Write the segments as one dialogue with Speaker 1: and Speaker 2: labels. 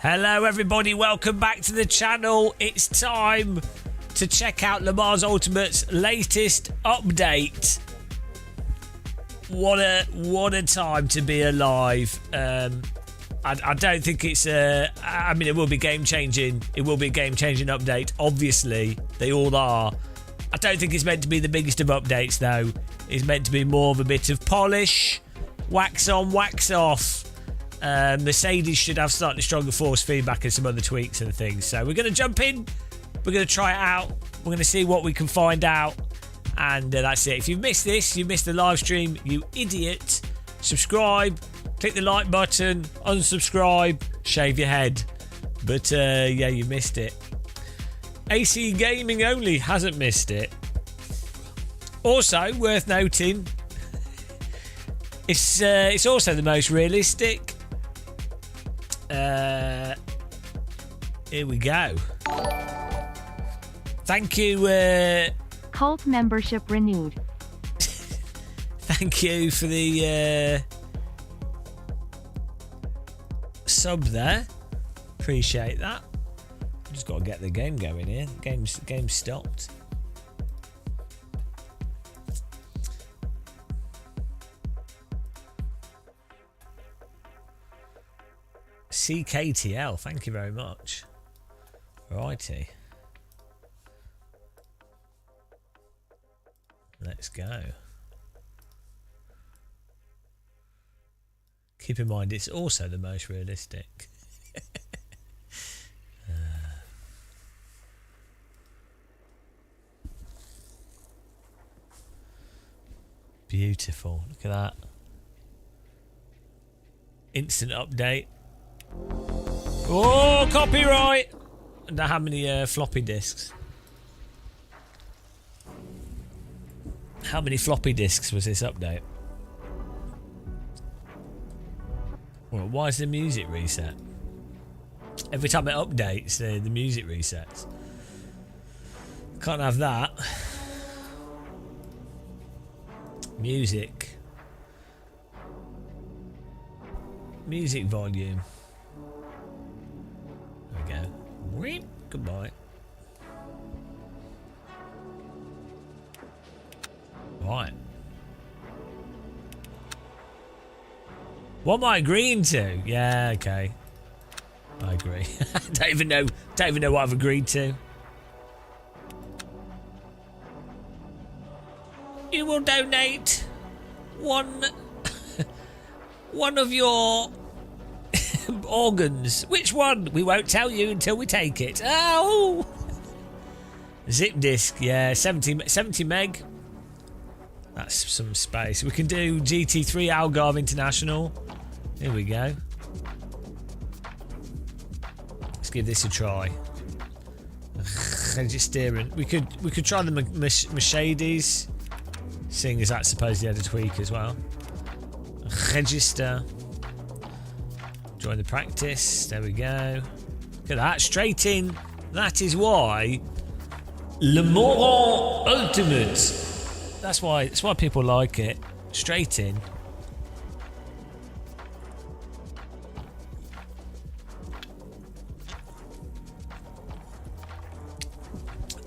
Speaker 1: Hello everybody, welcome back to the channel. It's time to check out Le Mans Ultimate's latest update. What a time to be alive. I don't think it's I mean, it will be game changing. It will be a game changing update. Obviously, they all are. I don't think it's meant to be the biggest of updates though. It's meant to be more of a bit of polish, wax on, wax off. Mercedes should have slightly stronger force feedback and some other tweaks and things. So we're going to jump in. We're going to try it out. We're going to see what we can find out. And that's it. If you've missed this, you missed the live stream, you idiot. Subscribe, click the like button, unsubscribe, shave your head. But yeah, you missed it. AC Gaming only hasn't missed it. Also, worth noting, it's also the most realistic. Here we go. Thank you.
Speaker 2: Cult membership renewed.
Speaker 1: Thank you for the sub there. Appreciate that. Just got to get the game going here. Game's stopped. CKTL, thank you very much. Righty. Let's go. Keep in mind, it's also the most realistic. Beautiful. Look at that. Instant update. Oh, copyright! I wonder how many floppy disks. How many floppy disks was this update? Well, why is the music reset? Every time it updates, the music resets. Can't have that. Music. Music volume. There we go. Weep. Goodbye. Right. What am I agreeing to? Yeah, okay. I agree. Don't even know what I've agreed to. You will donate one of your organs. Which one? We won't tell you until we take it. Oh! Zip disk, yeah, 70 meg. That's some space. We can do GT3 Algarve International. Here we go. Let's give this a try. Steering. We could try the Mercedes, seeing as that's supposedly had a tweak as well. Register. Join the practice. There we go. Look at that. Straight in. That is why Le Mans Ultimate. That's why people like it. Straight in.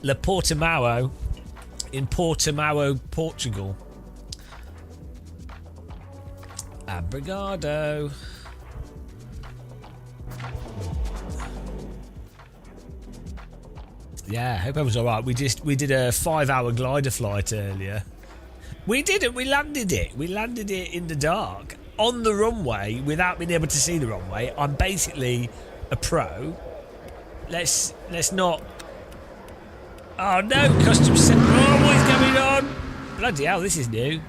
Speaker 1: Le Portimao in Portimao, Portugal. Obrigado. Yeah, hope everyone's alright. We did a 5-hour glider flight earlier. We didn't, we landed it. We landed it in the dark. On the runway without being able to see the runway. I'm basically a pro. Let's not. Oh no, custom set. Oh, what is going on? Bloody hell, this is new.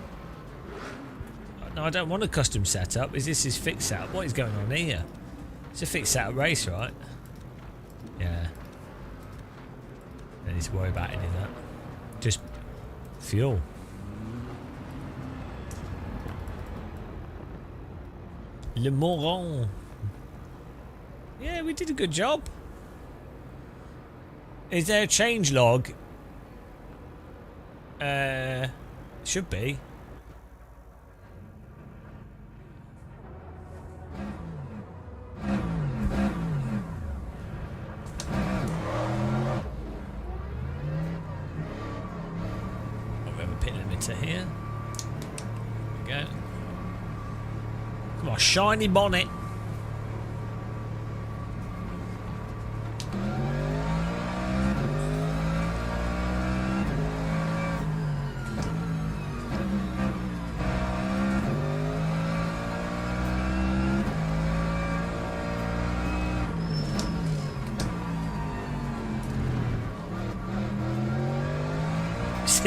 Speaker 1: No, I don't want a custom setup. This is fixed setup? What is going on here? It's a fixed setup race, right? Yeah. Don't need to worry about any of that. Just fuel. Le Mans. Yeah, we did a good job. Is there a change log? Should be. enter here. There we go. Come on, shiny bonnet.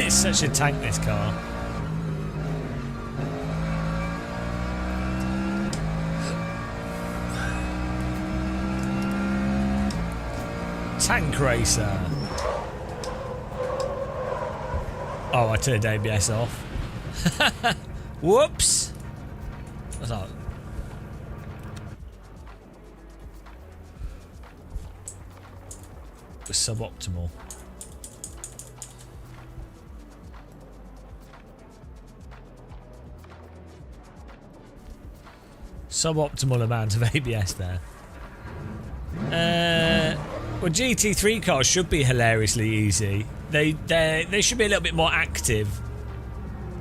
Speaker 1: It's such a tank, this car. Tank racer. Oh, I turned ABS off. Whoops. What's that? It was suboptimal. Suboptimal amount of ABS there. Well, GT3 cars should be hilariously easy. They should be a little bit more active.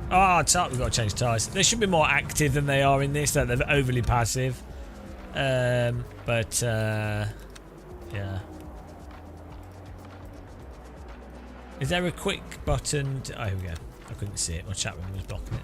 Speaker 1: Oh, we've got to change tyres. They should be more active than they are in this. That they're overly passive. Yeah. Is there a quick button? Oh, here we go. I couldn't see it. My chat room was blocking it.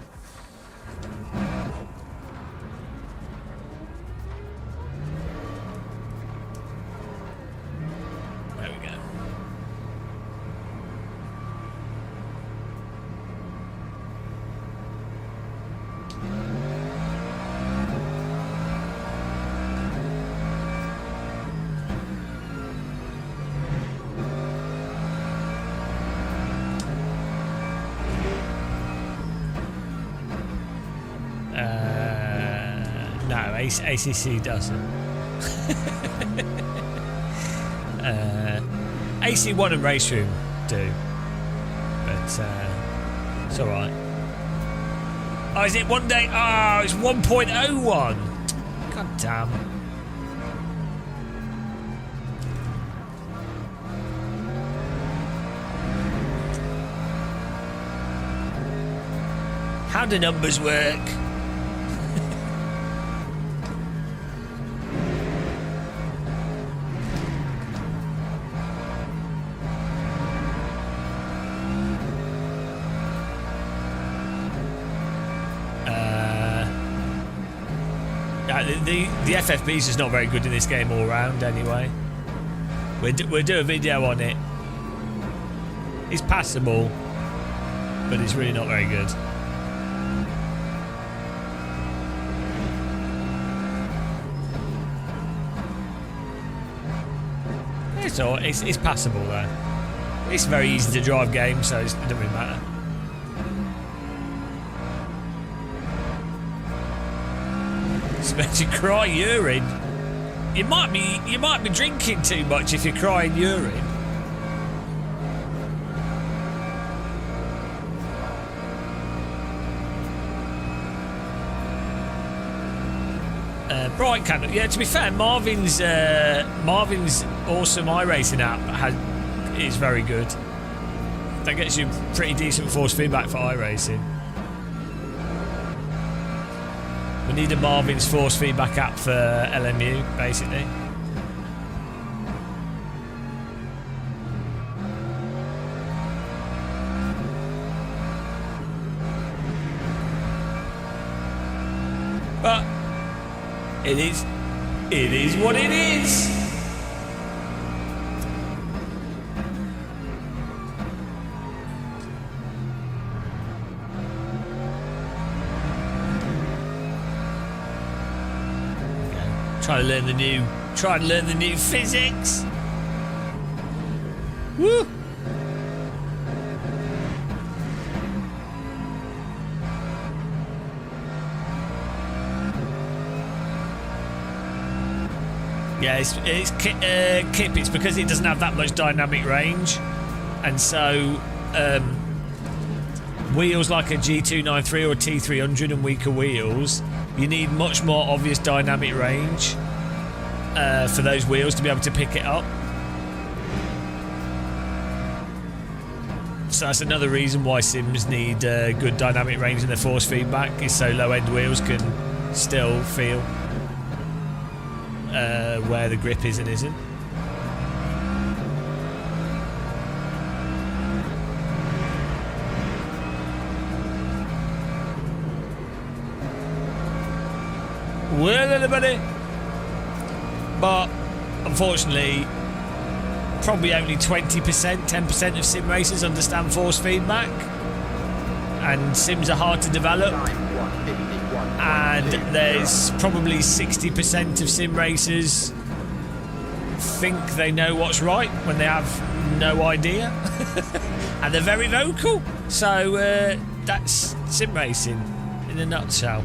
Speaker 1: ACC doesn't. AC1 and Race Room do, but it's all right. Oh, is it one day? Oh, it's 1.01. God damn. How do numbers work? The FFB is just not very good in this game all round anyway. We'll do a video on it. It's passable, but it's really not very good. It's passable though. It's a very easy to drive game, so it doesn't really matter. To cry urine. You might be drinking too much if you're crying urine. Bright Candle. Yeah, to be fair, Marvin's awesome iRacing app is very good. That gets you pretty decent force feedback for iRacing. We need a Marvin's force feedback app for LMU, basically. But it is what it is. Try to learn the new physics. Woo! Yeah, it's Kip. It's because it doesn't have that much dynamic range, and so wheels like a G293 or T300 and weaker wheels, you need much more obvious dynamic range for those wheels to be able to pick it up. So that's another reason why Sims need good dynamic range in their force feedback, is so low-end wheels can still feel where the grip is and isn't. Well, everybody. But unfortunately, probably only 20%, 10% of sim racers understand force feedback, and sims are hard to develop. And there's probably 60% of sim racers think they know what's right when they have no idea, and they're very vocal. So that's sim racing in a nutshell.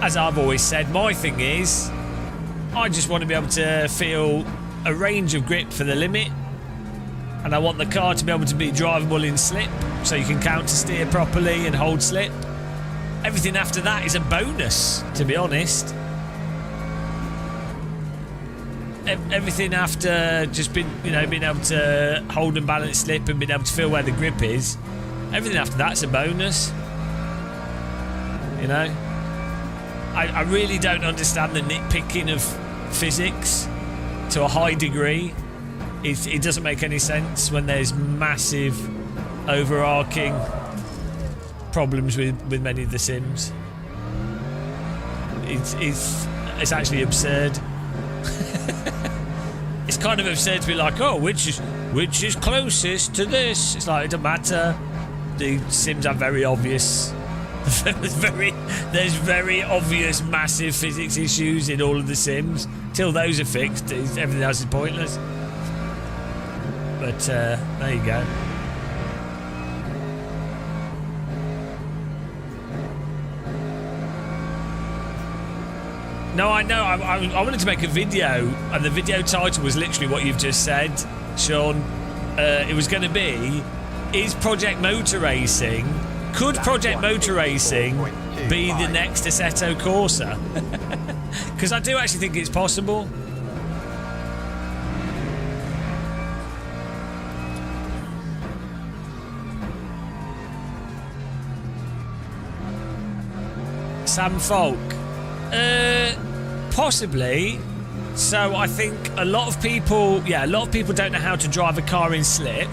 Speaker 1: As I've always said, my thing is, I just want to be able to feel a range of grip for the limit, and I want the car to be able to be drivable in slip, so you can counter steer properly and hold slip. Everything after that is a bonus, to be honest. Everything after just being able to hold and balance slip and being able to feel where the grip is, everything after that's a bonus. You know? I really don't understand the nitpicking of physics to a high degree. It doesn't make any sense when there's massive overarching problems with many of the sims. It's actually absurd. It's kind of absurd to be like, oh, which is closest to this? It's like, it doesn't matter. The sims are very obvious. There's very obvious massive physics issues in all of the sims. Till those are fixed, everything else is pointless. But there you go. No, I know. I wanted to make a video, and the video title was literally what you've just said, Sean. It was going to be, is Project Motor Racing... Could Project Motor Racing be the next Assetto Corsa? Because I do actually think it's possible. Sam Falk. Possibly. So I think a lot of people don't know how to drive a car in slip.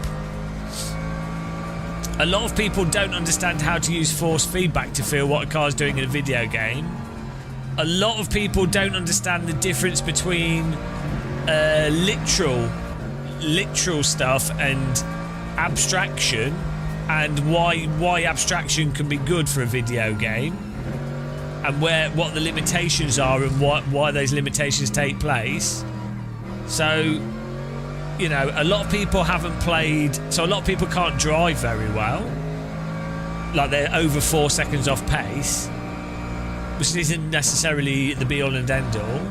Speaker 1: A lot of people don't understand how to use force feedback to feel what a car's doing in a video game. A lot of people don't understand the difference between literal stuff and abstraction, and why abstraction can be good for a video game, and what the limitations are and why those limitations take place. So, you know, a lot of people haven't played, so a lot of people can't drive very well. Like, they're over 4 seconds off pace, which isn't necessarily the be all and end all.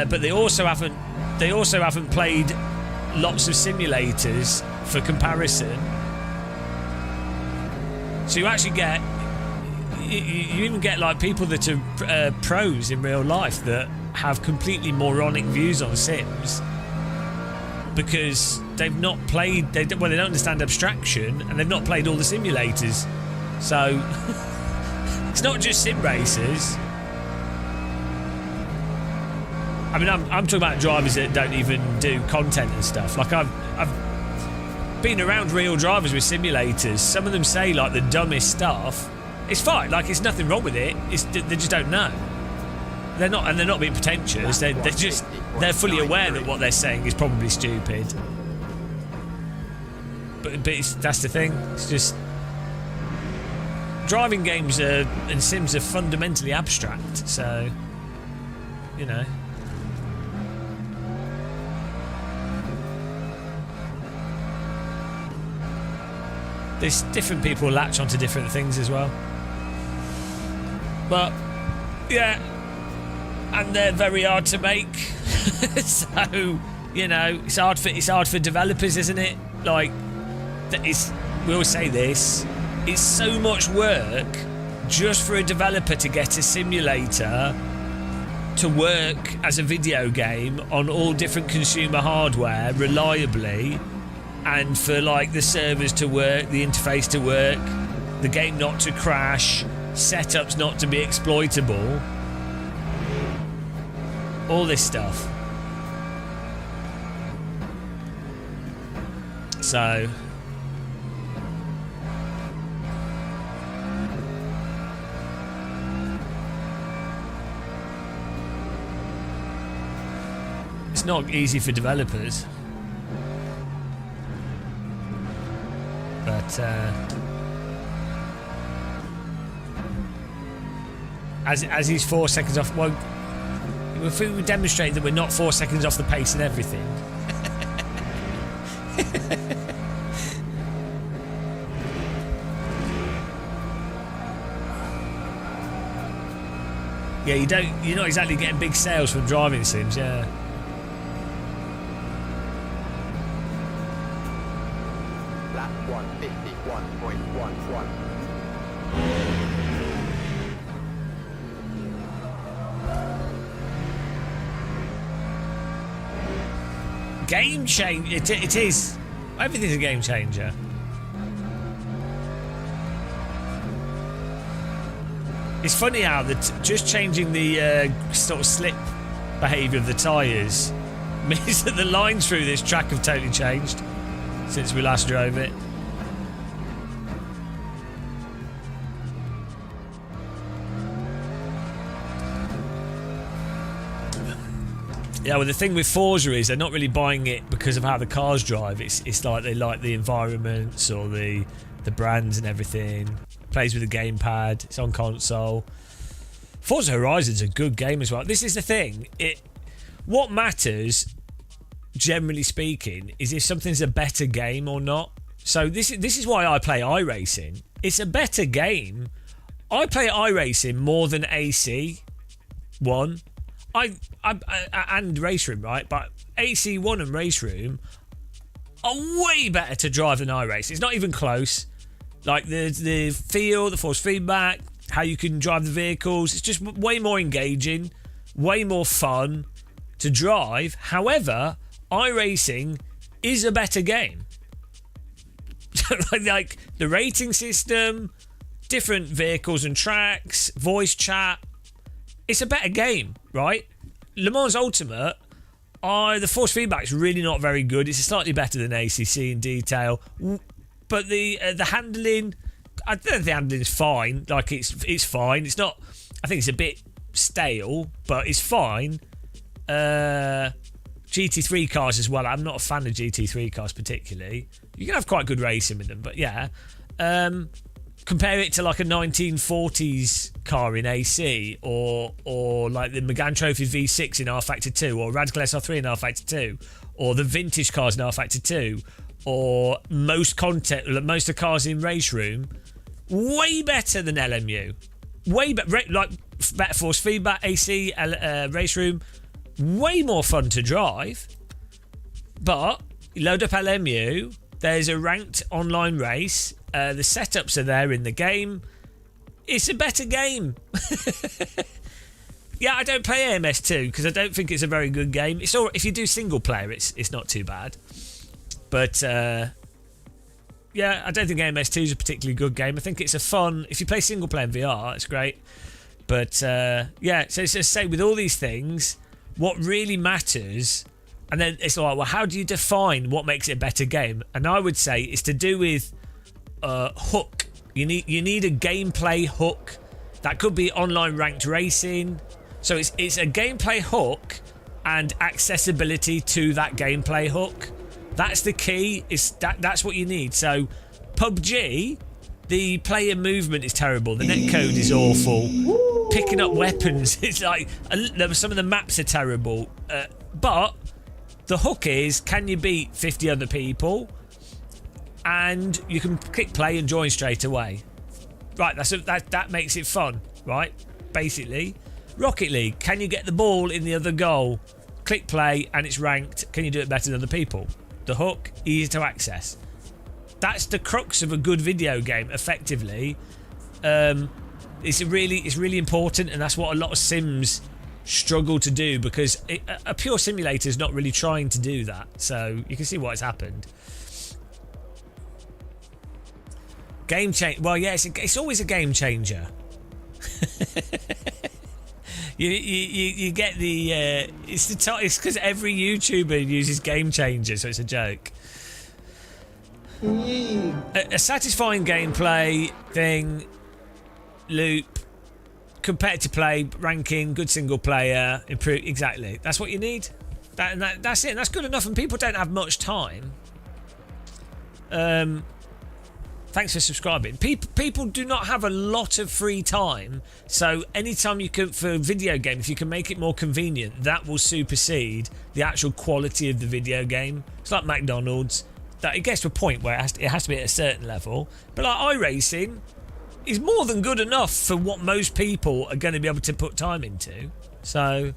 Speaker 1: But they also haven't played lots of simulators for comparison. So you actually get, you even get like people that are pros in real life that have completely moronic views on Sims, because they've not played, they don't understand abstraction, and they've not played all the simulators. So it's not just sim racers. I mean, I'm talking about drivers that don't even do content and stuff. Like, I've been around real drivers with simulators. Some of them say like the dumbest stuff. It's fine, like, it's nothing wrong with it. They just don't know. They're not being pretentious. They're fully aware that what they're saying is probably stupid. But that's the thing. It's just, driving games and sims are fundamentally abstract. So, you know. There's different people latch onto different things as well. But yeah. And they're very hard to make. So, you know, it's hard for developers, isn't it? Like, we always say this, it's so much work just for a developer to get a simulator to work as a video game on all different consumer hardware reliably, and for like the servers to work, the interface to work, the game not to crash, setups not to be exploitable, all this stuff. So it's not easy for developers, but as he's 4 seconds off, well, if we demonstrate that we're not 4 seconds off the pace and everything. Yeah, you're not exactly getting big sales from driving sims, yeah.
Speaker 3: Lap 151.11.
Speaker 1: Game change. It is. Everything's a game changer. It's funny how that just changing the sort of slip behaviour of the tyres means that the lines through this track have totally changed since we last drove it. Yeah, well, the thing with Forza is they're not really buying it because of how the cars drive. It's like they like the environments or the brands and everything. Plays with a gamepad. It's on console. Forza Horizon's a good game as well. This is the thing. What matters, generally speaking, is if something's a better game or not. So this is why I play iRacing. It's a better game. I play iRacing more than AC1. And Race Room, right? But AC1 and Race Room are way better to drive than iRace. It's not even close. Like the feel, the force feedback, how you can drive the vehicles. It's just way more engaging, way more fun to drive. However, iRacing is a better game. Like the rating system, different vehicles and tracks, voice chat. It's a better game, right? Le Mans Ultimate, the force feedback's really not very good. It's slightly better than ACC in detail, but the handling, I don't think the handling is fine. Like it's fine. It's not. I think it's a bit stale, but it's fine. GT3 cars as well. I'm not a fan of GT3 cars particularly. You can have quite good racing with them, but yeah. Compare it to like a 1940s car in AC, or like the Megane Trophy V6 in R Factor 2, or Radical SR3 in R Factor 2, or the vintage cars in R Factor 2, or most of the cars in Race Room. Way better than LMU. Way better, like better force feedback, AC, Race Room. Way more fun to drive. But you load up LMU, there's a ranked online race. The setups are there in the game. It's a better game. Yeah, I don't play AMS2 because I don't think it's a very good game. It's all, if you do single player, it's not too bad. But yeah, I don't think AMS2 is a particularly good game. I think it's a fun. If you play single player in VR, it's great. But yeah, so it's just say with all these things, what really matters. And then it's like, well, how do you define what makes it a better game? And I would say it's to do with hook. You need a gameplay hook. That could be online ranked racing. So it's a gameplay hook and accessibility to that gameplay hook. That's the key. That's what you need. So PUBG, the player movement is terrible. The netcode is awful. Picking up weapons, it's like some of the maps are terrible. But the hook is, can you beat 50 other people? And you can click play and join straight away. Right, that makes it fun, right? Basically. Rocket League, can you get the ball in the other goal? Click play and it's ranked. Can you do it better than other people? The hook, easy to access. That's the crux of a good video game, effectively. It's really important, and that's what a lot of sims struggle to do, because a pure simulator is not really trying to do that. So you can see what has happened. Game change. Well, yeah, it's always a game changer. you get the it's because every YouTuber uses game changer, so it's a joke. A satisfying gameplay thing, loop, competitive play, ranking, good single player, improve. Exactly, that's what you need. That's it. And that's good enough. And people don't have much time. Thanks for subscribing. People do not have a lot of free time, so anytime you can, for a video game, if you can make it more convenient, that will supersede the actual quality of the video game. It's like McDonald's. That it gets to a point where it has to be at a certain level. But like iRacing is more than good enough for what most people are going to be able to put time into. So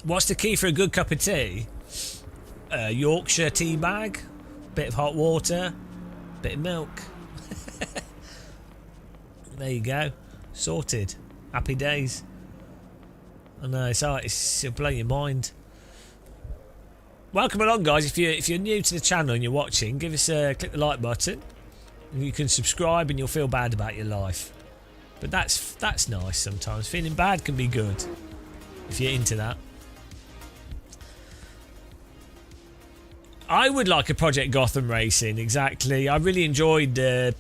Speaker 1: what's the key for a good cup of tea? Yorkshire tea bag, bit of hot water, bit of milk. There you go, sorted. Happy days. I know it'll blow your mind. Welcome along, guys. If you're new to the channel and you're watching, give us click the like button. And you can subscribe, and you'll feel bad about your life. But that's nice sometimes. Feeling bad can be good if you're into that. I would like a Project Gotham Racing, exactly. I really enjoyed the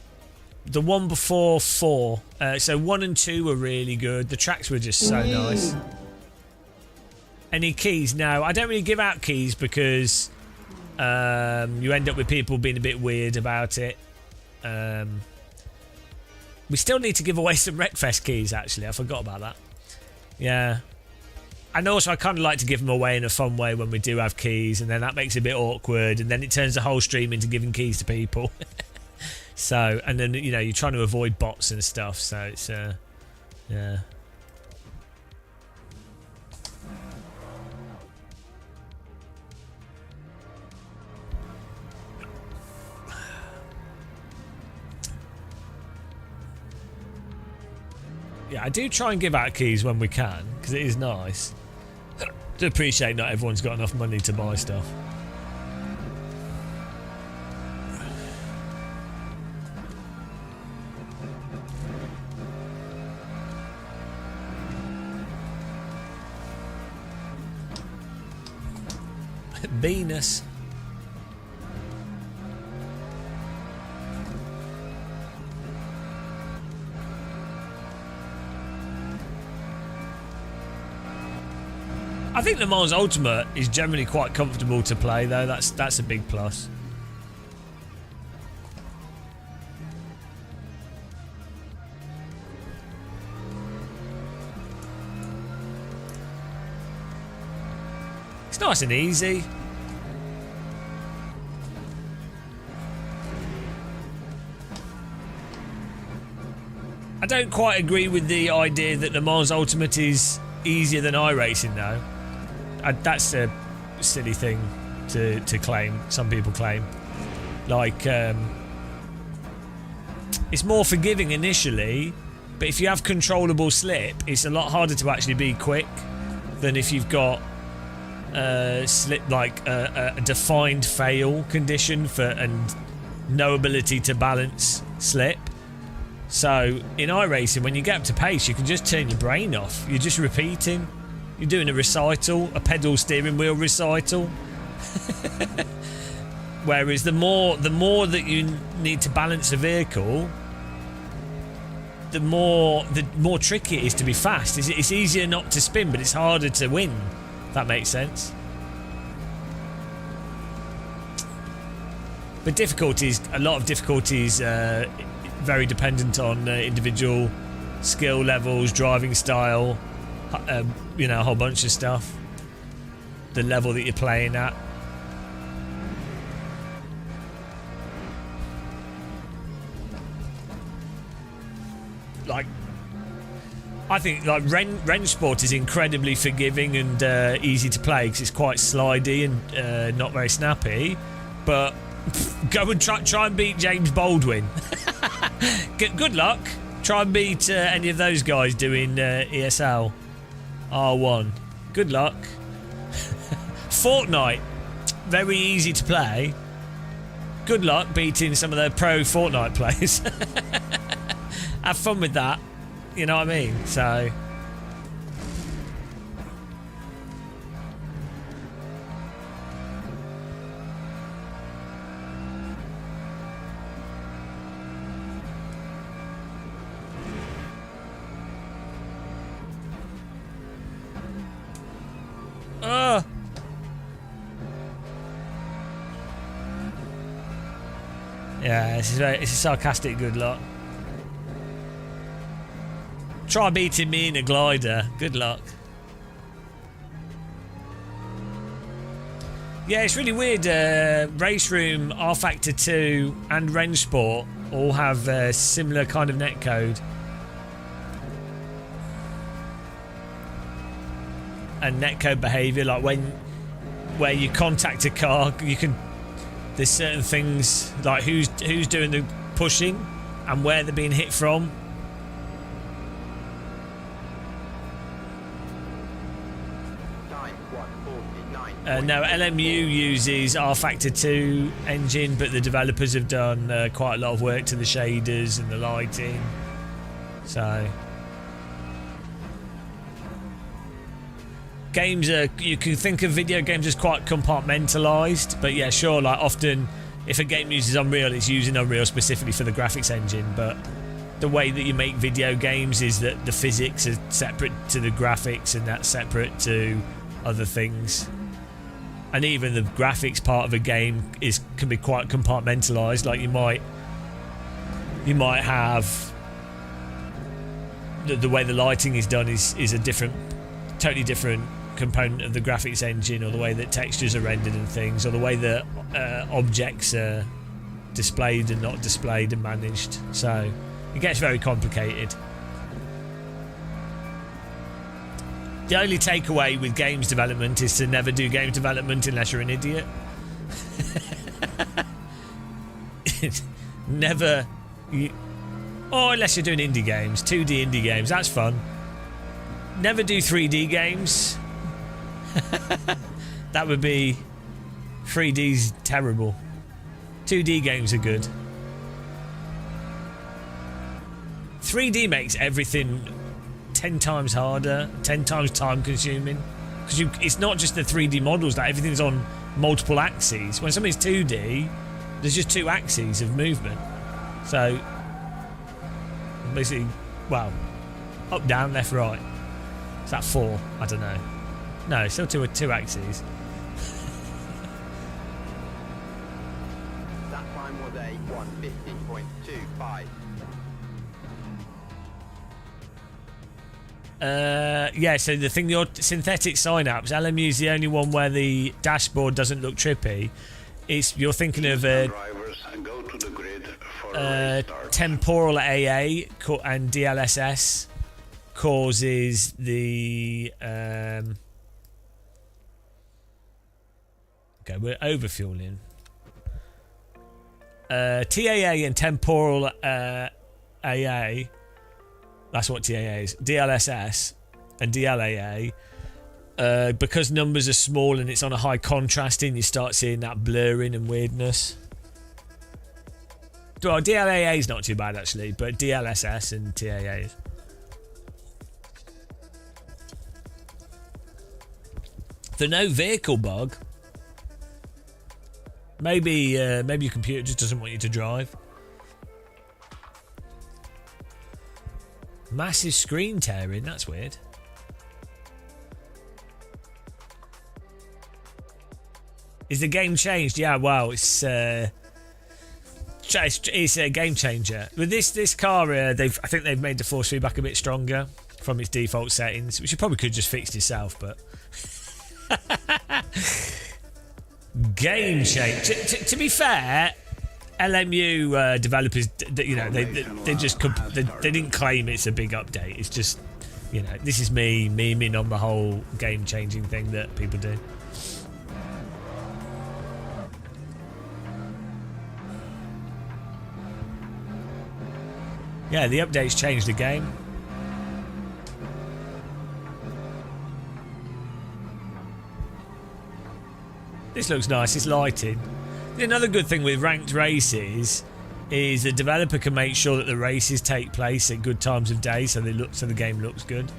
Speaker 1: one before 4. So 1 and 2 were really good. The tracks were just so nice. Any keys? No, I don't really give out keys because you end up with people being a bit weird about it. We still need to give away some Wreckfest keys, actually. I forgot about that. Yeah. And also, I kind of like to give them away in a fun way when we do have keys, and then that makes it a bit awkward, and then it turns the whole stream into giving keys to people. So, and then, you know, you're trying to avoid bots and stuff, so it's, yeah. Yeah, I do try and give out keys when we can, because it is nice. I do appreciate not everyone's got enough money to buy stuff. Venus. I think Le Mans Ultimate is generally quite comfortable to play, though. That's a big plus. It's nice and easy. I don't quite agree with the idea that Le Mans Ultimate is easier than iRacing, though. That's a silly thing to claim. Some people claim. Like, it's more forgiving initially, but if you have controllable slip, it's a lot harder to actually be quick than if you've got slip, like a defined fail condition and no ability to balance slip. So in iRacing, when you get up to pace, you can just turn your brain off. You're just repeating. You're doing a recital, a pedal steering wheel recital. Whereas the more that you need to balance a vehicle, the more tricky it is to be fast. It's easier not to spin, but it's harder to win. If that makes sense. But a lot of difficulties, very dependent on individual skill levels, driving style. You know, a whole bunch of stuff. The level that you're playing at. Like, I think like Ren Sport is incredibly forgiving and easy to play because it's quite slidey and not very snappy. But go and try and beat James Baldwin. Good luck. Try and beat any of those guys doing ESL R1. Good luck. Fortnite, very easy to play. Good luck beating some of the pro Fortnite players. Have fun with that. You know what I mean? So. Yeah, it's a sarcastic good luck. Try beating me in a glider. Good luck. Yeah, it's really weird. Race Room, R Factor 2 and Ren Sport all have similar kind of netcode. And netcode behaviour, like where you contact a car, you can. There's certain things like who's doing the pushing and where they're being hit from. No, LMU uses R Factor 2 engine, but the developers have done quite a lot of work to the shaders and the lighting. So games are, you can think of video games as quite compartmentalized, but yeah, sure, like often if a game uses Unreal, it's using Unreal specifically for the graphics engine, but the way that you make video games is that the physics are separate to the graphics and that's separate to other things. And even the graphics part of a game can be quite compartmentalized. Like you might have the way the lighting is done is a totally different component of the graphics engine, or the way that textures are rendered and things, or the way that objects are displayed and not displayed and managed. So it gets very complicated. The only takeaway with games development is to never do games development unless you're an idiot. Never. Or unless you're doing indie games, 2D indie games, that's fun. Never do 3D games. That would be... 3D's terrible. 2D games are good. 3D makes everything 10 times harder, 10 times time consuming. Because it's not just the 3D models, that everything's on multiple axes. When something's 2D, there's just 2 axes of movement. So, basically, well, up, down, left, right. Is that 4? I don't know. No, still 2 axes.
Speaker 3: That time was a 150.25.
Speaker 1: Yeah, so the thing, your synthetic sign-ups, LMU is the only one where the dashboard doesn't look trippy. You're thinking of temporal AA and DLSS causes the okay, we're overfueling. TAA and temporal AA, that's what TAA is. DLSS and DLAA, because numbers are small and it's on a high contrasting, you start seeing that blurring and weirdness. Well, DLAA is not too bad actually, but DLSS and TAA is. The no vehicle bug. Maybe your computer just doesn't want you to drive. Massive screen tearing, that's weird. Is the game changed? Yeah, wow, it's a game changer. With this car, I think they've made the force feedback a bit stronger from its default settings, which you probably could just fix yourself, but game change. To be fair, LMU developers, you know, they didn't claim it's a big update. It's just you know, this is me memeing on the whole game-changing thing that people do. Yeah, the updates changed the game. This looks nice, it's lighting. Another good thing with ranked races is the developer can make sure that the races take place at good times of day so the game looks good.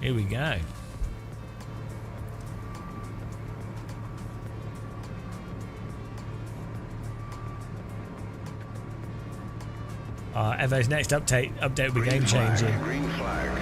Speaker 1: Here we go. Evo's next update will be game changing.
Speaker 4: Green flag.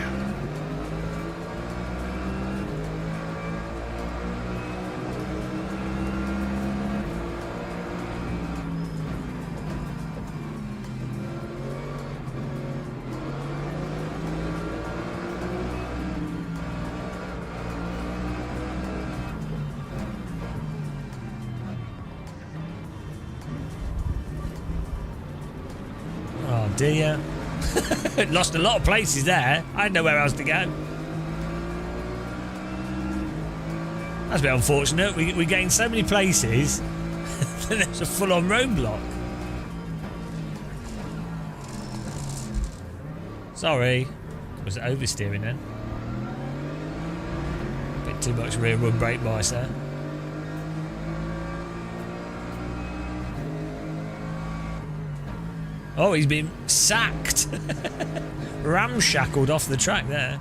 Speaker 1: Oh dear. Lost a lot of places there. I had nowhere else to go. That's a bit unfortunate. We gained so many places. Then there's a full-on roadblock. Sorry. Was it oversteering then? Bit too much rear run brake bias there. Oh, he's been sacked. Ramshackled off the track there.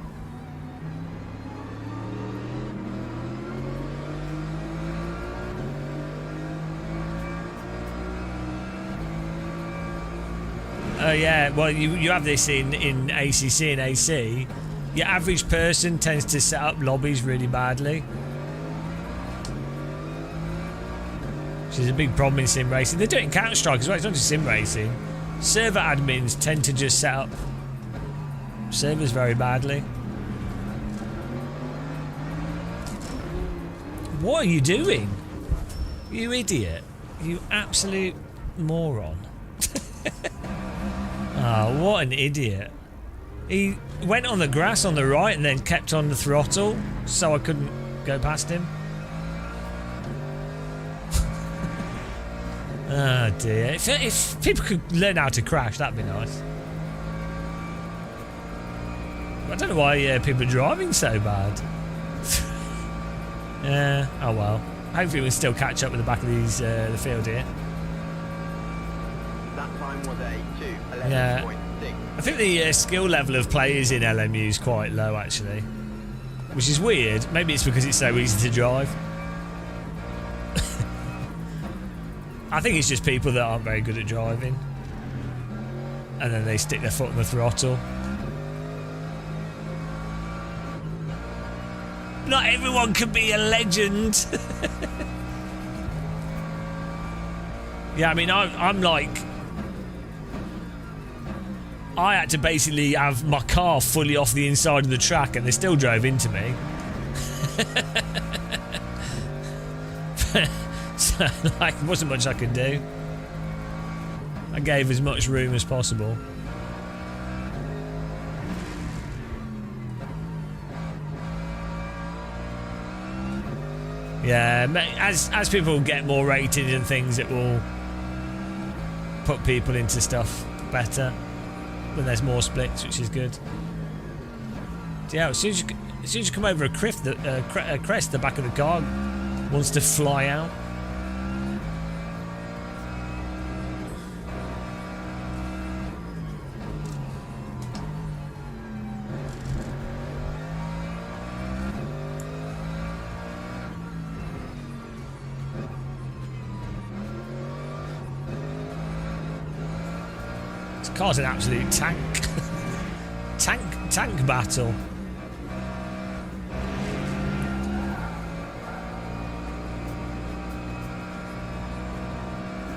Speaker 1: Oh yeah, well you have this in ACC and AC. Your average person tends to set up lobbies really badly. Which is a big problem in sim racing. They do it in Counter-Strike as well, it's not just sim racing. Server admins tend to just set up servers very badly. What are you doing? You idiot. You absolute moron. Ah, what an idiot. He went on the grass on the right and then kept on the throttle so I couldn't go past him. Oh dear. If people could learn how to crash, that'd be nice. I don't know why people are driving so bad. Yeah, oh well. Hopefully we'll still catch up with the back of these the field here.
Speaker 3: That time was a 2:11.6.
Speaker 1: Yeah. I think the skill level of players in LMU is quite low actually. Which is weird. Maybe it's because it's so easy to drive. I think it's just people that aren't very good at driving. And then they stick their foot on the throttle. Not everyone can be a legend. Yeah, I mean, I'm like... I had to basically have my car fully off the inside of the track and they still drove into me. So, like, there wasn't much I could do. I gave as much room as possible. Yeah, as people get more ratings and things, it will put people into stuff better when there's more splits, which is good. So yeah, as soon as you come over a crest, the back of the car wants to fly out. Car's an absolute tank. tank battle.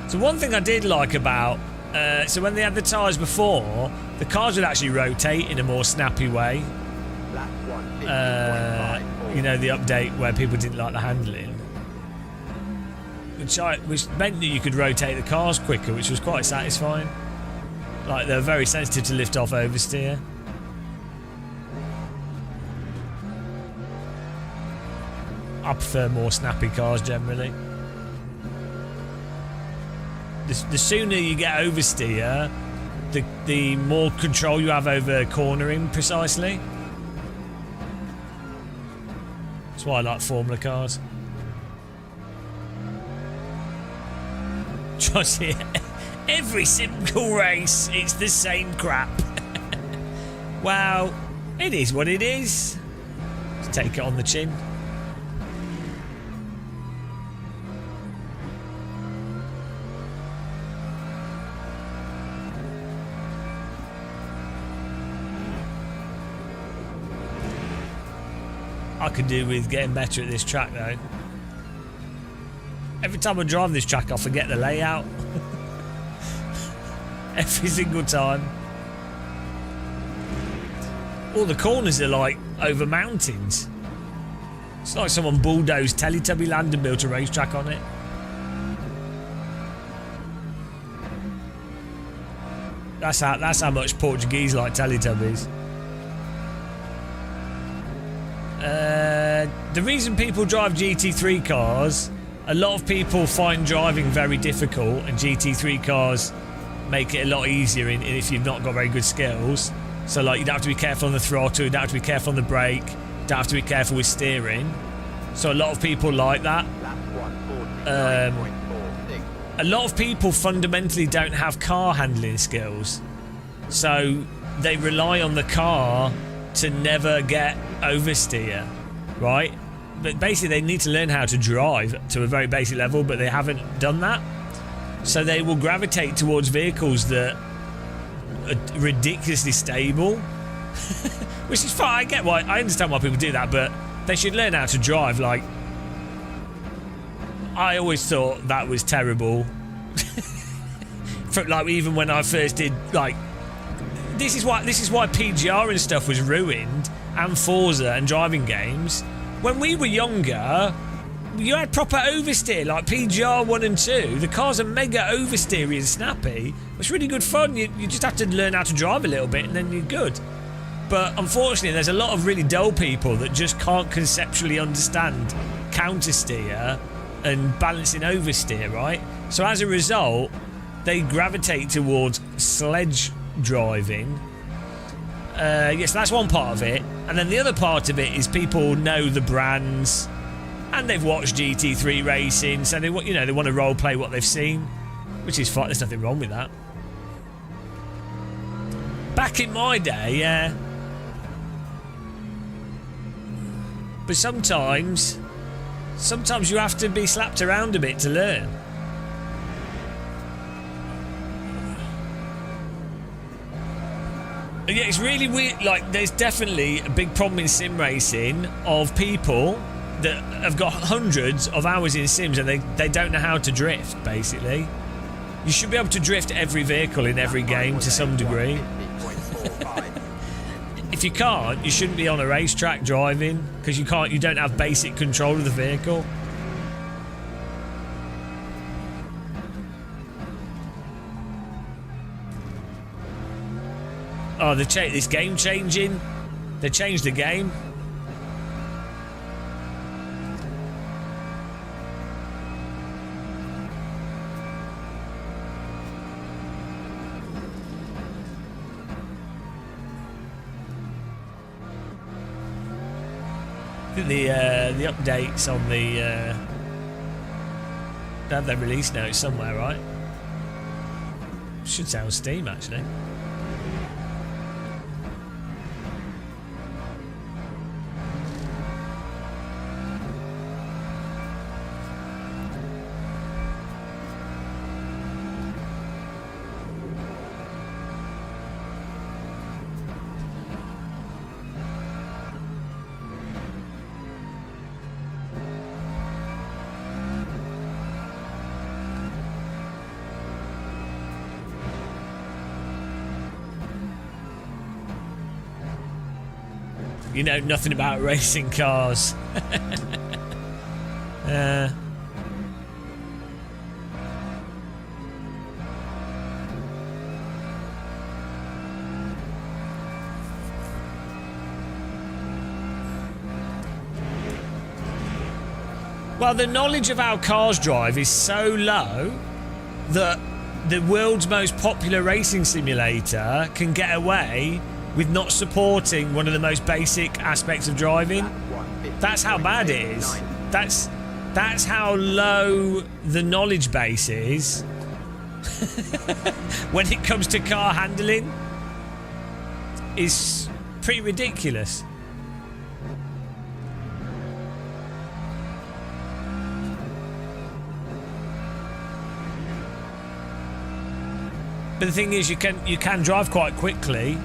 Speaker 1: So one thing I did like about so when they had the tyres before, the cars would actually rotate in a more snappy way.
Speaker 3: Lap 150.54.
Speaker 1: You know, the update where people didn't like the handling, which meant that you could rotate the cars quicker, which was quite satisfying. Like, they're very sensitive to lift off oversteer. I prefer more snappy cars generally. The sooner you get oversteer, the more control you have over cornering precisely. That's why I like Formula cars. Trust it. Every single race, it's the same crap. Well, it is what it is. Just take it on the chin. I could do with getting better at this track though. Every time I drive this track I forget the layout. Every single time. All the corners are like over mountains. It's like someone bulldozed Teletubby Land and built a racetrack on it. That's how much Portuguese like Teletubbies. The reason people drive GT3 cars, a lot of people find driving very difficult, and GT3 cars make it a lot easier if you've not got very good skills. So like, you don't have to be careful on the throttle, you don't have to be careful on the brake, you don't have to be careful with steering. So a lot of people like that. A lot of people fundamentally don't have car handling skills, so they rely on the car to never get oversteer, right? But basically they need to learn how to drive to a very basic level, but they haven't done that. So they will gravitate towards vehicles that are ridiculously stable. Which is fine, I get why, I understand why people do that, but they should learn how to drive. Like, I always thought that was terrible. Like, even when I first did, like, this is why PGR and stuff was ruined, and Forza and driving games. When we were younger, you had proper oversteer, like PGR 1 and 2. The cars are mega oversteery and snappy. It's really good fun. You just have to learn how to drive a little bit and then you're good. But unfortunately, there's a lot of really dull people that just can't conceptually understand countersteer and balancing oversteer, right? So as a result, they gravitate towards sledge driving. Yes, that's one part of it. And then the other part of it is people know the brands and they've watched GT3 racing, so they want to role play what they've seen, which is fine. There's nothing wrong with that. Back in my day, yeah. But sometimes you have to be slapped around a bit to learn. Yeah, it's really weird. Like, there's definitely a big problem in sim racing of people that have got hundreds of hours in sims and they don't know how to drift, basically. You should be able to drift every vehicle in every game to some degree. If you can't, you shouldn't be on a racetrack driving, because you don't have basic control of the vehicle. Oh, this game changing. They changed the game. I think the updates on the have their release notes somewhere, right? Should say on Steam actually. You know nothing about racing cars. Well, the knowledge of how cars drive is so low that the world's most popular racing simulator can get away with not supporting one of the most basic aspects of driving. That's how bad it is. That's how low the knowledge base is when it comes to car handling. Is pretty ridiculous. But the thing is, you can drive quite quickly.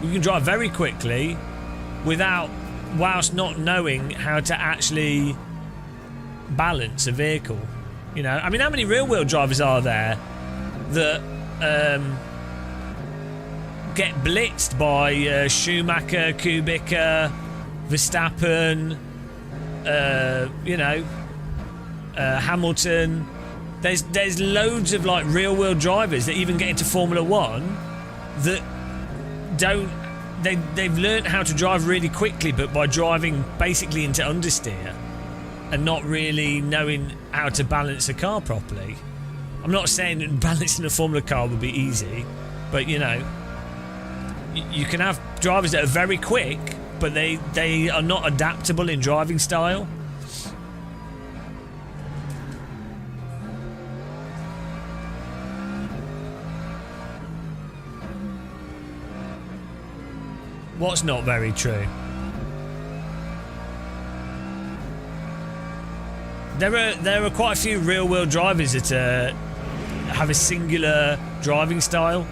Speaker 1: You can drive very quickly whilst not knowing how to actually balance a vehicle. You know, I mean, how many rear-wheel drivers are there that get blitzed by Schumacher, Kubica, Verstappen, Hamilton? There's loads of like real-wheel drivers that even get into Formula One that they've learned how to drive really quickly, but by driving basically into understeer and not really knowing how to balance a car properly. I'm not saying that balancing a Formula car would be easy, but you know, you can have drivers that are very quick, but they are not adaptable in driving style. What's not very true? There are quite a few real-wheel drivers that have a singular driving style.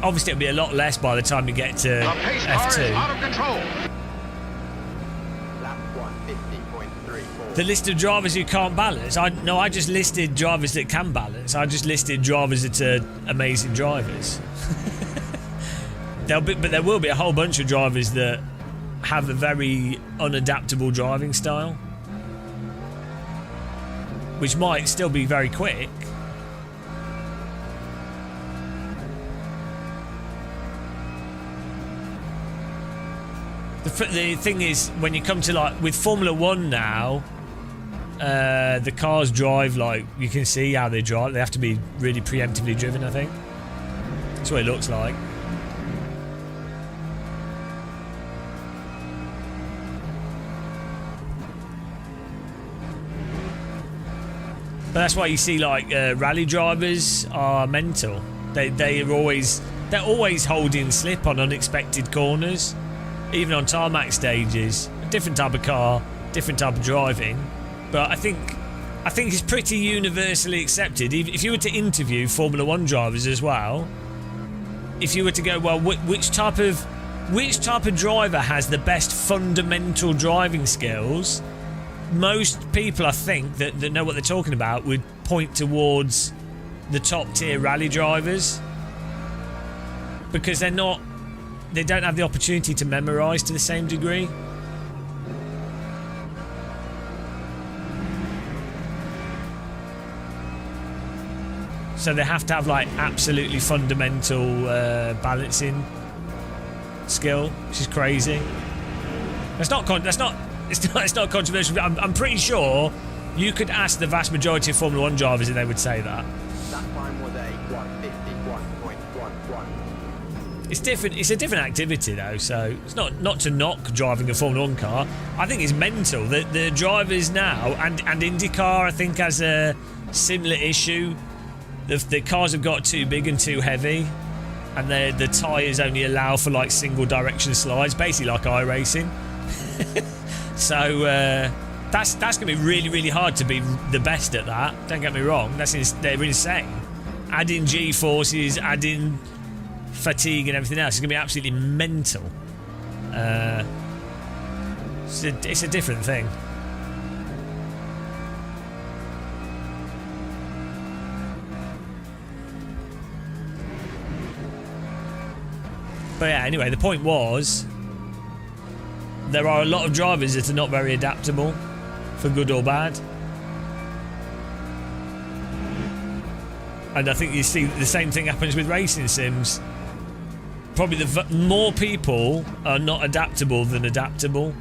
Speaker 1: Obviously, it'll be a lot less by the time you get to F2.
Speaker 3: Out of control. Lap 1:50.34.
Speaker 1: The list of drivers who can't balance. I just listed drivers that can balance. I just listed drivers that are amazing drivers. But there will be a whole bunch of drivers that have a very unadaptable driving style, which might still be very quick. The thing is, when you come to like with Formula One now, the cars drive like, you can see how they drive. They have to be really preemptively driven, I think. That's what it looks like. But that's why you see like rally drivers are mental. They're always holding slip on unexpected corners, even on tarmac stages. A different type of car, different type of driving. But I think it's pretty universally accepted. If you were to interview Formula One drivers as well, if you were to go, well, which type of driver has the best fundamental driving skills? Most people, I think, that know what they're talking about would point towards the top tier rally drivers, because they don't have the opportunity to memorise to the same degree. So they have to have like absolutely fundamental balancing skill, which is crazy. It's not controversial. I'm pretty sure you could ask the vast majority of Formula One drivers and they would say that.
Speaker 3: That time was a 1:51.11.
Speaker 1: It's different. It's a different activity though, so it's not to knock driving a Formula One car. I think it's mental that the drivers now, and IndyCar I think has a similar issue. The cars have got too big and too heavy, and the tyres only allow for like single direction slides, basically like iRacing. So that's going to be really, really hard to be the best at that. Don't get me wrong. They're insane. Adding G-forces, adding fatigue and everything else is going to be absolutely mental. It's a different thing. But yeah, anyway, the point was there are a lot of drivers that are not very adaptable, for good or bad. And I think you see the same thing happens with racing sims. Probably more people are not adaptable than adaptable.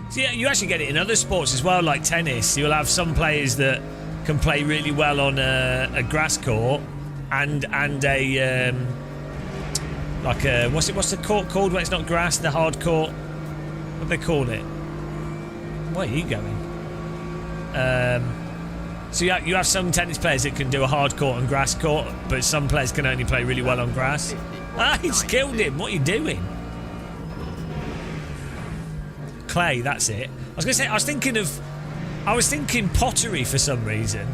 Speaker 1: So yeah, you actually get it in other sports as well, like tennis. You'll have some players that can play really well on a grass court, and a like a what's the court called when it's not grass, the hard court? What do they call it? Where are you going? So you have some tennis players that can do a hard court and grass court, but some players can only play really well on grass. Ah, he's killed him. What are you doing? Clay, that's it. I was gonna say, I was thinking pottery for some reason.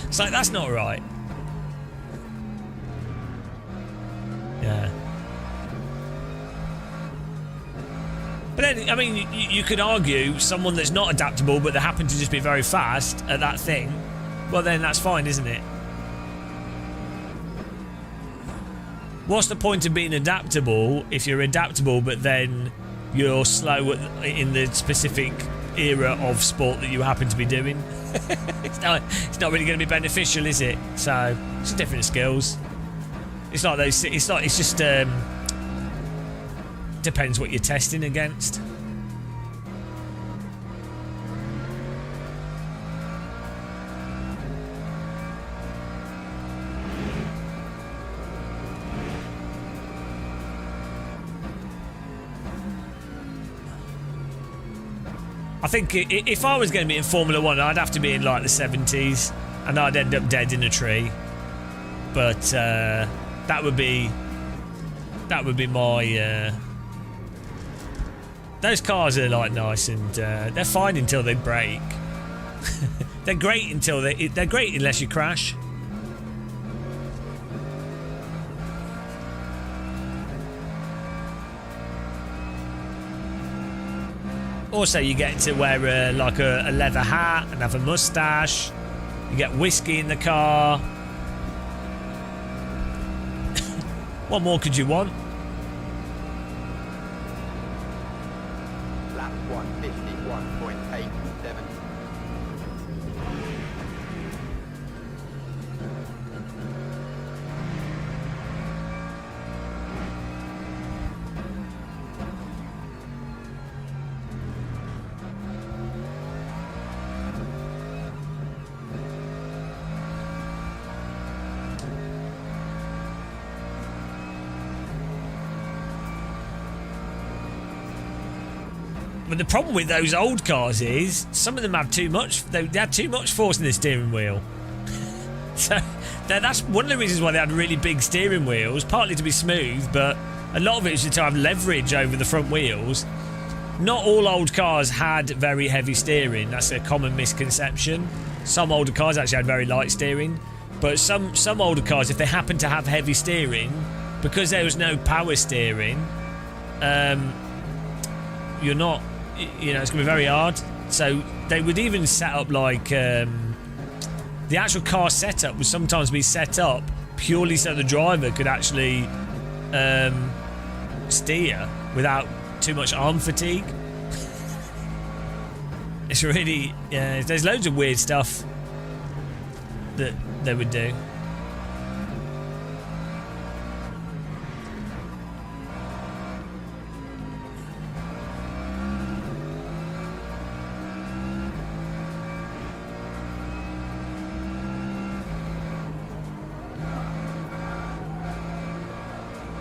Speaker 1: It's like, that's not right. Yeah. But then, I mean, you could argue someone that's not adaptable, but they happen to just be very fast at that thing. Well, then that's fine, isn't it? What's the point of being adaptable if you're adaptable, but then you're slow in the specific era of sport that you happen to be doing? It's not really going to be beneficial, is it? So it's different skills. It's like those. It's just depends what you're testing against. I think if I was going to be in Formula 1, I'd have to be in like the 70s, and I'd end up dead in a tree. But that would be my. Those cars are like nice, and they're fine until they break. They're great until they're great unless you crash. Also, you get to wear like a leather hat and have a mustache. You get whiskey in the car. What more could you want?
Speaker 3: Lap 151.87.
Speaker 1: But the problem with those old cars is some of them have too much. They had too much force in the steering wheel. So that's one of the reasons why they had really big steering wheels, partly to be smooth, but a lot of it was to have leverage over the front wheels. Not all old cars had very heavy steering. That's a common misconception. Some older cars actually had very light steering, but some older cars, if they happen to have heavy steering, because there was no power steering, you're not. You know, it's going to be very hard. So they would even set up like the actual car setup would sometimes be set up purely so the driver could actually steer without too much arm fatigue. It's really, yeah, there's loads of weird stuff that they would do.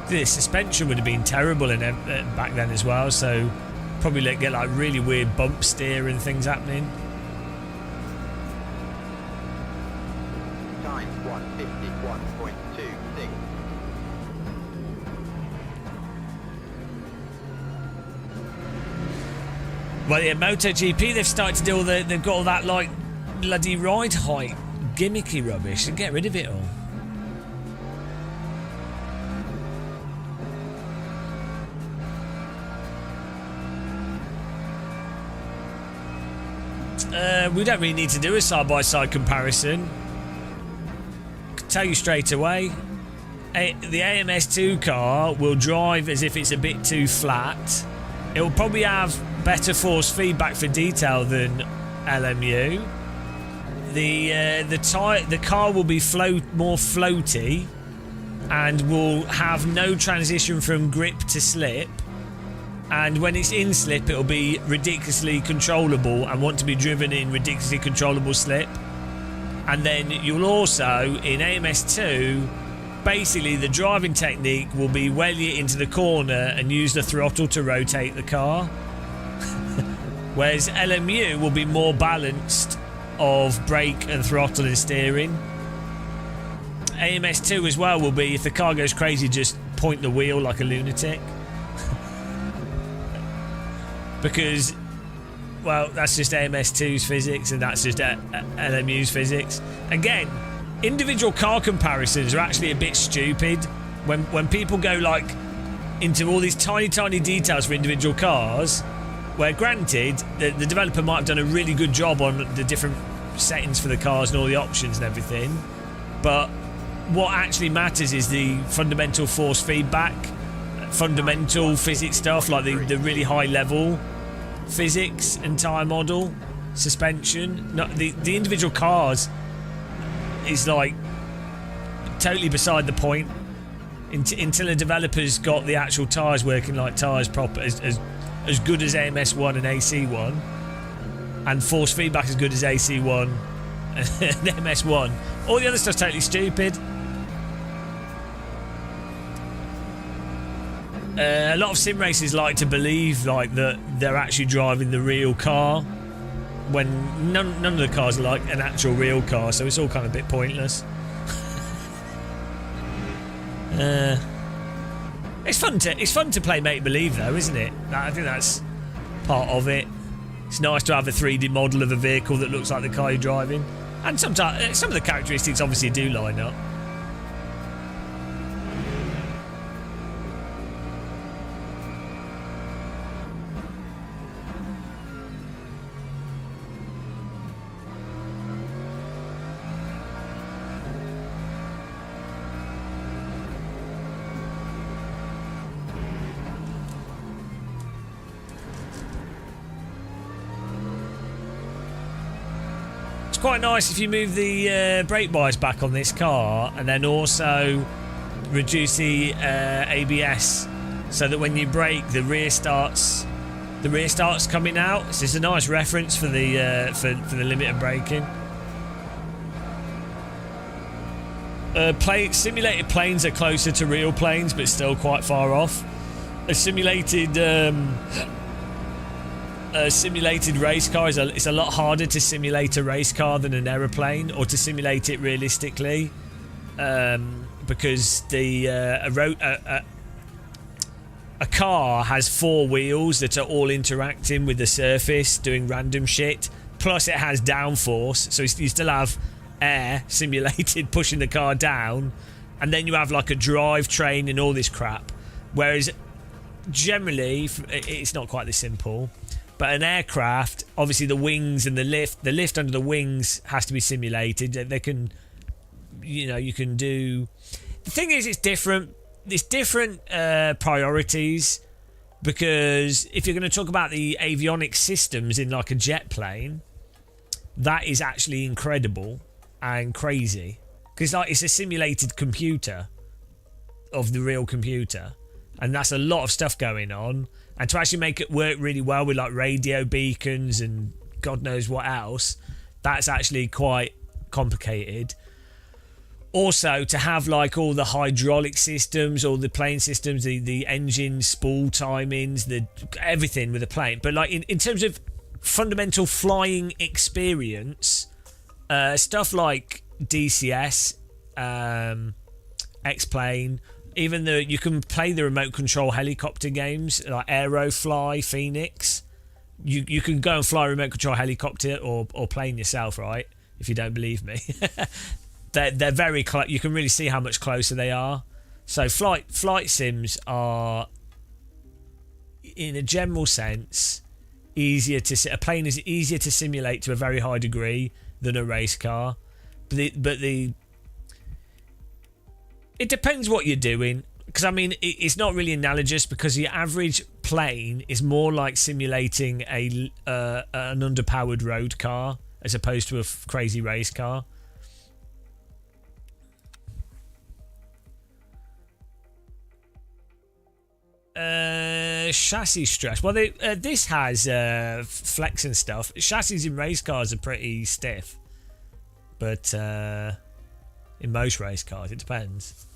Speaker 1: The suspension would have been terrible back then as well, so probably get like really weird bump steer and things happening.
Speaker 3: Times 151.26.
Speaker 1: Well, yeah, MotoGP, they've started to do they've got all that like bloody ride height gimmicky rubbish and get rid of it all. We don't really need to do a side-by-side comparison. Can tell you straight away, the AMS2 car will drive as if it's a bit too flat. It will probably have better force feedback for detail than LMU. The car will be more floaty and will have no transition from grip to slip. And when it's in slip, it'll be ridiculously controllable and want to be driven in ridiculously controllable slip. And then you'll also, in AMS2, basically the driving technique will be wheel it into the corner and use the throttle to rotate the car. Whereas LMU will be more balanced of brake and throttle and steering. AMS2 as well will be, if the car goes crazy, just point the wheel like a lunatic. Because, well, that's just AMS2's physics and that's just LMU's physics. Again, individual car comparisons are actually a bit stupid. When people go like into all these tiny details for individual cars, where granted, the developer might have done a really good job on the different settings for the cars and all the options and everything, but what actually matters is the fundamental force feedback, fundamental physics stuff, like the really high level physics and tyre model, suspension. No, the individual cars is like totally beside the point until a developer's got the actual tyres working like tyres proper, as good as AMS1 and AC1, and force feedback as good as AC1 and MS1. All the other stuff's totally stupid. A lot of sim racers like to believe like that they're actually driving the real car, when none of the cars are like an actual real car, so it's all kind of a bit pointless. It's fun to play make believe though, isn't it? I think that's part of it. It's nice to have a 3D model of a vehicle that looks like the car you're driving, and sometimes some of the characteristics obviously do line up. Quite nice if you move the brake bias back on this car and then also reduce the ABS so that when you brake the rear starts coming out. It's just a nice reference for the limited braking. Simulated planes are closer to real planes but still quite far off. A simulated race car it's a lot harder to simulate a race car than an aeroplane, or to simulate it realistically, because a car has 4 wheels that are all interacting with the surface doing random shit, plus it has downforce, so you still have air simulated pushing the car down, and then you have like a drivetrain and all this crap, whereas generally it's not quite this simple. But an aircraft, obviously the wings and the lift under the wings has to be simulated. They can, you can do. The thing is, it's different. It's different priorities, because if you're going to talk about the avionics systems in like a jet plane, that is actually incredible and crazy, because like it's a simulated computer of the real computer, and that's a lot of stuff going on. And to actually make it work really well with like radio beacons and God knows what else, that's actually quite complicated. Also, to have like all the hydraulic systems, all the plane systems, the engine spool timings, everything with the plane. But like in terms of fundamental flying experience, stuff like DCS, X-Plane, even you can play the remote control helicopter games like Aerofly, Phoenix. You can go and fly a remote control helicopter or plane yourself, right? if you don't believe me. they're very close. You can really see how much closer they are. So flight sims are, in a general sense, easier to a plane is easier to simulate to a very high degree than a race car. But it depends what you're doing. Because I mean, it's not really analogous, because the average plane is more like simulating an underpowered road car as opposed to a crazy race car. Chassis stress. Well, this has flex and stuff. Chassis in race cars are pretty stiff, but in most race cars, it depends.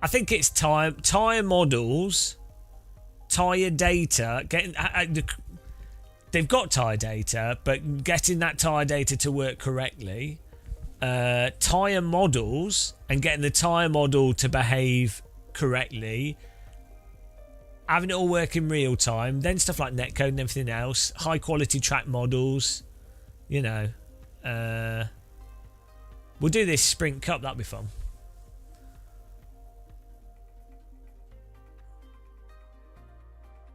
Speaker 1: I think it's tyre models, tyre data. They've got tyre data, but getting that tyre data to work correctly. Tyre models and getting the tyre model to behave correctly, having it all work in real time, then stuff like netcode and everything else, high quality track models, you know. We'll do this Sprint Cup, that'll be fun.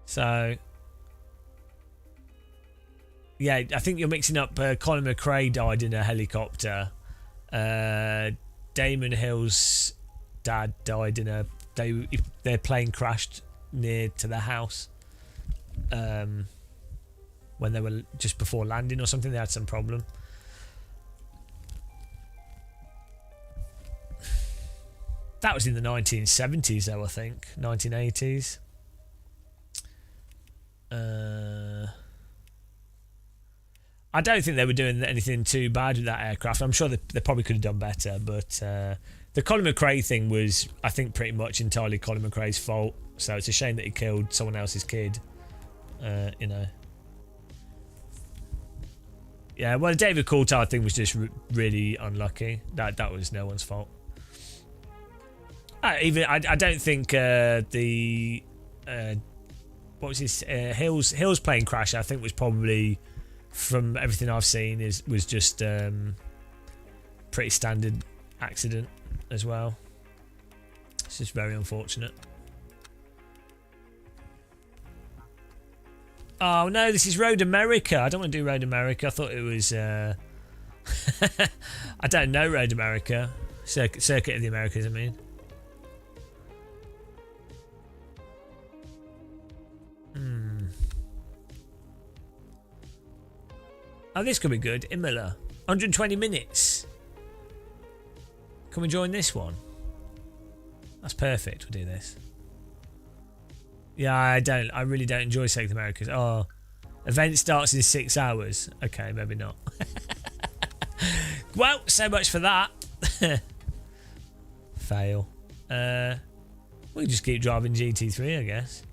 Speaker 1: So yeah, I think you're mixing up. Colin McRae died in a helicopter. Damon Hill's dad died in their plane crashed near to their house when they were just before landing or something. They had some problem. That was in the 1970s though, I think 1980s. I don't think they were doing anything too bad with that aircraft. I'm sure they probably could have done better, but the Colin McRae thing was, I think, pretty much entirely Colin McRae's fault. So it's a shame that he killed someone else's kid. You know. Yeah, well, the David Coulthard thing was just really unlucky. That was no one's fault. I don't think the what was his Hill's plane crash, I think, was probably, from everything I've seen, was just pretty standard accident as well. It's just very unfortunate. Oh no, this is Road America. I don't want to do Road America. I thought it was I don't know Road America. Circuit of the Americas, I mean. Oh, this could be good. Imola. 120 minutes. Can we join this one? That's perfect. We'll do this. Yeah, I really don't enjoy Circuit of the Americas. Oh, event starts in 6 hours. Okay, maybe not. Well, so much for that. Fail. We can just keep driving GT3, I guess.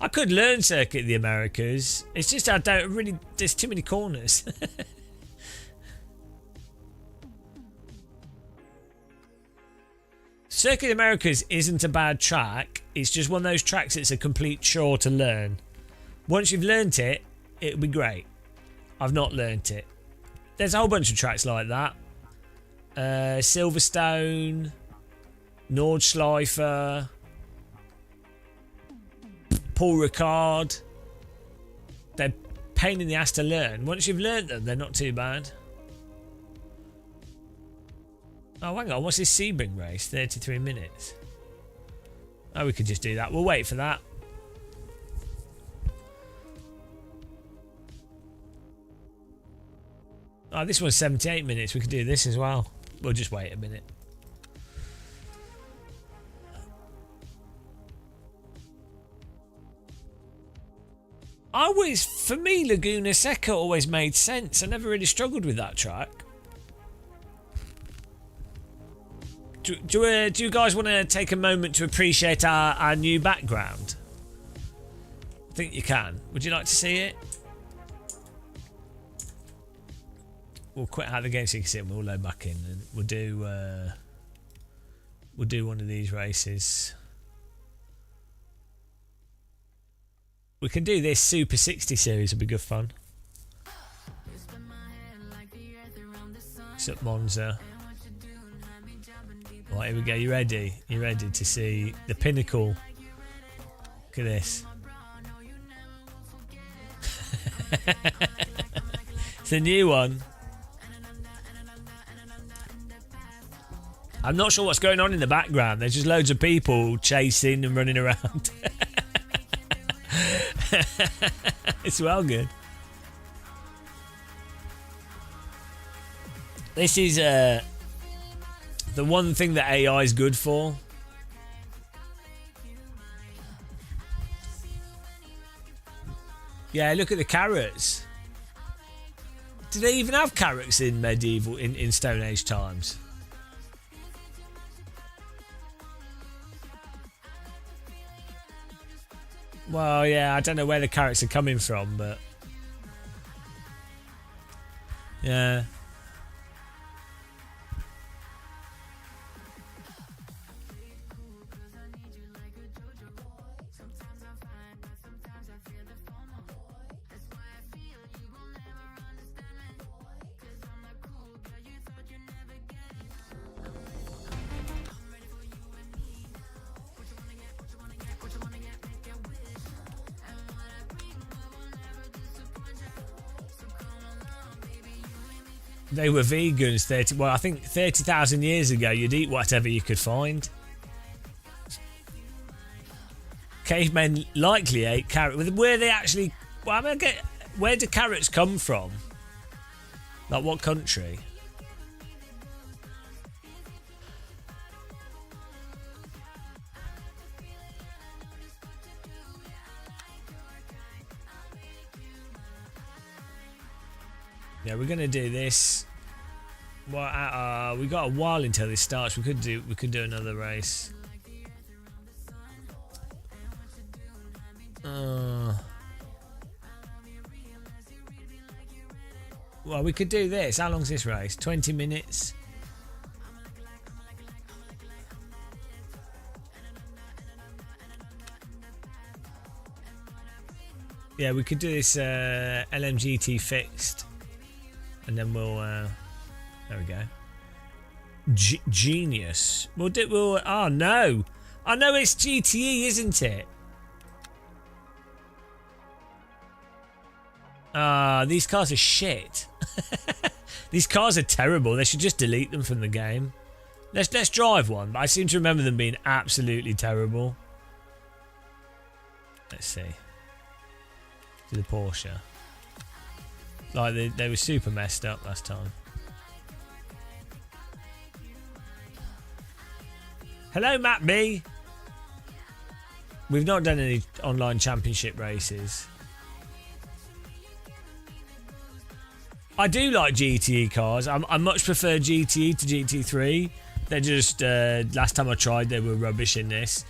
Speaker 1: I could learn Circuit of the Americas. It's just I don't really. There's too many corners. Circuit of the Americas isn't a bad track. It's just one of those tracks that's a complete chore to learn. Once you've learnt it, it'll be great. I've not learnt it. There's a whole bunch of tracks like that. Silverstone, Nordschleife, Paul Ricard. They're pain in the ass to learn. Once you've learnt them, they're not too bad. Oh, hang on. What's this Sebring race? 33 minutes. Oh, we could just do that. We'll wait for that. Oh, this one's 78 minutes. We could do this as well. We'll just wait a minute. For me, Laguna Seca always made sense. I never really struggled with that track. Do you guys want to take a moment to appreciate our new background? I think you can. Would you like to see it? We'll quit out of the game so you can see it. We'll load back in and we'll do one of these races. We can do this Super 60 series, it'll be good fun. What's up, Monza? Right, here we go. You ready? You ready to see the pinnacle? Look at this. It's a new one. I'm not sure what's going on in the background. There's just loads of people chasing and running around. It's well good. This is the one thing that AI is good for. Yeah, look at the carrots. Did they even have carrots in medieval, in Stone Age times? Well, yeah, I don't know where the carrots are coming from, but yeah. They were vegans 30,000 years ago. You'd eat whatever you could find. Cavemen likely ate carrots. Where they actually... Well, I mean, where do carrots come from? Like what country? Yeah, we're gonna do this. Well, we got a while until this starts. We could do another race. Well, we could do this. How long's this race? 20 minutes. Yeah, we could do this LMGT fixed. And then we'll, there we go. Genius. Oh no. I know it's GTE, isn't it? These cars are shit. These cars are terrible. They should just delete them from the game. Let's drive one, but I seem to remember them being absolutely terrible. Let's see. To the Porsche. Like they were super messed up last time. Hello, Matt B. We've not done any online championship races. I do like GTE cars. I much prefer GTE to GT3. They're just last time I tried, they were rubbish in this.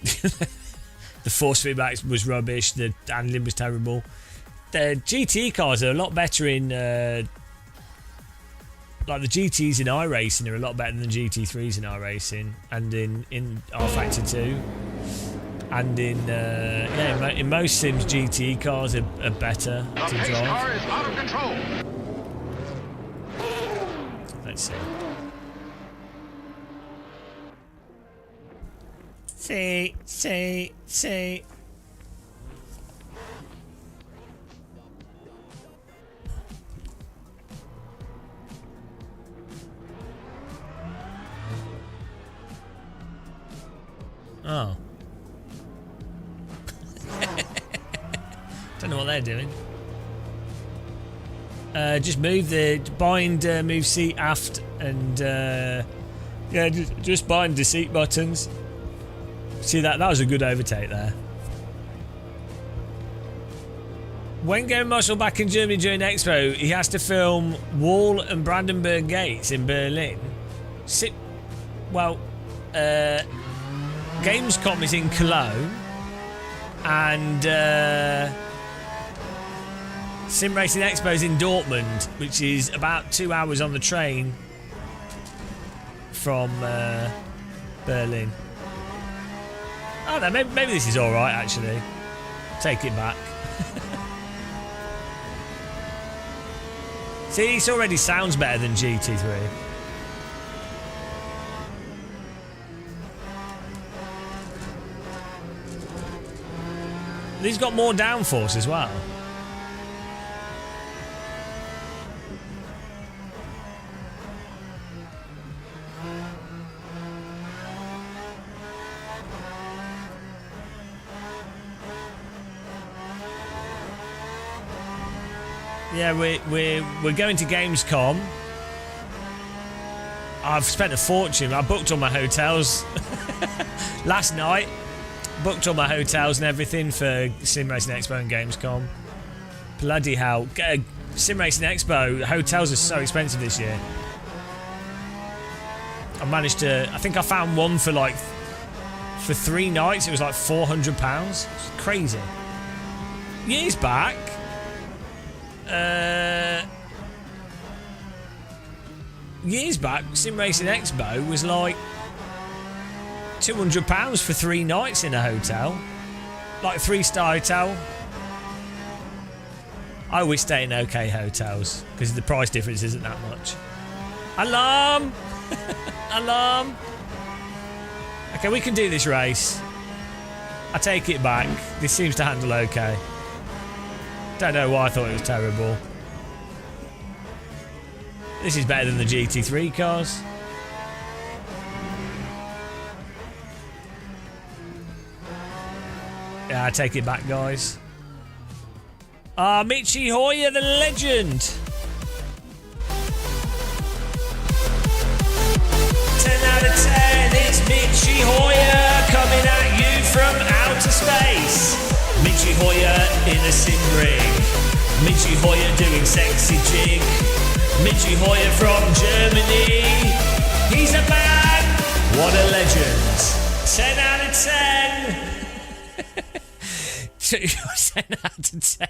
Speaker 1: The force feedback was rubbish. The handling was terrible. The GT cars are a lot better in like the GTs in iRacing are a lot better than the GT3s in iRacing and in rFactor 2 and in most sims GT cars are better to drive.
Speaker 4: Car is out of control.
Speaker 1: Let's see. Oh. Don't know what they're doing. Just move move seat aft and yeah, just bind the seat buttons. See that was a good overtake there. When Gary Marshall back in Germany during Expo, he has to film Wall and Brandenburg Gates in Berlin. Gamescom is in Cologne and Sim Racing Expo is in Dortmund, which is about 2 hours on the train from Berlin. I don't know, maybe this is alright actually. Take it back. See, this already sounds better than GT3. He's got more downforce as well. Yeah, we're going to Gamescom. I've spent a fortune. I booked all my hotels last night. Booked all my hotels and everything for Sim Racing Expo and Gamescom. Bloody hell. Sim Racing Expo, hotels are so expensive this year. I managed to... I think I found one for like... For 3 nights, it was like £400. It's crazy. Years back... years back, Sim Racing Expo was like... £200 for 3 nights in a hotel. Like a 3-star hotel. I always stay in okay hotels because the price difference isn't that much. Alarm! Alarm! Okay, we can do this race. I take it back. This seems to handle okay. Don't know why I thought it was terrible. This is better than the GT3 cars. Yeah, I take it back, guys. Ah, Michi Hoyer, the legend. 10 out of 10, it's Michi Hoyer coming at you from outer space. Michi Hoyer in a sim rig. Michi Hoyer doing sexy jig. Michi Hoyer from Germany. He's a man. What a legend. 10 out of 10. 10 out of 10.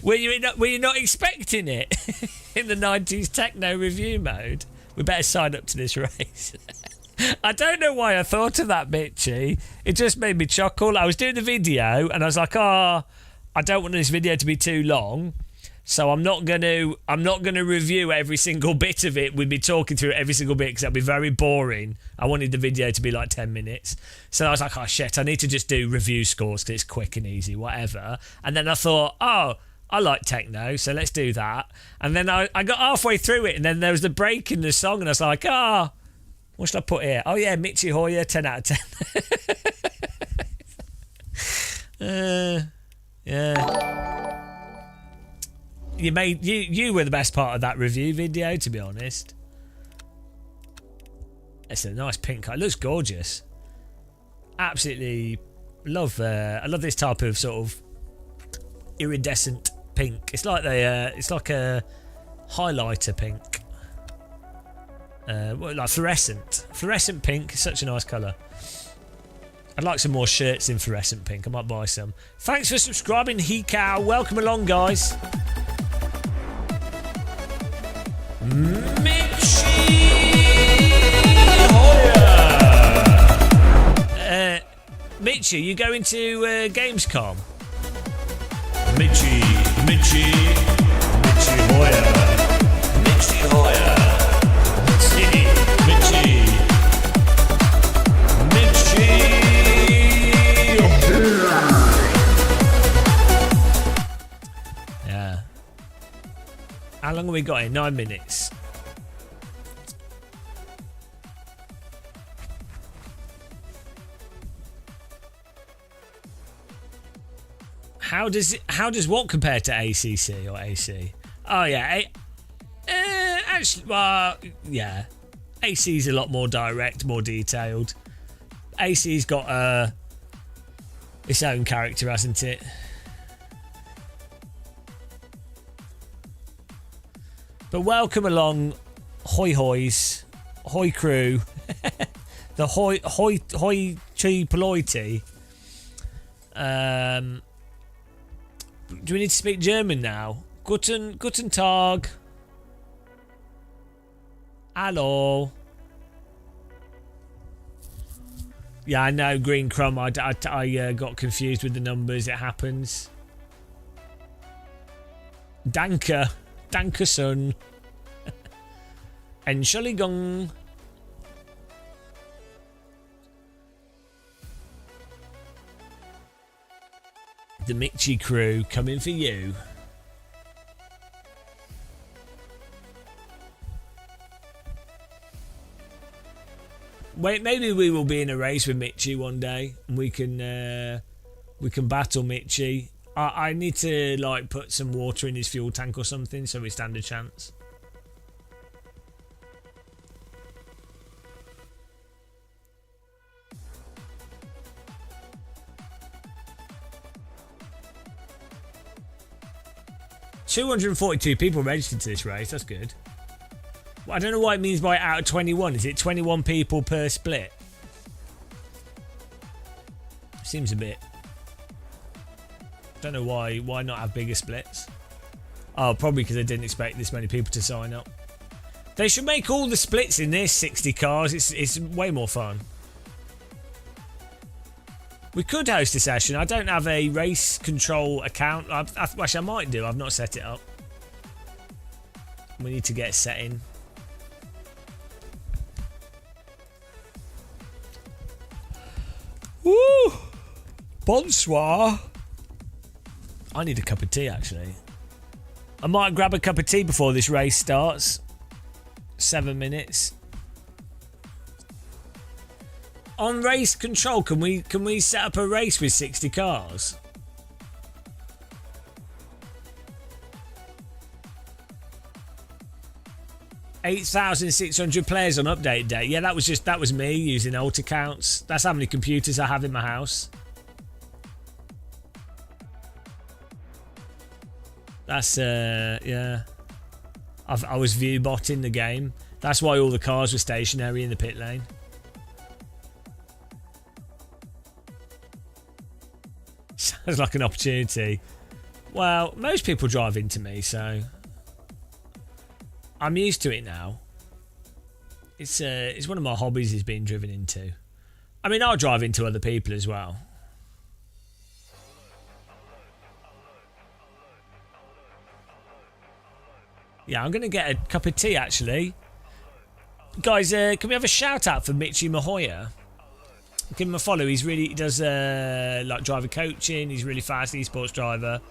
Speaker 1: Were you not expecting it in the 90s techno review mode? We better sign up to this race. I don't know why I thought of that, Mitchy. It just made me chuckle. I was doing the video and I was like, I don't want this video to be too long. So I'm not gonna review every single bit of it with me talking through every single bit because that'd be very boring. I wanted the video to be like 10 minutes. So I was like, oh shit, I need to just do review scores because it's quick and easy, whatever. And then I thought, I like techno, so let's do that. And then I got halfway through it and then there was the break in the song and I was like, what should I put here? Oh yeah, Michi Hoyer, 10 out of 10. Yeah. You were the best part of that review video, to be honest. It's a nice pink car. It looks gorgeous. Absolutely love. I love this type of sort of iridescent pink. It's like it's like a highlighter pink. Like fluorescent pink is such a nice colour. I'd like some more shirts in fluorescent pink. I might buy some. Thanks for subscribing, Hikau. Welcome along, guys. Michi Hoyer. Mitchy, you going to Gamescom? Mitchy Hoyer. Mitchy Hoyer. Yeah. How long have we got here? 9 minutes. How does what compare to ACC or AC? Oh yeah, actually, well, yeah, AC's a lot more direct, more detailed. AC's got its own character, hasn't it? But welcome along, hoi hoys, hoi crew, the hoi chi poloiti. Do we need to speak German now? Guten Tag. Hallo. Yeah, I know, Green Crumb. I got confused with the numbers. It happens. Danke. Danke, son. Entschuldigung. The Mitchie crew coming for you. Wait, maybe we will be in a race with Mitchie one day, and we can battle Mitchie. I need to like put some water in his fuel tank or something, so we stand a chance. $242 people registered to this race. That's good. Well, I don't know what it means by out of 21. Is it 21 people per split? Seems a bit. Don't know why. Why not have bigger splits? Oh, probably because they didn't expect this many people to sign up. They should make all the splits in this 60 cars. It's way more fun. We could host a session. I don't have a race control account. Actually, I might do. I've not set it up. We need to get set in. Woo! Bonsoir. I need a cup of tea, actually. I might grab a cup of tea before this race starts. 7 minutes. On race control, can we set up a race with 60 cars? $8,600 players on update day. Yeah, that was me using alt accounts. That's how many computers I have in my house. That's yeah. I was view botting the game. That's why all the cars were stationary in the pit lane. Sounds like an opportunity. Well, most people drive into me, so I'm used to it now. It's one of my hobbies is being driven into. I mean, I'll drive into other people as well. Yeah, I'm going to get a cup of tea, actually. Guys, can we have a shout out for Mitchie Mahoya? Give him a follow. He does like driver coaching. He's really fast esports driver.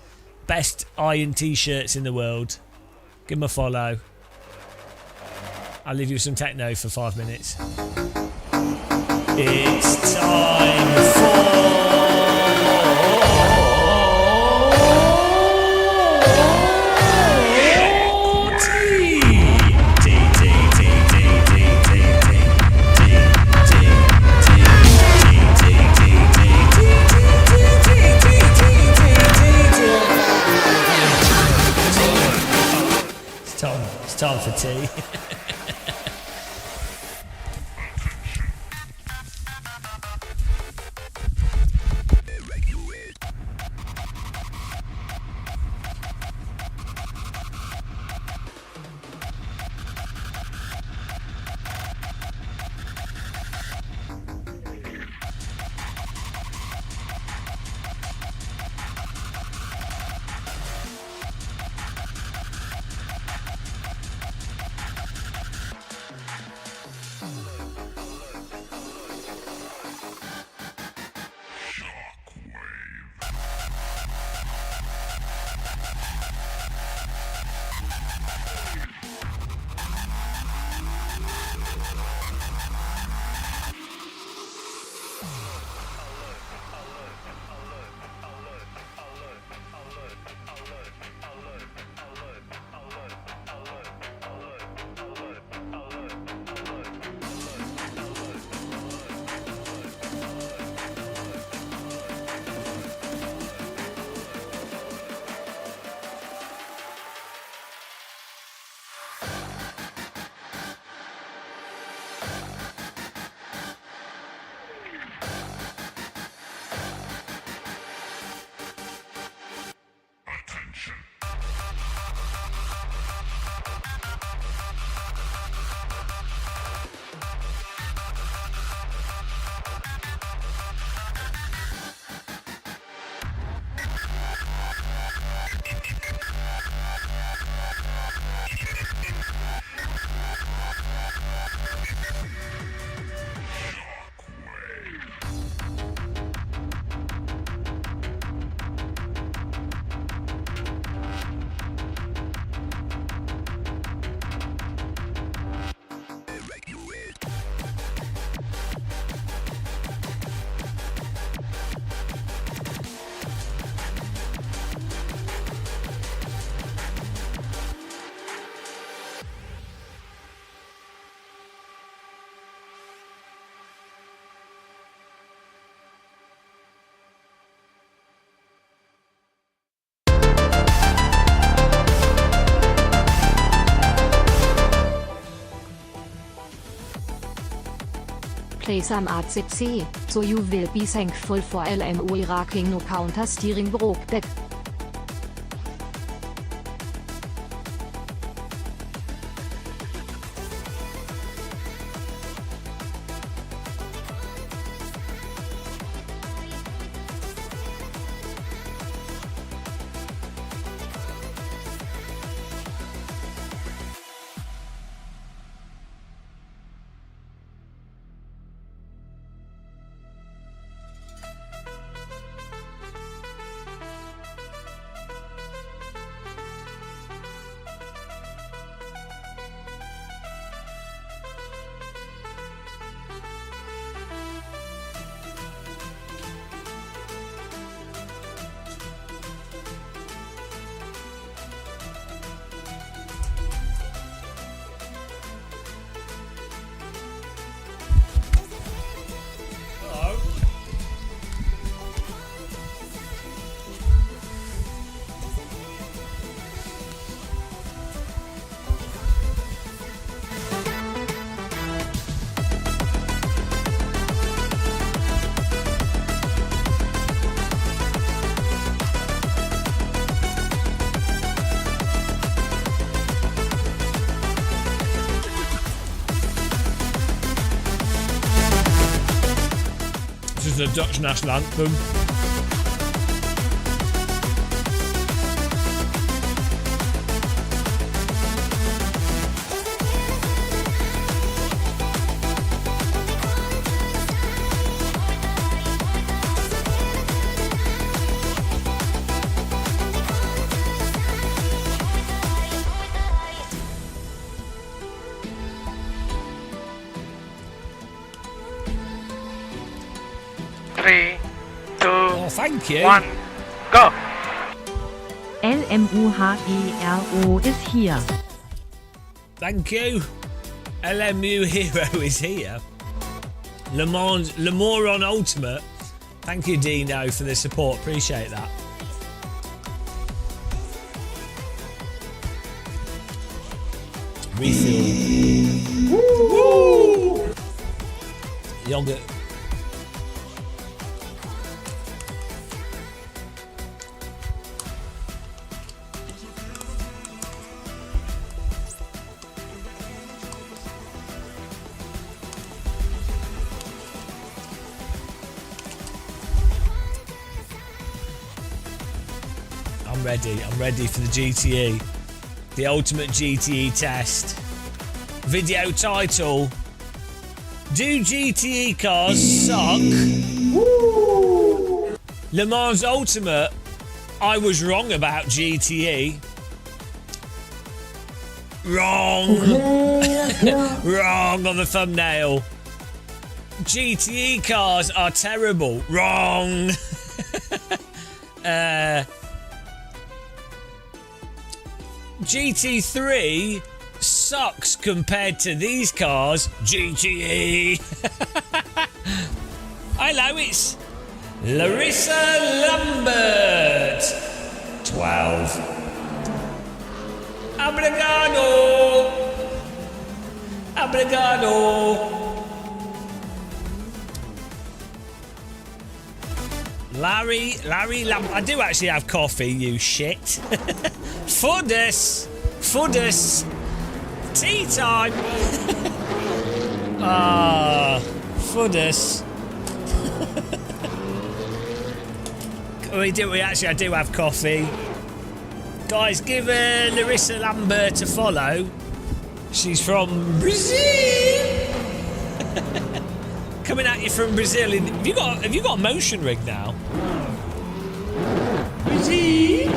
Speaker 1: Best iron t-shirts in the world. Give him a follow. I'll leave you with some techno for 5 minutes. It's time for It's time for tea.
Speaker 4: play some at ZC, so you will be thankful for LMO rocking no counter steering broke back.
Speaker 1: This is the Dutch national anthem. Oh, thank you.
Speaker 5: 1, go!
Speaker 2: LMUHERO is here.
Speaker 1: Thank you. LMU Hero is here. Le Moron Ultimate. Thank you, Dino, for the support. Appreciate that. Refill. Woo! Yogurt. I'm ready for the GTE. The ultimate GTE test. Video title. Do GTE cars suck? Woo! Le Mans Ultimate. I was wrong about GTE. Wrong. Wrong on the thumbnail. GTE cars are terrible. Wrong. GT3 sucks compared to these cars. GTE. Hello, it's Larissa Lambert. 12. Obrigado. Obrigado. Larry Lambert. I do actually have coffee, you shit. Foodus. Tea time. Foodus. I do have coffee. Guys, give Larissa Lambert a follow. She's from Brazil. Coming at you from Brazil. Have you got a motion rig now? Brazil.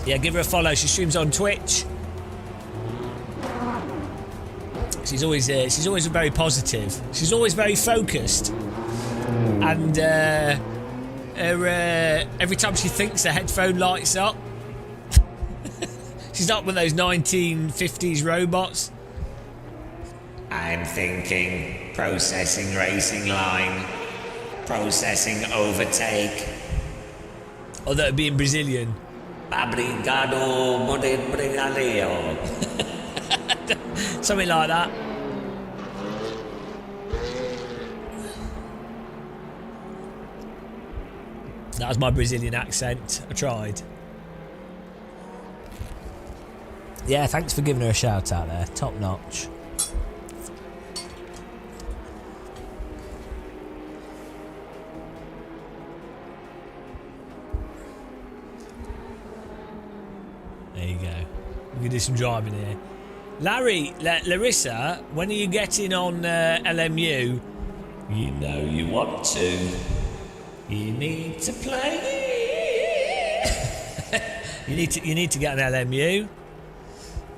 Speaker 1: Yeah, give her a follow. She streams on Twitch. She's always very positive. She's always very focused. And every time she thinks, her headphone lights up. She's not one of those 1950s robots. I'm thinking, processing racing line, processing overtake. Or that would be in Brazilian. Obrigado, something like that. That was my Brazilian accent. I tried. Yeah, thanks for giving her a shout out there. Top notch. There you go. We can do some driving here. Larry, Larissa, when are you getting on LMU? You know you want to. You need to play. you need to get on LMU.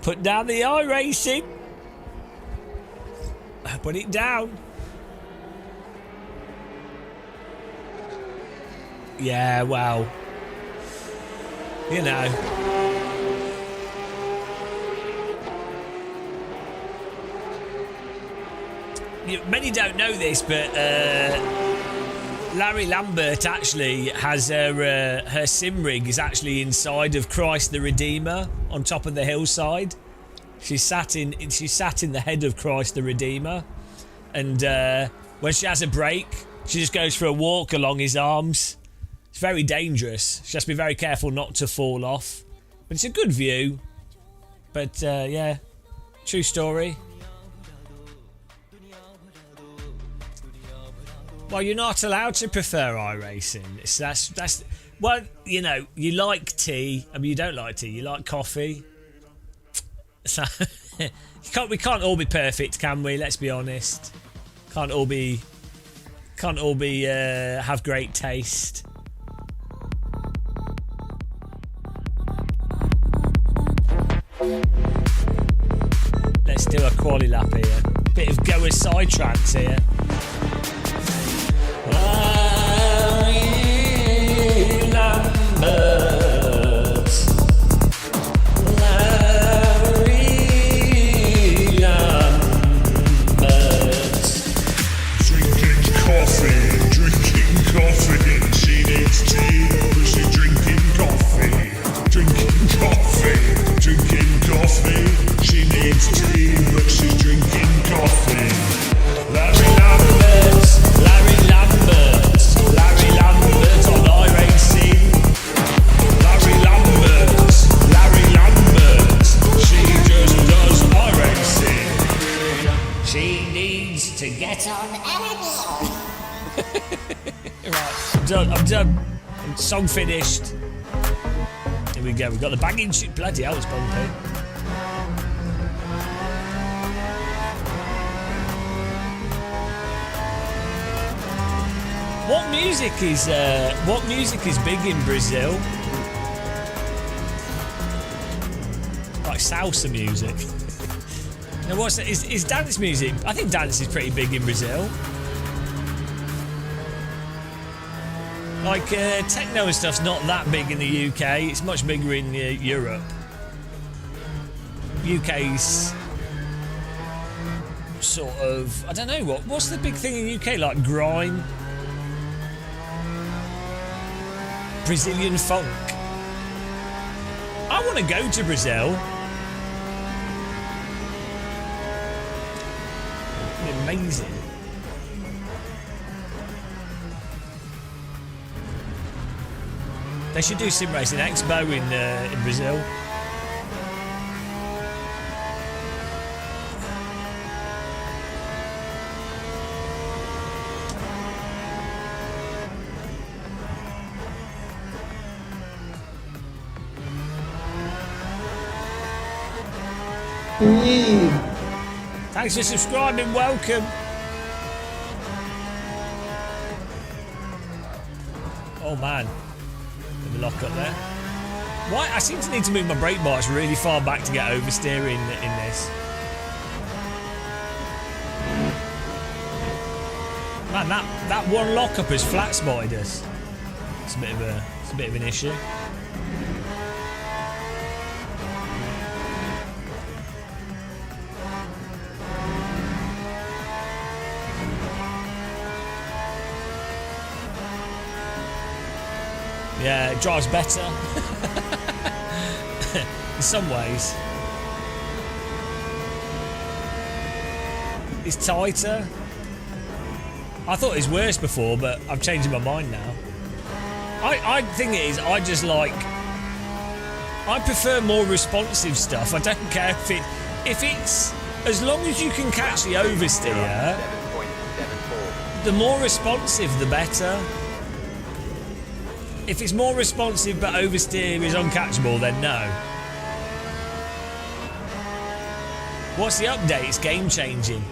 Speaker 1: Put down the iRacing. Put it down. Yeah, well, you know. Many don't know this, but Larry Lambert actually has her sim rig is actually inside of Christ the Redeemer on top of the hillside. She's sat in the head of Christ the Redeemer, and when she has a break, she just goes for a walk along his arms. It's very dangerous. She has to be very careful not to fall off. But it's a good view. But yeah, true story. Well, you're not allowed to prefer iRacing. That's well, you know, you like tea. I mean, you don't like tea. You like coffee. So we can't all be perfect, can we? Let's be honest. Can't all be have great taste. Let's do a quali lap here. Bit of Goa side tracks here. Larry Lambert. Larry Lambert.
Speaker 5: Drinking coffee. She needs tea, but she's drinking coffee. Drinking coffee. She needs tea, but she's drinking coffee. Larry Lambert. Larry Lambert on iRacing. Larry Lambert, she just does iRacing. She needs to get on
Speaker 1: Right, I'm done. Song finished. Here we go. We've got the banging shit. Bloody hell, it's bumpy. What music is big in Brazil? Like salsa music. Now what's that? Is dance music? I think dance is pretty big in Brazil. Like techno and stuff's not that big in the UK. It's much bigger in Europe. UK's sort of, I don't know what's the big thing in UK, like grime. Brazilian funk. I want to go to Brazil. Amazing. They should do Sim Racing Expo in Brazil. Thanks for subscribing, welcome. Oh man, let me lock up there. Why? I seem to need to move my brake bars really far back to get oversteer in this. Man, that one lockup has flat spotted us. It's a bit of an issue. Yeah, it drives better. In some ways. It's tighter. I thought it was worse before, but I'm changing my mind now. I think it is. I just like. I prefer more responsive stuff. I don't care if it's as long as you can catch the oversteer.
Speaker 3: 7.74.
Speaker 1: The more responsive, the better. If it's more responsive but oversteer is uncatchable, then no. What's the update? It's game changing.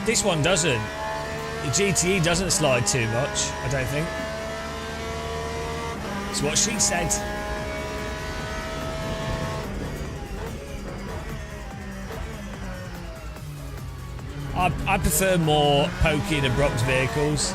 Speaker 1: This one doesn't. The GTE doesn't slide too much, I don't think. It's what she said. I prefer more pokey and abrupt vehicles.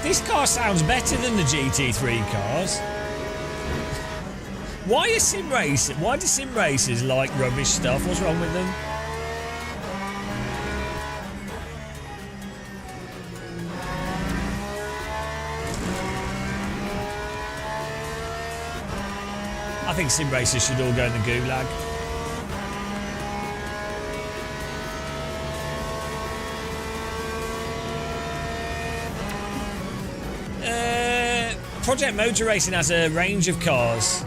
Speaker 1: This car sounds better than the GT3 cars. Why do sim racers like rubbish stuff? What's wrong with them? I think sim racers should all go in the gulag. Project Motor Racing has a range of cars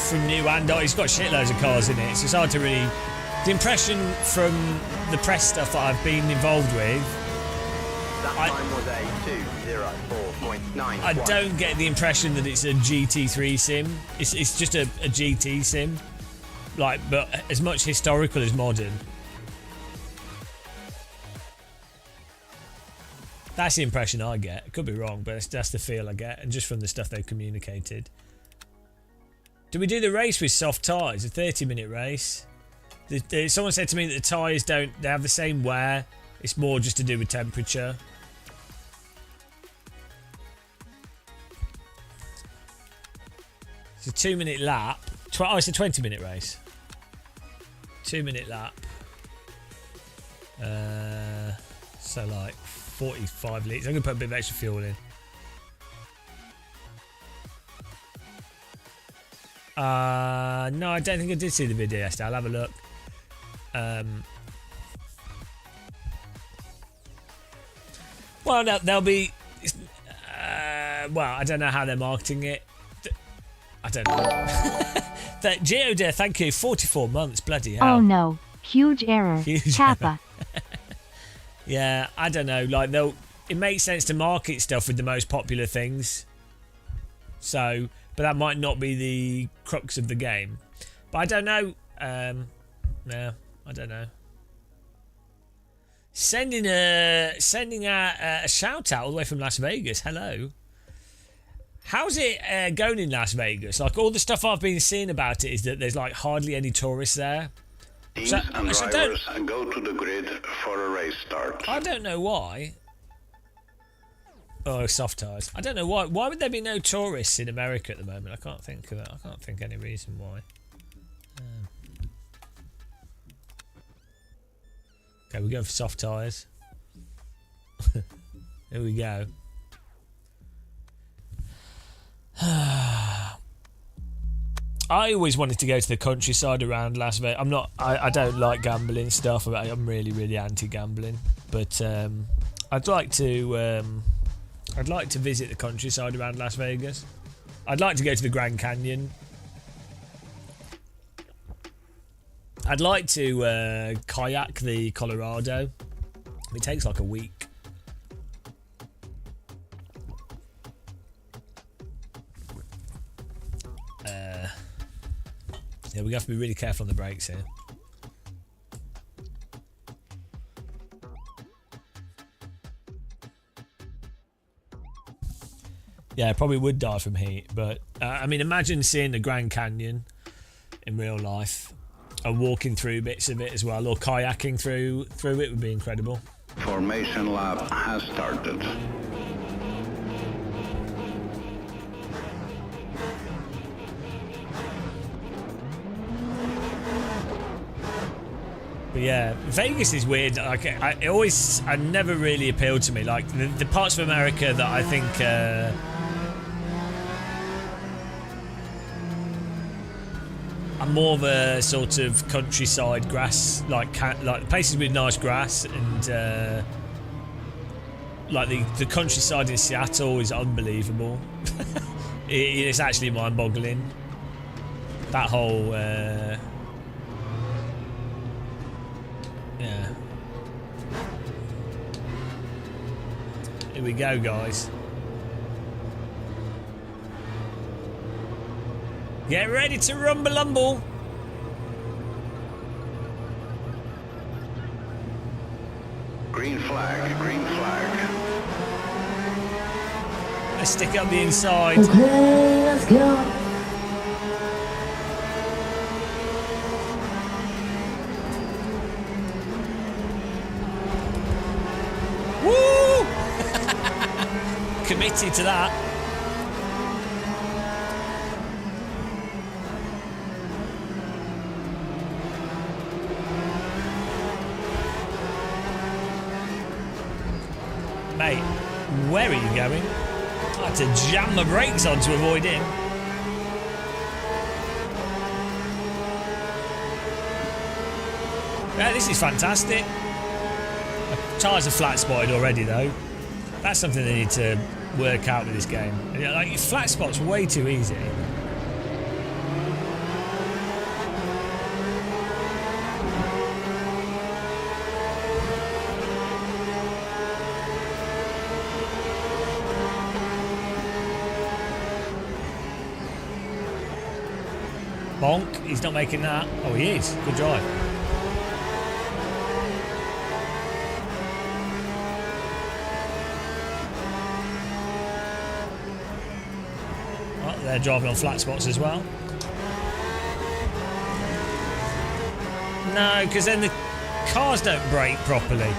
Speaker 1: from new and old. It's got shitloads of cars in it, so it's hard to really. The impression from the press stuff that I've been involved with,
Speaker 3: That time was a 2:04.9.
Speaker 1: I don't get the impression that it's a GT3 sim. It's just a GT sim, like, but as much historical as modern. That's the impression I get. Could be wrong, but that's the feel I get, and just from the stuff they've communicated. Do we do the race with soft tyres? A 30-minute race? Someone said to me that the tyres they have the same wear. It's more just to do with temperature. It's a 2-minute lap. It's a 20-minute race. 2-minute lap. So like 45 litres. I'm going to put a bit of extra fuel in. No, I don't think I did see the video yesterday. I'll have a look. Well, no, they'll be... well, I don't know how they're marketing it. I don't know. Geodear, thank you. 44 months, bloody hell.
Speaker 2: Oh no, huge error.
Speaker 1: Huge
Speaker 2: Kappa.
Speaker 1: Yeah, I don't know. Like it makes sense to market stuff with the most popular things. So, but that might not be the crux of the game. But I don't know. No, I don't know. Sending out a shout out all the way from Las Vegas. Hello. How's it going in Las Vegas? Like, all the stuff I've been seeing about it is that there's like hardly any tourists there.
Speaker 6: Teams and drivers go to the grid for a race start.
Speaker 1: I don't know why. Oh, soft tyres. I don't know why. Why would there be no tourists in America at the moment? I can't think of it. I can't think any reason why. Okay, we go for soft tyres. Here we go. I always wanted to go to the countryside around Las Vegas. I don't like gambling stuff. I'm really, really anti-gambling. But I'd like to visit the countryside around Las Vegas. I'd like to go to the Grand Canyon. I'd like to kayak the Colorado. It takes like a week. Yeah, we have to be really careful on the brakes here. Yeah, I probably would die from heat. But I mean, imagine seeing the Grand Canyon in real life and walking through bits of it as well, or kayaking through it would be incredible.
Speaker 6: Formation lap has started.
Speaker 1: But yeah, Vegas is weird. Like, I never really appealed to me. Like the parts of America that I think are more of a sort of countryside grass, like places with nice grass, and like the countryside in Seattle is unbelievable. It's actually mind-boggling. That whole. Yeah. Here we go, guys. Get ready to rumble-umble.
Speaker 6: Green flag, green flag.
Speaker 1: Let's stick up the inside.
Speaker 7: Okay, let's go.
Speaker 1: Woo! Committed to that. Mate, where are you going? I had to jam my brakes on to avoid him. Yeah, this is fantastic. Tyres are flat spotted already though. That's something they need to work out with this game. Like, flat spot's way too easy. Bonk, he's not making that. Oh, he is. Good drive. They're driving on flat spots as well. No, because then the cars don't brake properly.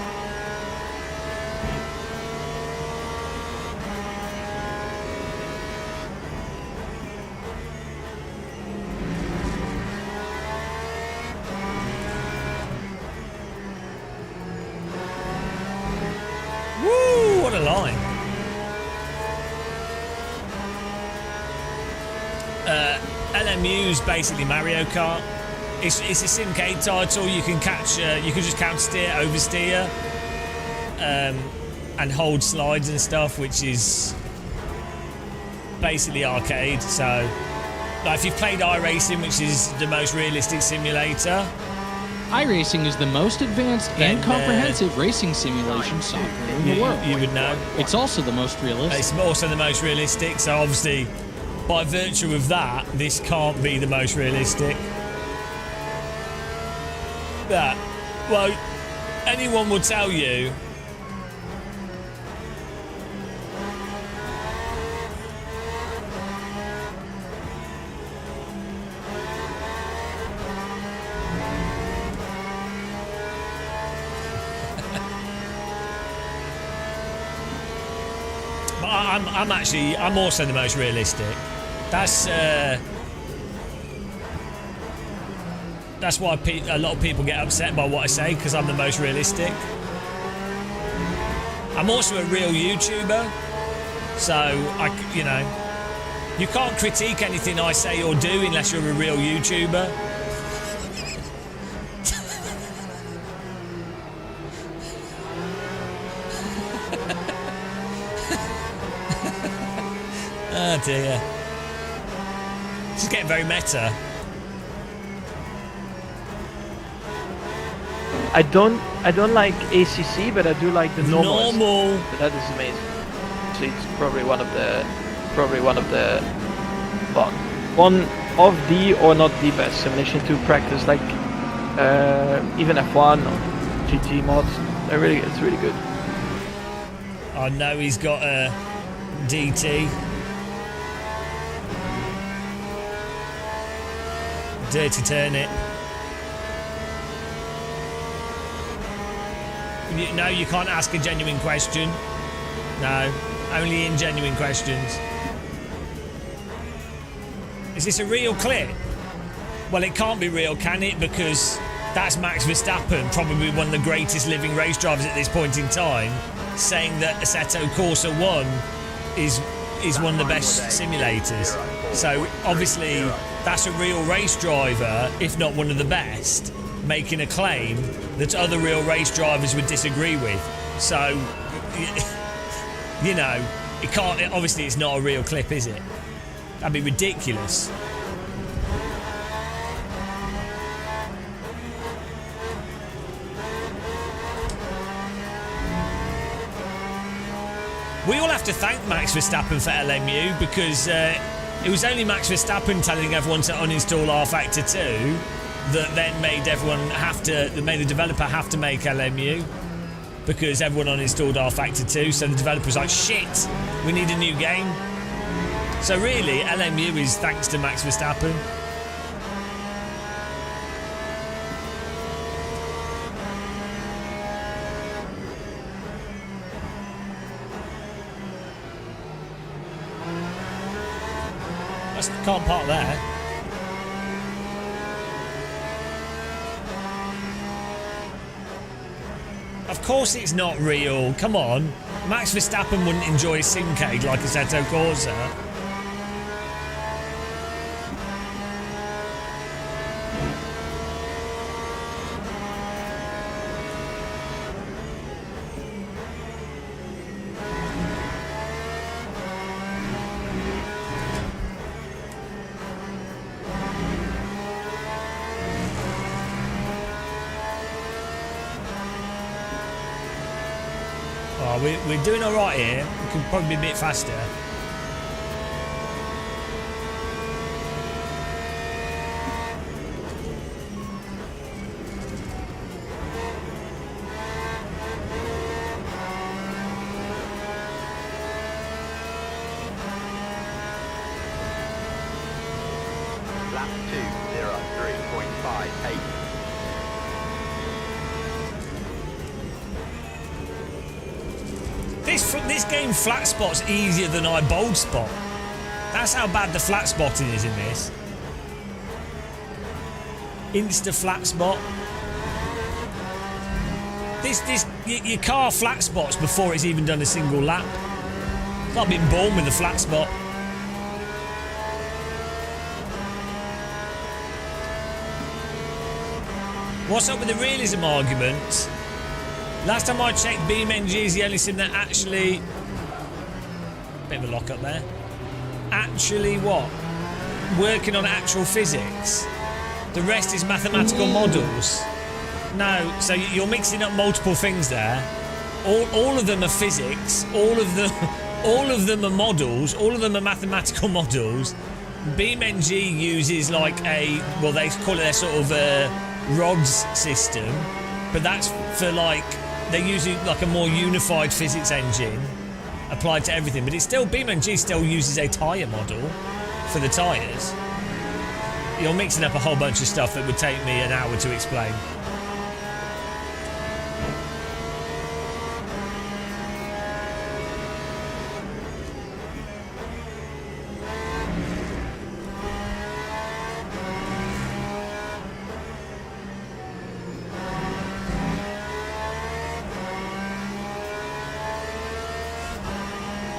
Speaker 1: Woo! What a line. LMU's basically Mario Kart. It's a Simcade title. You can catch. You can just counter steer, oversteer, and hold slides and stuff, which is basically arcade. So, like, if you've played iRacing, which is the most realistic simulator,
Speaker 8: iRacing is the most advanced and comprehensive racing simulation software in the world.
Speaker 1: You would know.
Speaker 8: It's also the most realistic.
Speaker 1: It's also the most realistic. So obviously, by virtue of that, this can't be the most realistic. That, well, anyone will tell you but I'm also the most realistic. That's why a lot of people get upset by what I say, because I'm the most realistic. I'm also a real YouTuber, so you can't critique anything I say or do unless you're a real YouTuber. Oh dear. This is getting very meta.
Speaker 9: I don't like ACC, but I do like the normal. But that is amazing. So it's probably one of the one of the or not the best simulation to practice, like even F1 or GT mods. It's really good.
Speaker 1: I know he's got a DT. Dirty turnip. No, you can't ask a genuine question. No, only ingenuine questions. Is this a real clip? Well, it can't be real, can it? Because that's Max Verstappen, probably one of the greatest living race drivers at this point in time, saying that Assetto Corsa 1 is one of the best simulators. So obviously that's a real race driver, if not one of the best, making a claim that other real race drivers would disagree with. So, you know, it can't. Obviously, it's not a real clip, is it? That'd be ridiculous. We all have to thank Max Verstappen for LMU because it was only Max Verstappen telling everyone to uninstall rFactor 2 that then made the developer have to make LMU because everyone uninstalled rFactor 2. So the developer was like, shit, we need a new game. So really, LMU is thanks to Max Verstappen. Can't park there. Of course it's not real. Come on. Max Verstappen wouldn't enjoy Simcade like Assetto Corsa. We're doing all right here. We can probably be a bit faster.
Speaker 3: Lap 2:03.58.
Speaker 1: This game flat spot's easier than I bold spot. That's how bad the flat spotting is in this. Insta flat spot. Your car flat spots before it's even done a single lap. It's like being born with a flat spot. What's up with the realism argument? Last time I checked, BeamNG is the only sim that actually... Bit of a lock up there. Actually what? Working on actual physics. The rest is mathematical models. No, so you're mixing up multiple things there. All of them are physics. All of them are models. All of them are mathematical models. BeamNG uses like they call it their sort of rods system, but that's for like... They're using like a more unified physics engine applied to everything, but it's still BeamNG still uses a tyre model for the tyres. You're mixing up a whole bunch of stuff that would take me an hour to explain.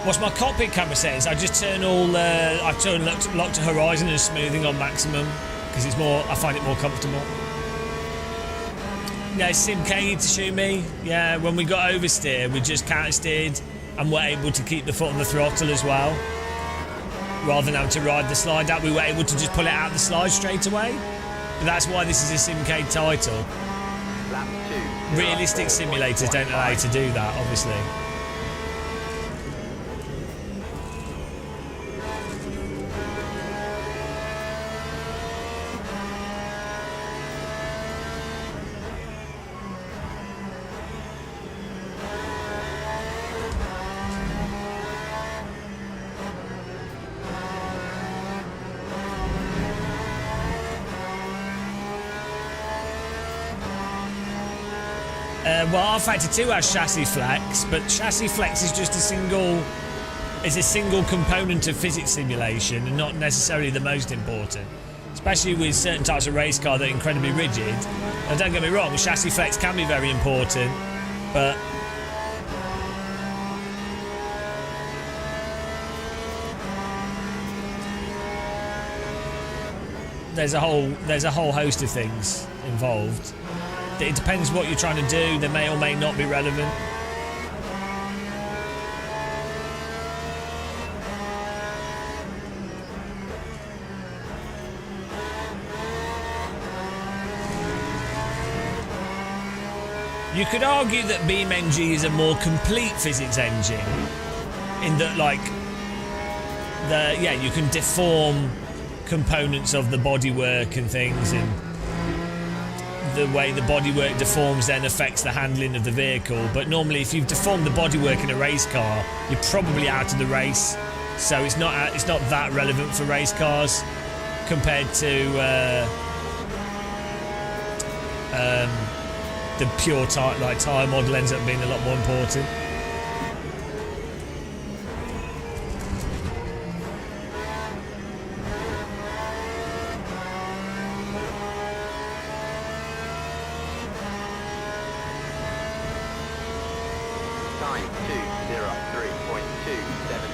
Speaker 1: What's my cockpit camera settings? I just turn lock to horizon and smoothing on maximum because it's more. I find it more comfortable. Yeah, Simcade Tashumi. Yeah, when we got oversteer, we just counter steered and were able to keep the foot on the throttle as well, rather than having to ride the slide out. We were able to just pull it out of the slide straight away. But that's why this is a Simcade title.
Speaker 3: Lap 2.
Speaker 1: Realistic simulators don't allow you to do that, obviously. Well, R-Factor 2 has chassis flex, but chassis flex is just a single component of physics simulation and not necessarily the most important, especially with certain types of race car that are incredibly rigid. And don't get me wrong, chassis flex can be very important, but there's a whole host of things involved. It depends what you're trying to do. They may or may not be relevant. You could argue that BeamNG is a more complete physics engine, in that, like, you can deform components of the bodywork and things, and the way the bodywork deforms then affects the handling of the vehicle. But normally, if you've deformed the bodywork in a race car, you're probably out of the race. So it's not that relevant for race cars compared to the pure tyre model ends up being a lot more important.
Speaker 3: Time 2:03.27.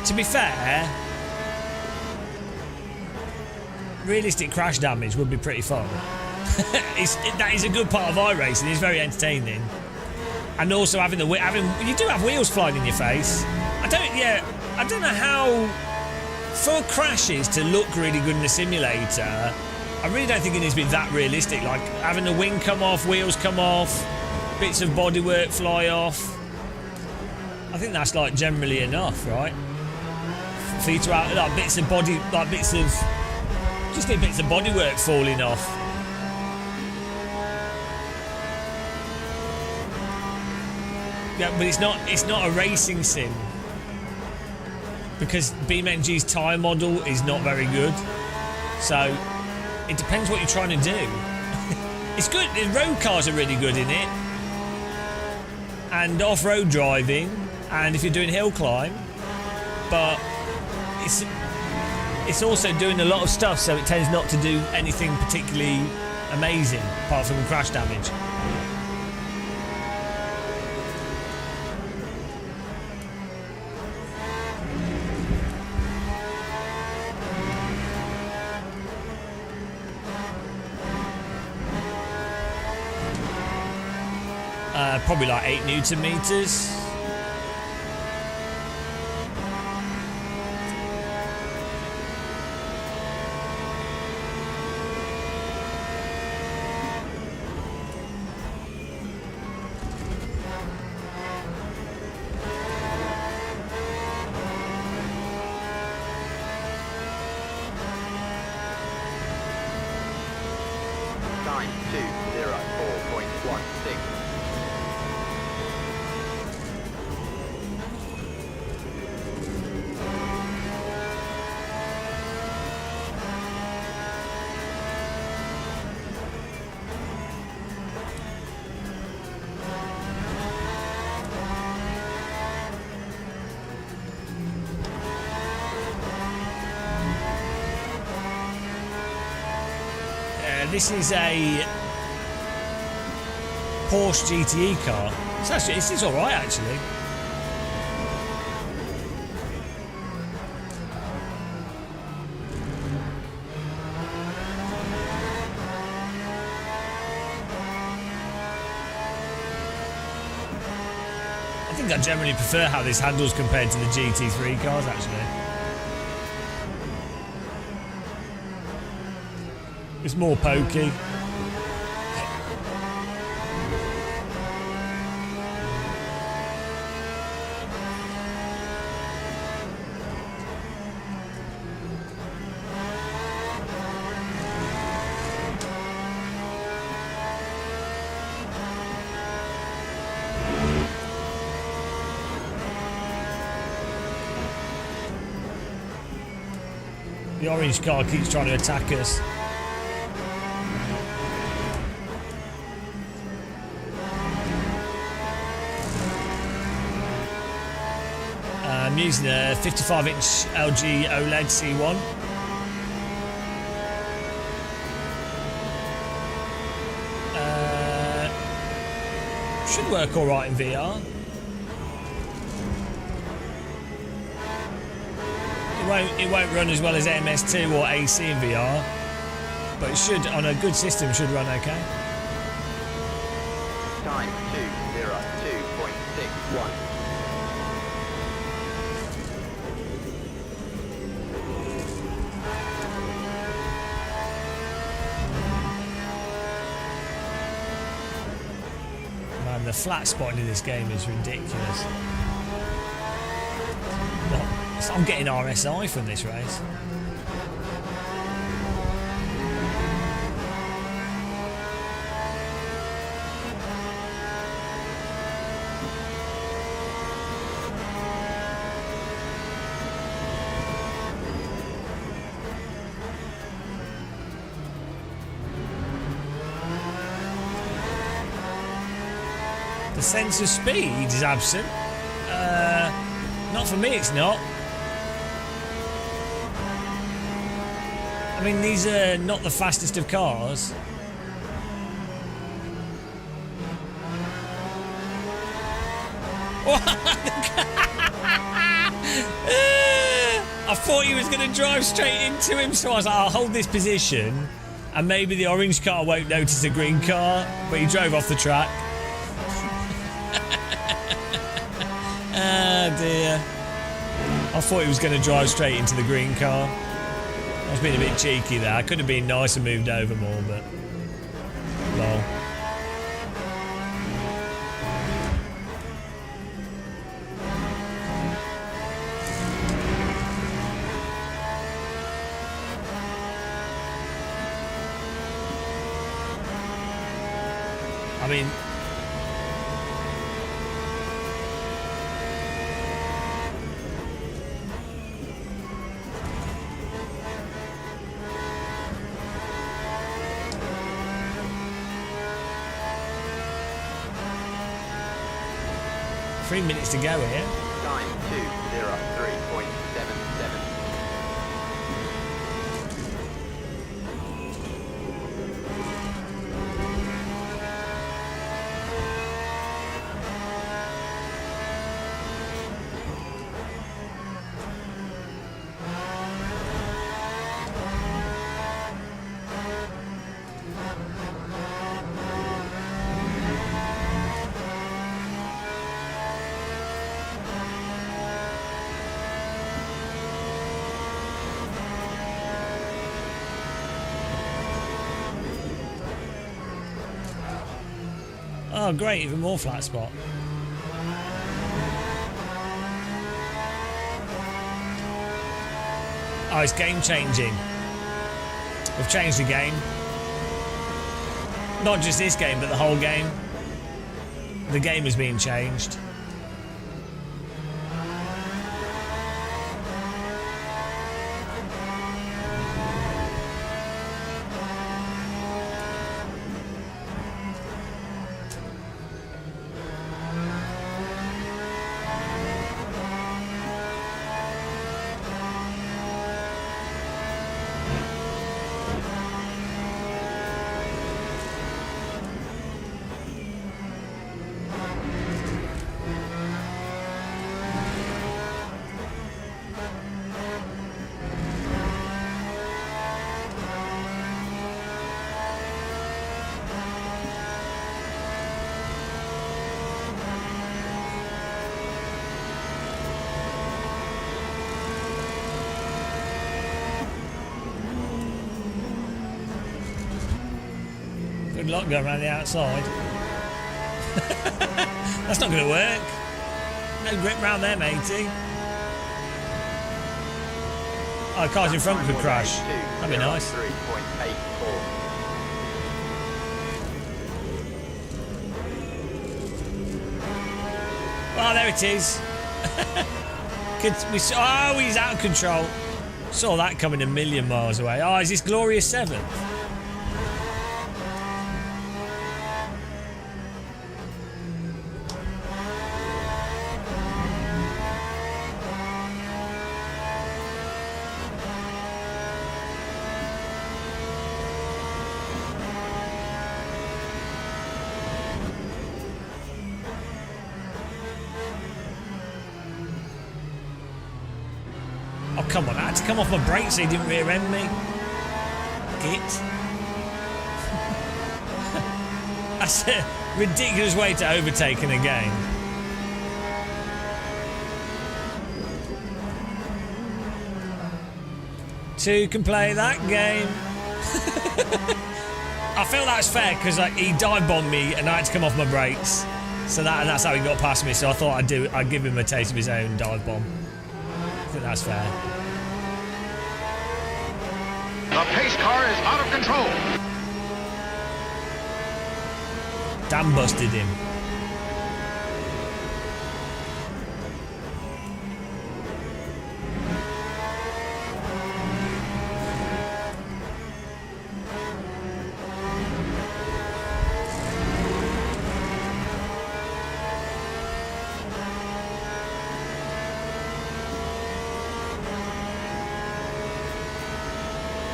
Speaker 1: To be fair, realistic crash damage would be pretty fun. That is a good part of iRacing. It's very entertaining, and also having you do have wheels flying in your face. I don't know how for crashes to look really good in a simulator. I really don't think it needs to be that realistic. Like having the wing come off, wheels come off, bits of bodywork fly off. I think that's like generally enough, right? For you to have like bits of just need bits of bodywork falling off. Yeah, but it's not a racing sim, because BeamNG's tyre model is not very good. So it depends what you're trying to do. It's good. The road cars are really good in it, and off-road driving, and if you're doing hill climb, but it's also doing a lot of stuff, so it tends not to do anything particularly amazing apart from crash damage. Probably like 8 Newton meters.
Speaker 3: Time 2:04.16.
Speaker 1: This is a Porsche GTE car. This is all right, actually. I think I generally prefer how this handles compared to the GT3 cars, actually. It's more pokey. The orange car keeps trying to attack us. I'm using a 55-inch LG OLED C1. Should work alright in VR. It won't run as well as MS2 or AC in VR, but it should, on a good system, should run okay.
Speaker 3: Time 2:02.61.
Speaker 1: Man, the flat spotting in this game is ridiculous. I'm getting RSI from this race. The sense of speed is absent. Not for me, it's not. I mean, these are not the fastest of cars. I thought he was going to drive straight into him, so I was like, I'll hold this position and maybe the orange car won't notice the green car, but he drove off the track. Ah, dear. I thought he was going to drive straight into the green car. I was being a bit cheeky there. I could have been nice and moved over more, but... lol. I mean... Three minutes to go here.
Speaker 3: Time 2:03.77.
Speaker 1: Oh, great, even more flat spot. Oh, it's game changing. We've changed the game. Not just this game, but the whole game. The game is being changed. Good luck going around the outside. That's not going to work. No grip round there, matey. Oh, the cars in front could crash. That'd be nice.
Speaker 3: 3.84.
Speaker 1: Oh, there it is. Oh, he's out of control. Saw that coming a million miles away. Oh, is this Glorious 7th? Oh, come on. I had to come off my brakes so he didn't rear end me. Git. That's a ridiculous way to overtake in a game. Two can play that game. I feel that's fair because he dive bombed me and I had to come off my brakes. So that's how he got past me. So I thought I'd give him a taste of his own dive bomb. I think that's fair.
Speaker 10: The pace car is out of control.
Speaker 1: Dan busted him.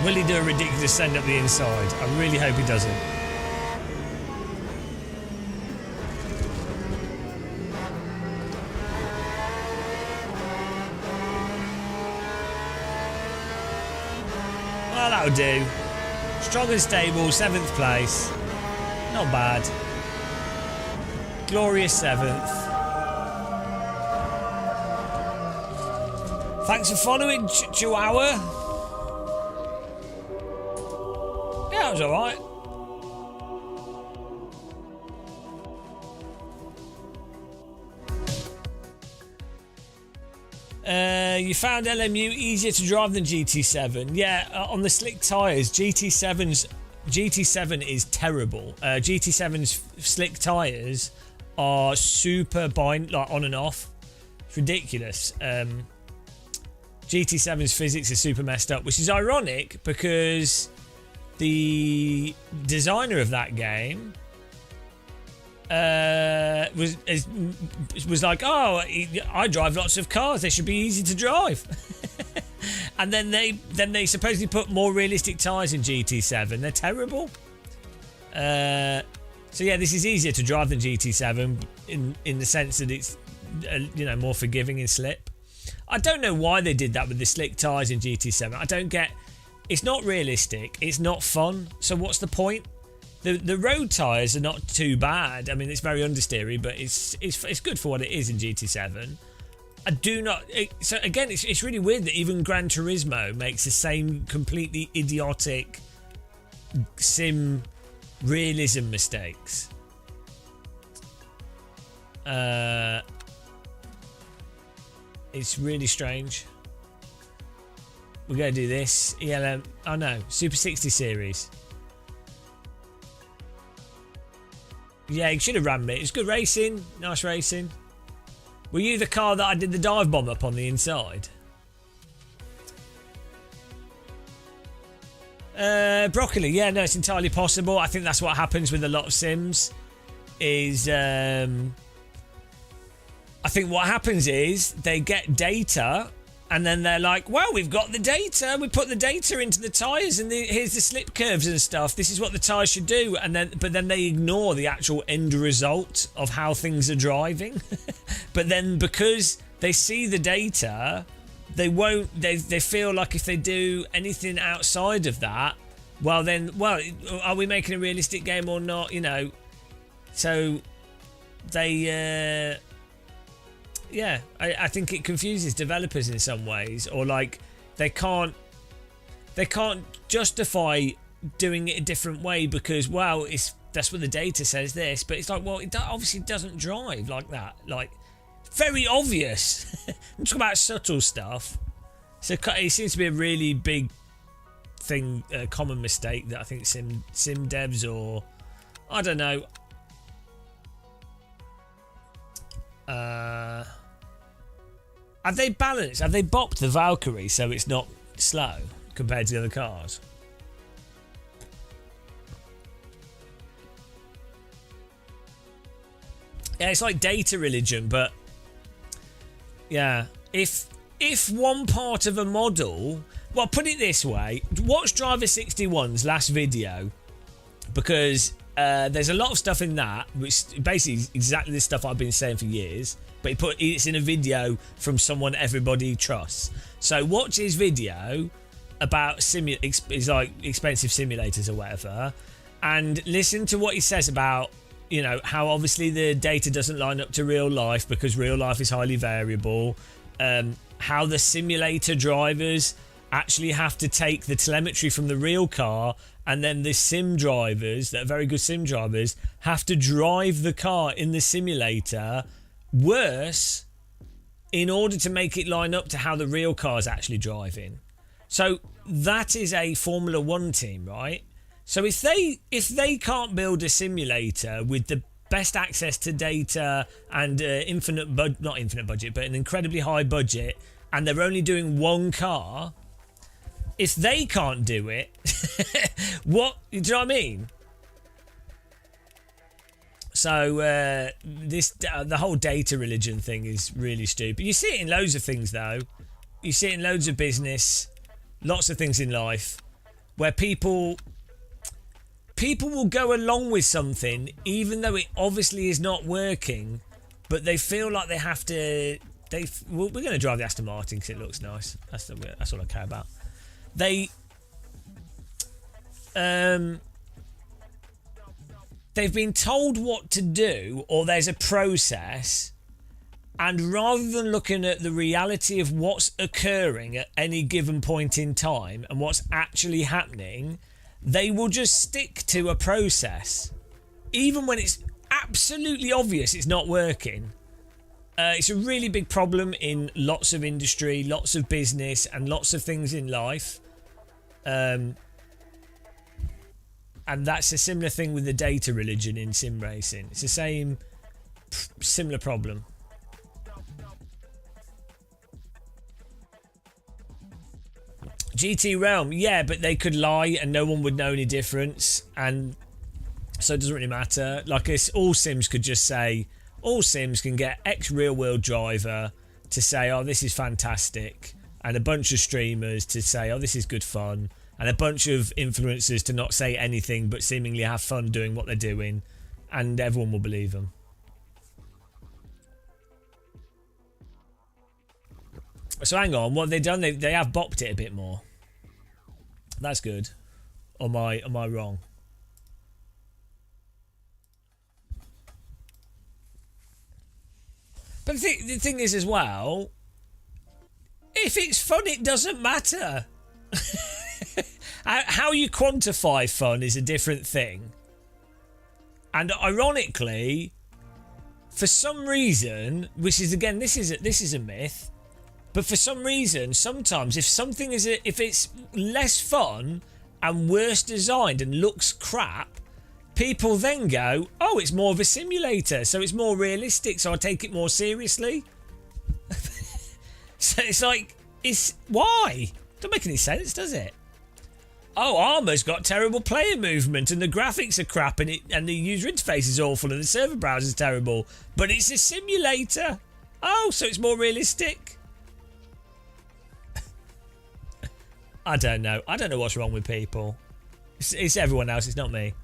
Speaker 1: Will he do a ridiculous send up the inside? I really hope he doesn't. Well, that'll do. Strong and stable, 7th place. Not bad. Glorious 7th. Thanks for following, Chihuahua. Yeah, it was alright. You found LMU easier to drive than GT7. Yeah, on the slick tyres, GT7 is terrible. GT7's slick tyres are super like on and off. It's ridiculous. GT7's physics are super messed up, which is ironic because the designer of that game was like, oh, I drive lots of cars, they should be easy to drive. And then they supposedly put more realistic tyres in GT7. They're terrible. So yeah, this is easier to drive than GT7 in the sense that it's more forgiving in slip. I don't know why they did that with the slick tyres in GT7. I don't get. It's not realistic. It's not fun. So what's the point? The road tyres are not too bad. I mean, it's very understeery, but it's good for what it is in GT7. I do not. So again, it's really weird that even Gran Turismo makes the same completely idiotic sim realism mistakes. It's really strange. We're going to do this. ELM. Oh no. Super 60 series. Yeah, you should have rammed me. It was good racing. Nice racing. Were you the car that I did the dive bomb up on the inside? Broccoli. Yeah, no, it's entirely possible. I think that's what happens with a lot of sims. I think what happens is they get data and then they're like, well, we've got the data. We put the data into the tyres and here's the slip curves and stuff. This is what the tyres should do. But then they ignore the actual end result of how things are driving. But then because they see the data, they feel like if they do anything outside of that, well, are we making a realistic game or not? So they... yeah, I think it confuses developers in some ways, or like they can't justify doing it a different way because, well, that's what the data says this, but it's like, well, it obviously doesn't drive like that. Like, very obvious. I'm talking about subtle stuff. So it seems to be a really big thing, a common mistake that I think sim devs, or I don't know. Have they balanced? Have they bopped the Valkyrie so it's not slow compared to the other cars. Yeah, it's like data religion, but yeah, if one part of a model, well, put it this way, watch Driver 61's last video, because there's a lot of stuff in that which basically is exactly the stuff I've been saying for years, but it's in a video from someone everybody trusts. So watch his video about it's like expensive simulators or whatever, and listen to what he says about, you know, how obviously the data doesn't line up to real life because real life is highly variable. How the simulator drivers actually have to take the telemetry from the real car, and then the sim drivers, that are very good sim drivers, have to drive the car in the simulator worse in order to make it line up to how the real car is actually driving. So that is a Formula One team, right? So if they can't build a simulator with the best access to data and not infinite budget, but an incredibly high budget, and they're only doing one car, if they can't do it, what, do you know what I mean? So the whole data religion thing is really stupid. You see it in loads of things, though. You see it in loads of business, lots of things in life, where people will go along with something even though it obviously is not working, but they feel like they have to. We're going to drive the Aston Martin because it looks nice. That's all I care about. They've been told what to do, or there's a process, and rather than looking at the reality of what's occurring at any given point in time and what's actually happening, they will just stick to a process, even when it's absolutely obvious it's not working. It's a really big problem in lots of industry, lots of business, and lots of things in life. And that's a similar thing with the data religion in sim racing. It's the same, similar problem. GT Realm, yeah, but they could lie and no one would know any difference, and so it doesn't really matter. Like, all sims could just say, all sims can get X real world driver to say, oh, this is fantastic, and a bunch of streamers to say, oh, this is good fun, and a bunch of influencers to not say anything but seemingly have fun doing what they're doing, and everyone will believe them. So hang on, what have they done? They have bopped it a bit more. That's good. Or am I wrong? But the thing is as well, if it's fun, it doesn't matter. How you quantify fun is a different thing. And ironically, for some reason, which is, again, this is a myth, but for some reason, sometimes if it's less fun and worse designed and looks crap, people then go, oh, it's more of a simulator, so it's more realistic, so I take it more seriously. So it's like, why? Don't make any sense, does it? Oh, Armour's got terrible player movement and the graphics are crap and the user interface is awful and the server browser is terrible, but it's a simulator. Oh, so it's more realistic. I don't know. I don't know what's wrong with people. It's everyone else. It's not me.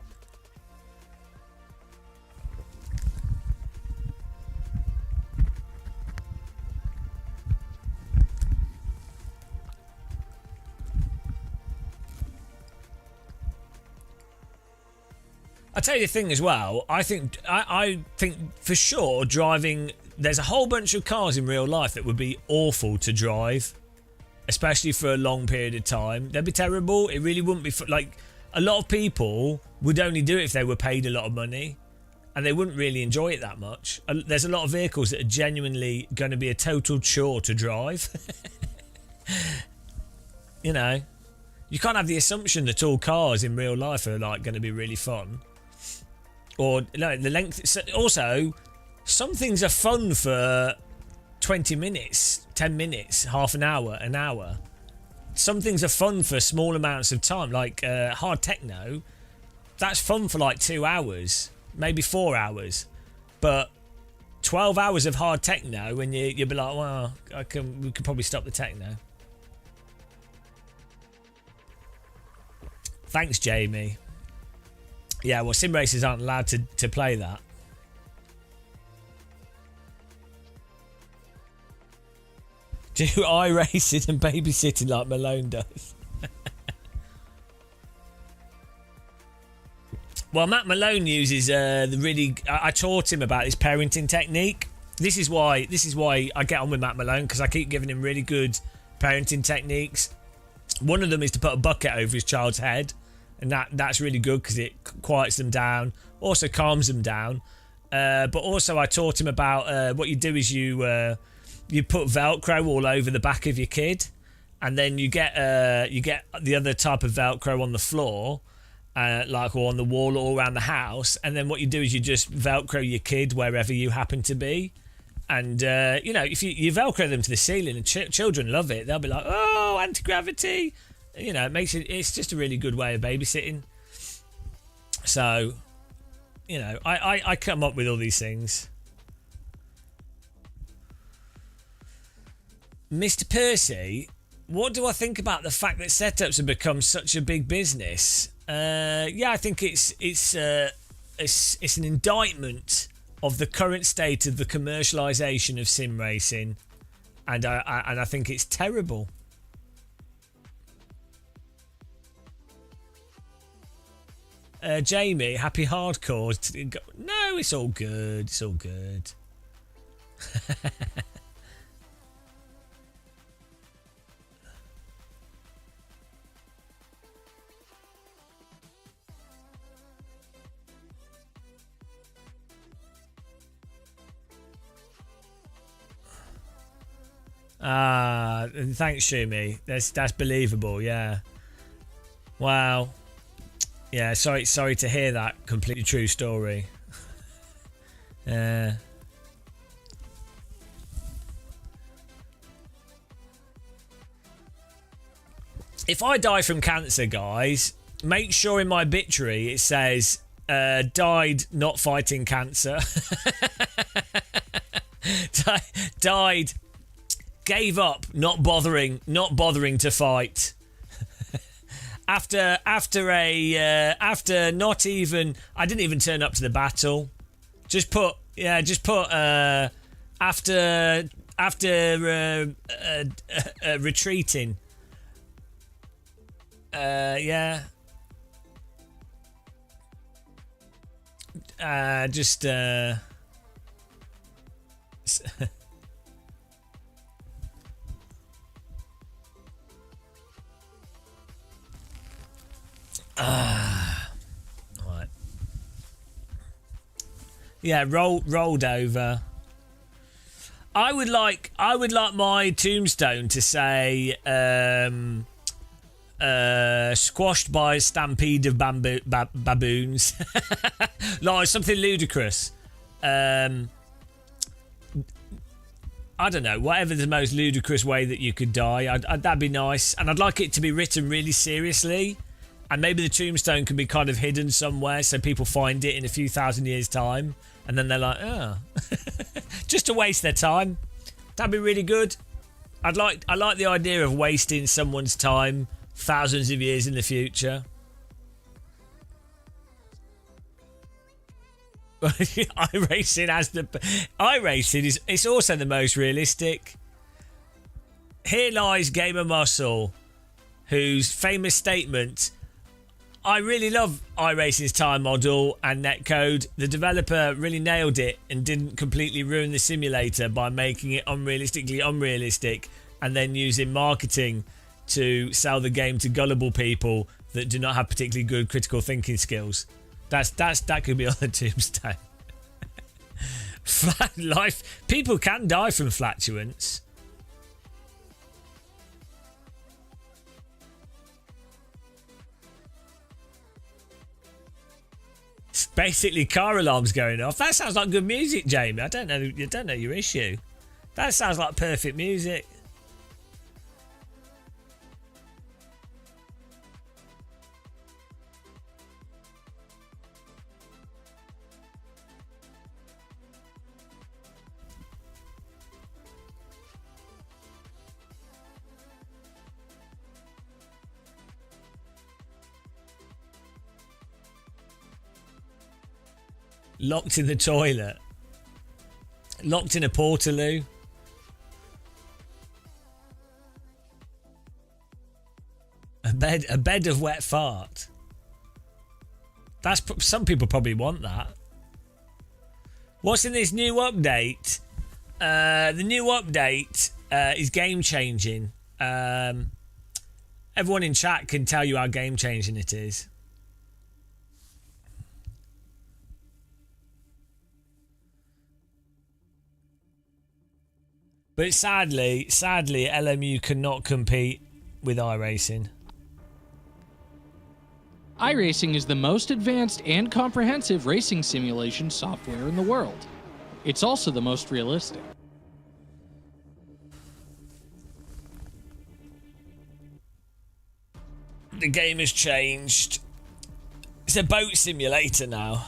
Speaker 1: I'll tell you the thing as well. I think for sure driving. There's a whole bunch of cars in real life that would be awful to drive, especially for a long period of time. They'd be terrible. It really wouldn't be like, a lot of people would only do it if they were paid a lot of money, and they wouldn't really enjoy it that much. There's a lot of vehicles that are genuinely going to be a total chore to drive. You know, you can't have the assumption that all cars in real life are like going to be really fun. Or no, the length. Also, some things are fun for 20 minutes, 10 minutes, half an hour, an hour. some things are fun for small amounts of time, like hard techno. That's fun for like 2 hours, maybe 4 hours, but 12 hours of hard techno, and you'll be like, well, we could probably stop the techno. Thanks, Jamie. Yeah, well, sim racers aren't allowed to play that. Do iRacing and babysitting like Malone does. Well, Matt Malone uses the really. I taught him about his parenting technique. This is why I get on with Matt Malone, because I keep giving him really good parenting techniques. One of them is to put a bucket over his child's head, and that's really good because it quiets them down, also calms them down. But also, I taught him about what you do is you put Velcro all over the back of your kid, and then you get the other type of Velcro on the floor. Or on the wall or around the house, and then what you do is you just Velcro your kid wherever you happen to be, and if you Velcro them to the ceiling, and children love it. They'll be like, oh, anti-gravity, it's just a really good way of babysitting. So I come up with all these things. Mr. Percy, what do I think about the fact that setups have become such a big business? I think it's an indictment of the current state of the commercialization of sim racing, and I think it's terrible. Jamie, happy hardcore. No, it's all good. It's all good. Thanks, Shumi. That's believable. Yeah. Wow. Yeah. Sorry to hear that completely true story. If I die from cancer, guys, make sure in my obituary it says died not fighting cancer. Died. Gave up, not bothering to fight. after not even, I didn't even turn up to the battle. Just put after retreating. Right. Yeah, rolled over. I would like my tombstone to say squashed by a stampede of baboons. Like something ludicrous. I don't know, whatever the most ludicrous way that you could die, that'd be nice. And I'd like it to be written really seriously. And maybe the tombstone can be kind of hidden somewhere so people find it in a few thousand years' time. And then they're like, oh. Just to waste their time. That'd be really good. I like the idea of wasting someone's time thousands of years in the future. iRacing it's also the most realistic. Here lies Gamer Muscle, whose famous statement, I really love iRacing's time model and netcode. The developer really nailed it and didn't completely ruin the simulator by making it unrealistically unrealistic and then using marketing to sell the game to gullible people that do not have particularly good critical thinking skills. That could be on the tombstone. Flat life. People can die from flatulence. Basically, car alarms going off. That sounds like good music, Jamie. I don't know your issue. That sounds like perfect music. Locked in the toilet. Locked in a portaloo. A bed of wet fart. That's some people probably want that. What's in this new update? The new update is game changing. Everyone in chat can tell you how game changing it is. But sadly, LMU cannot compete with iRacing.
Speaker 8: iRacing is the most advanced and comprehensive racing simulation software in the world. It's also the most realistic.
Speaker 1: The game has changed. It's a boat simulator now.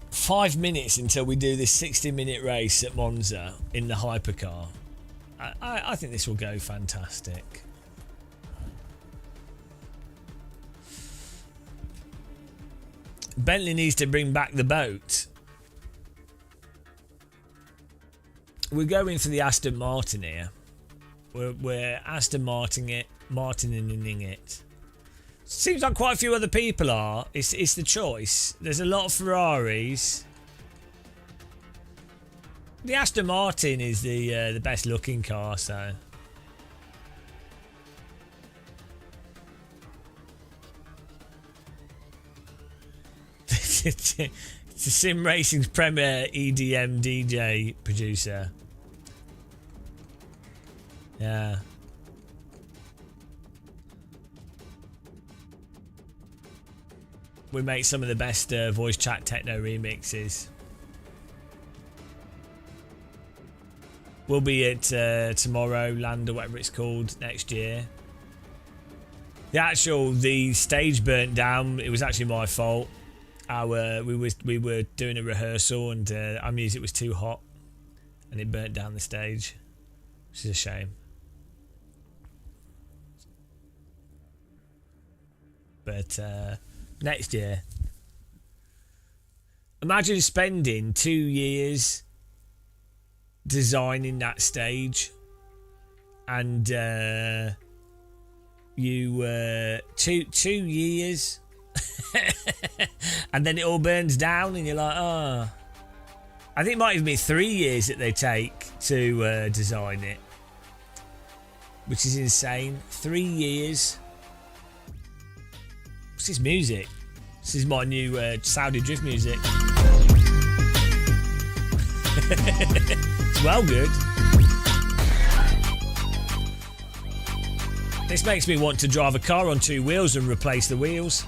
Speaker 1: "5 minutes until we do this 60-minute race at Monza in the hypercar." I think this will go fantastic. Bentley needs to bring back the boat. We're going for the Aston Martin here. We're Aston Martining it. Seems like quite a few other people are. It's the choice. There's a lot of Ferraris. The Aston Martin is the best looking car, so. It's a Sim Racing's premier EDM DJ producer. Yeah. We make some of the best voice chat techno remixes. We'll be at Tomorrowland or whatever it's called next year. The stage burnt down. It was actually my fault. We were doing a rehearsal and our music was too hot and it burnt down the stage, which is a shame. But next year, imagine spending 2 years designing that stage and you 2 years and then it all burns down and you're like, oh. I think it might even be 3 years that they take to design it, which is insane. 3 years. What's this music? This is my new Saudi drift music. It's well good. This makes me want to drive a car on 2 wheels and replace the wheels.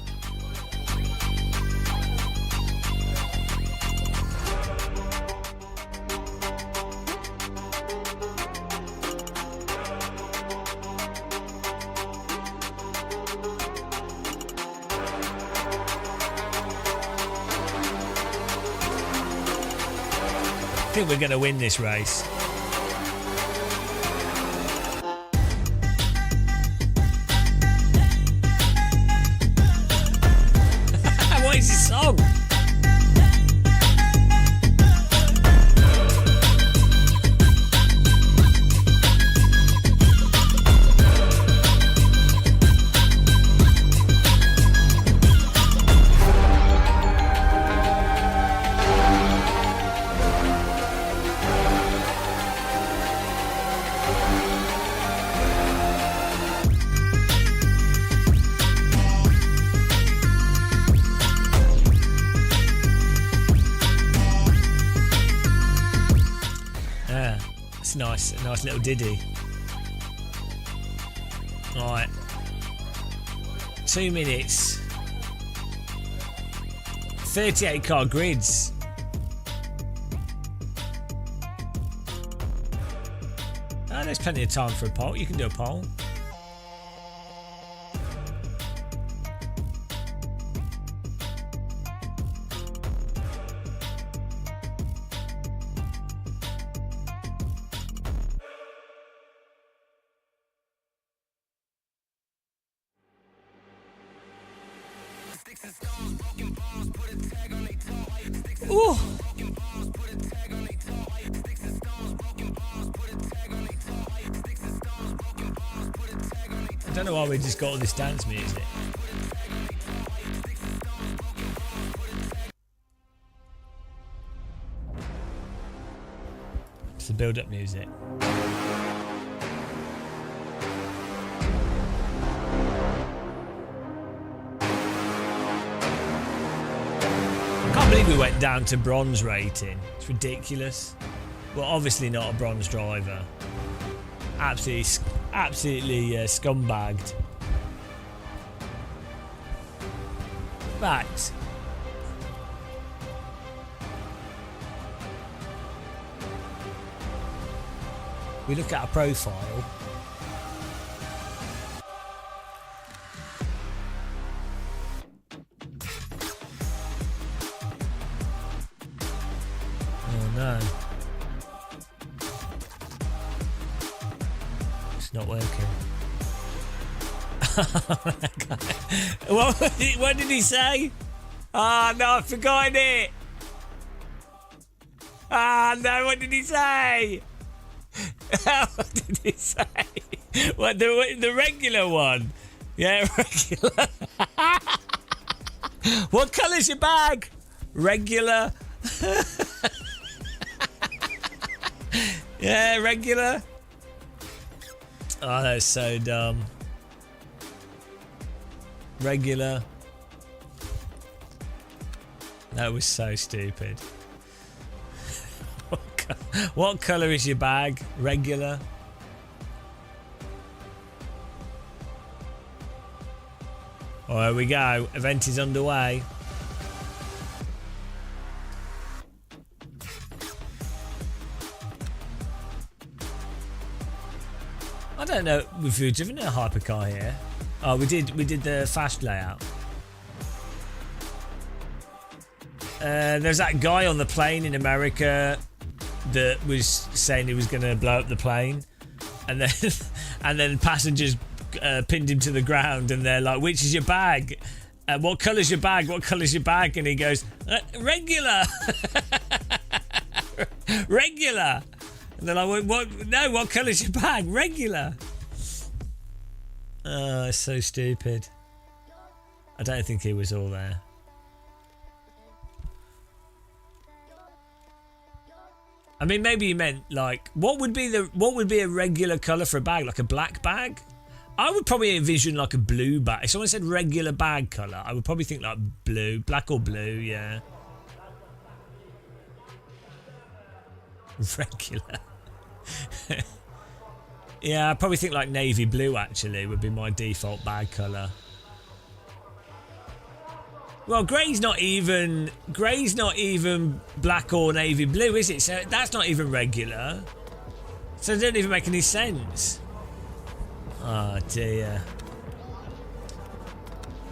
Speaker 1: I think we're going to win this race. What is this song? Nice little ditty. Alright. 2 minutes. 38 car grids. There's plenty of time for a poll. You can do a poll. Ooh. I don't know why we just got all this dance music. It's the build-up music. I can't believe we went down to bronze rating. It's ridiculous. Well, obviously not a bronze driver. Absolutely scumbagged. Fact. We look at our profile. Oh no. It's not working. What did he say? Ah, no, I've forgotten it. Ah, no, what did he say? What did he say? What, the regular one? Yeah, regular. What colour's your bag? Regular. Yeah, regular. Oh, that's so dumb. Regular. That was so stupid. What colour is your bag? Regular. Oh, there we go. Event is underway. I don't know if we've driven a hypercar here. Oh, we did the fast layout. There's that guy on the plane in America that was saying he was going to blow up the plane, and then passengers pinned him to the ground, and they're like, "Which is your bag? What colour's your bag? What colour's your bag?" And he goes, "Regular, regular." And they're like, "What? No, what colour's your bag? Regular." Oh, it's so stupid. I don't think he was all there. I mean, maybe you meant like what would be a regular colour for a bag, like a black bag? I would probably envision like a blue bag. If someone said regular bag colour, I would probably think like blue, black or blue, yeah. Regular. Yeah, I probably think like navy blue actually would be my default bag colour. Well, grey's not even black or navy blue, is it? So that's not even regular. So it doesn't even make any sense. Oh dear.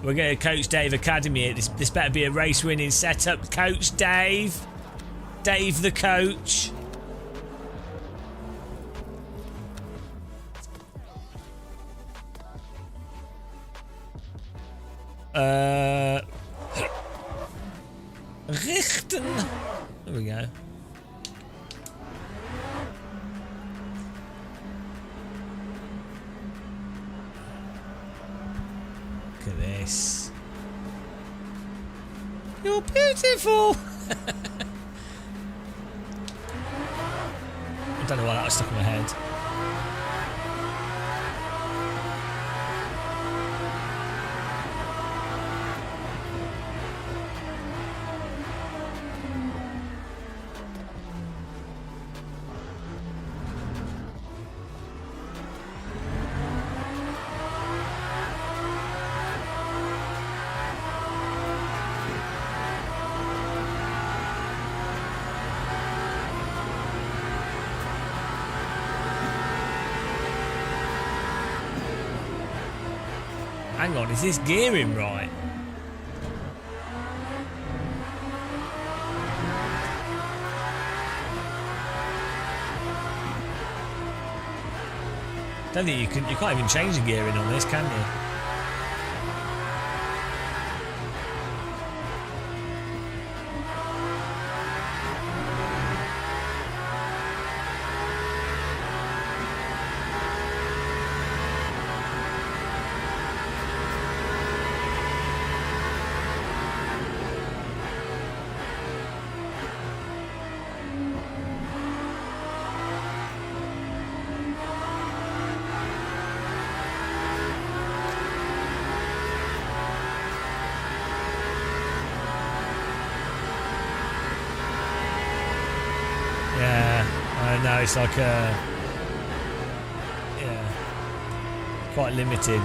Speaker 1: We're going to Coach Dave Academy here. This better be a race winning setup. Coach Dave. Dave the coach. Richten. There we go. Look at this. You're beautiful. I don't know why that was stuck in my head. Hang on, is this gearing right? Don't think you can't even change the gearing on this, can you? though. It's like yeah, quite limited.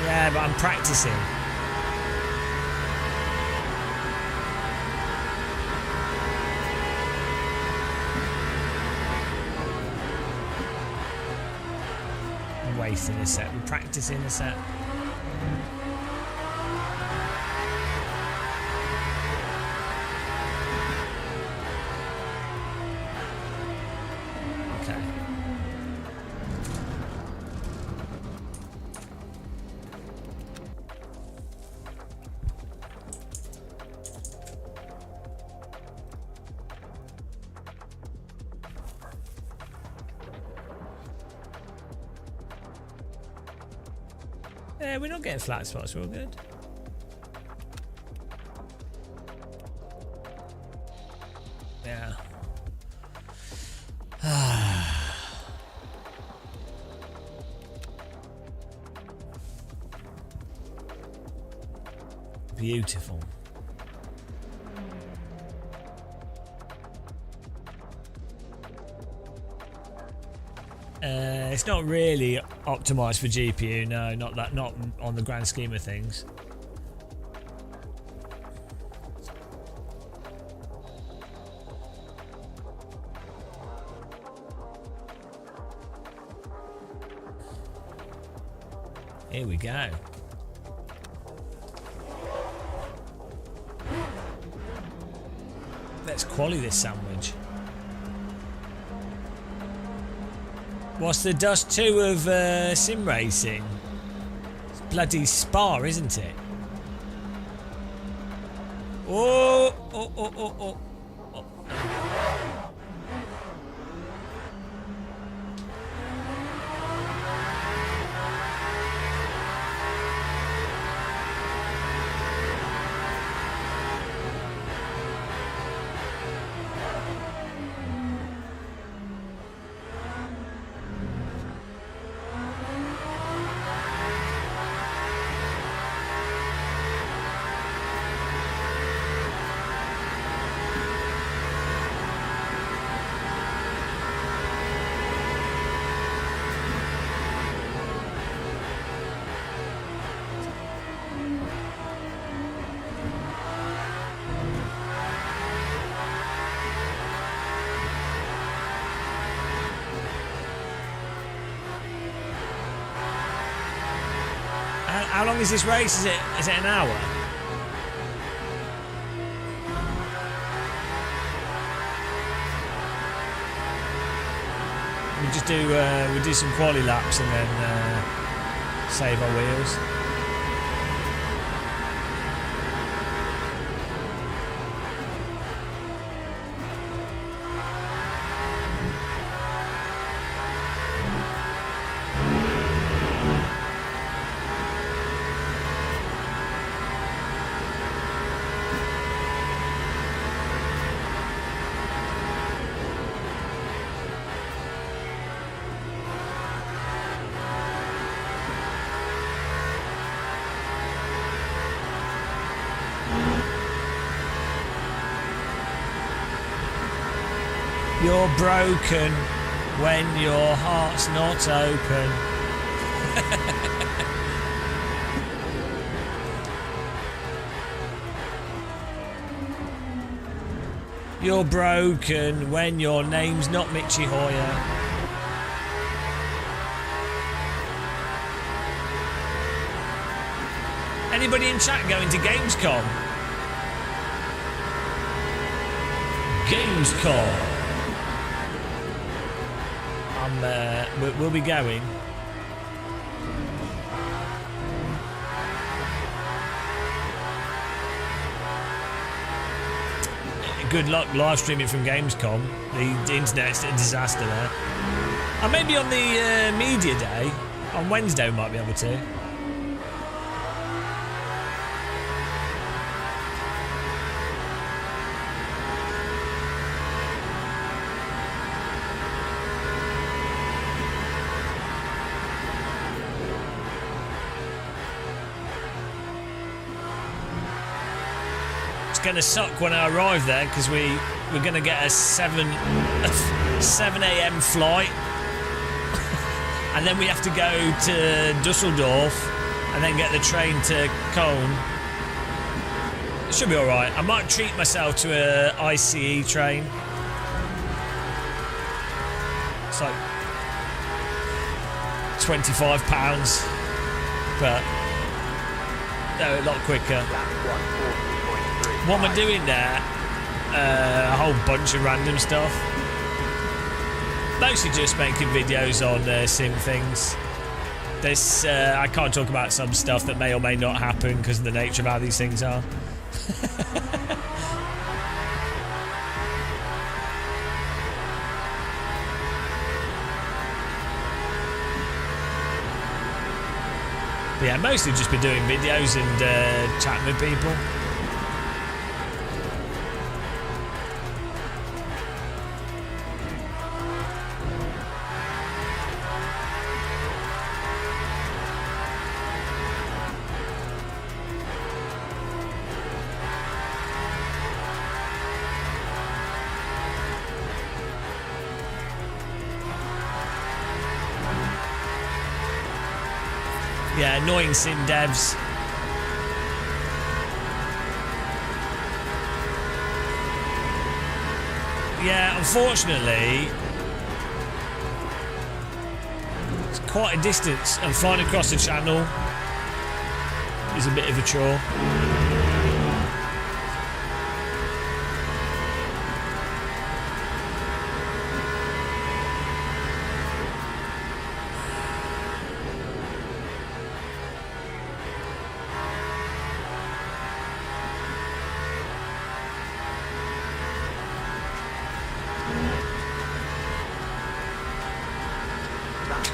Speaker 1: Yeah, but I'm practicing. I'm wasting a set. I'm practicing a set. Okay. Yeah, we're not getting flat spots, we're all good. Yeah. Beautiful. It's not really optimized for GPU, no, not on the grand scheme of things. Here we go. Let's quali this sandwich. What's the Dust 2 of sim racing? It's bloody Spa, isn't it? Oh, oh, oh, oh, oh. How long is this race? Is it an hour? We just do some quali laps and then save our wheels. You're broken when your heart's not open. You're broken when your name's not Mitchy Hoyer. Anybody in chat going to Gamescom? Gamescom. We'll be going. good luck live streaming from Gamescom. The internet's a disaster there. And maybe on the media day, on Wednesday we might be able to. Going to suck when I arrive there because we're going to get a 7 a.m. flight and then we have to go to Dusseldorf and then get the train to Cologne. It should be all right. I might treat myself to a ICE train. It's like £25, but they're a lot quicker. What am I doing there? A whole bunch of random stuff. Mostly just making videos on sim things. This I can't talk about some stuff that may or may not happen because of the nature of how these things are. But yeah, mostly just been doing videos and chatting with people. Yeah, annoying sim devs. Yeah, unfortunately, it's quite a distance, and flying across the channel is a bit of a chore.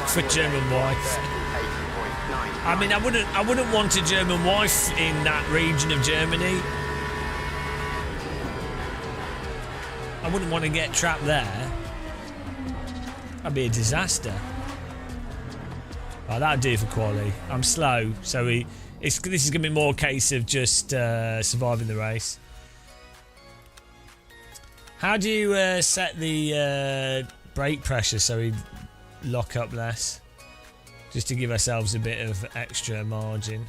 Speaker 1: For German wife. I mean, I wouldn't want a German wife in that region of Germany. I wouldn't want to get trapped there. That'd be a disaster. Oh, that'd do for quali. I'm slow, so this is gonna be more a case of just surviving the race. How do you set the brake pressure so we lock up less, just to give ourselves a bit of extra margin?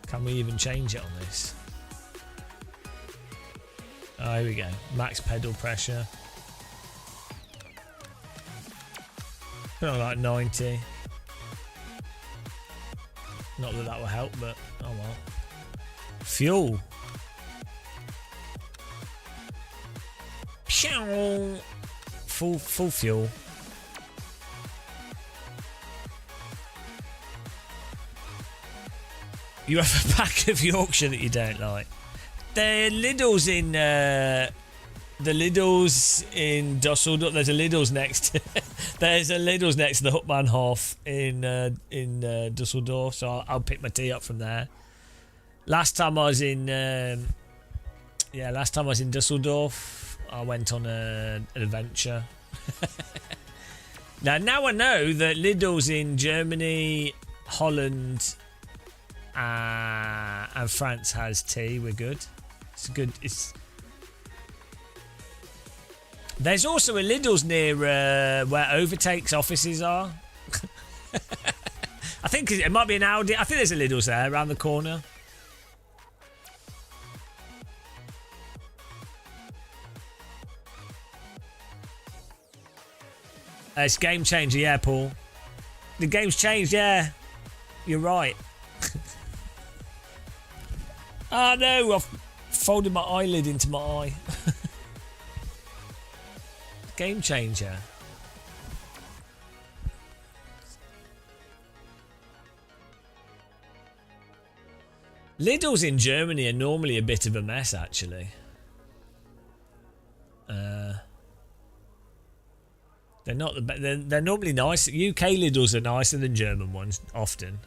Speaker 1: Can we even change it on this? Oh, here we go. Max pedal pressure. Put on like 90. Not that that will help, but oh well. Fuel. Full fuel. You have a pack of Yorkshire that you don't like. The Lidl's in Dusseldorf. There's a Lidl's next to there's a Lidl's next to the Hauptbahnhof in Dusseldorf, so I'll pick my tea up from there. Last time I was in Dusseldorf, I went on an adventure. Now I know that Lidl's in Germany, Holland, and France has tea. We're good. It's good. There's also a Lidl's near where Overtake's offices are. I think it might be an Audi. I think there's a Lidl's there around the corner. It's Game Changer, yeah, Paul. The game's changed, yeah. You're right. Oh no, I've folded my eyelid into my eye. Game Changer. Lidl's in Germany are normally a bit of a mess, actually. They're not the they're normally nice. UK Lidl's are nicer than German ones, often.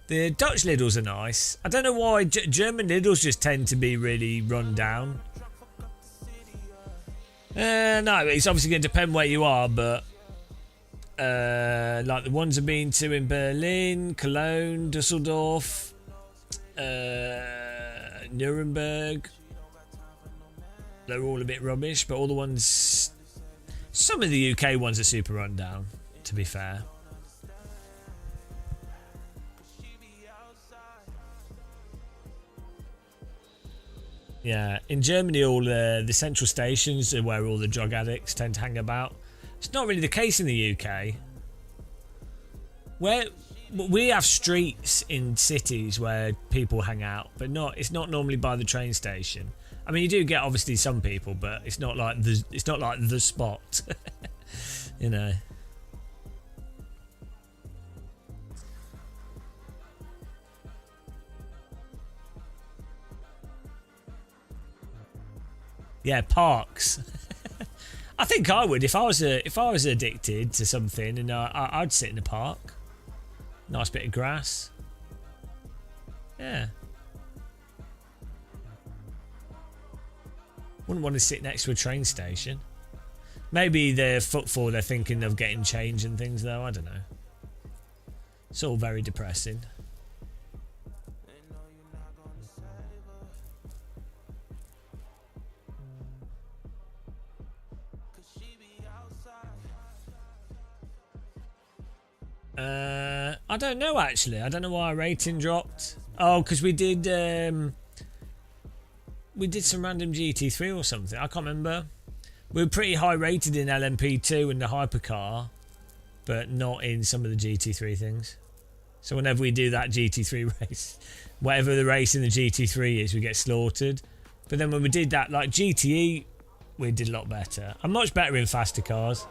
Speaker 1: The Dutch Lidl's are nice. I don't know why German Lidl's just tend to be really run down. No, it's obviously going to depend where you are, but like the ones I've been to in Berlin, Cologne, Dusseldorf, Nuremberg, they're all a bit rubbish, but all the ones, some of the UK ones are super run down, to be fair. Yeah, in Germany, all the central stations are where all the drug addicts tend to hang about. It's not really the case in the UK. Where we have streets in cities where people hang out, but it's not normally by the train station. I mean, you do get obviously some people, but it's not like the spot, you know. Yeah, parks. I think I would if I was addicted to something, and I'd sit in a park. Nice bit of grass. Yeah. Wouldn't want to sit next to a train station. Maybe they're footfall. They're thinking of getting change and things, though. I don't know. It's all very depressing. I don't know actually. I don't know why our rating dropped. Oh, because we did some random GT3 or something. I can't remember. We were pretty high rated in LMP2 and the hypercar, but not in some of the GT3 things. So whenever we do that GT3 race, whatever the race in the GT3 is, we get slaughtered. But then when we did that, like GTE, we did a lot better. I'm much better in faster cars.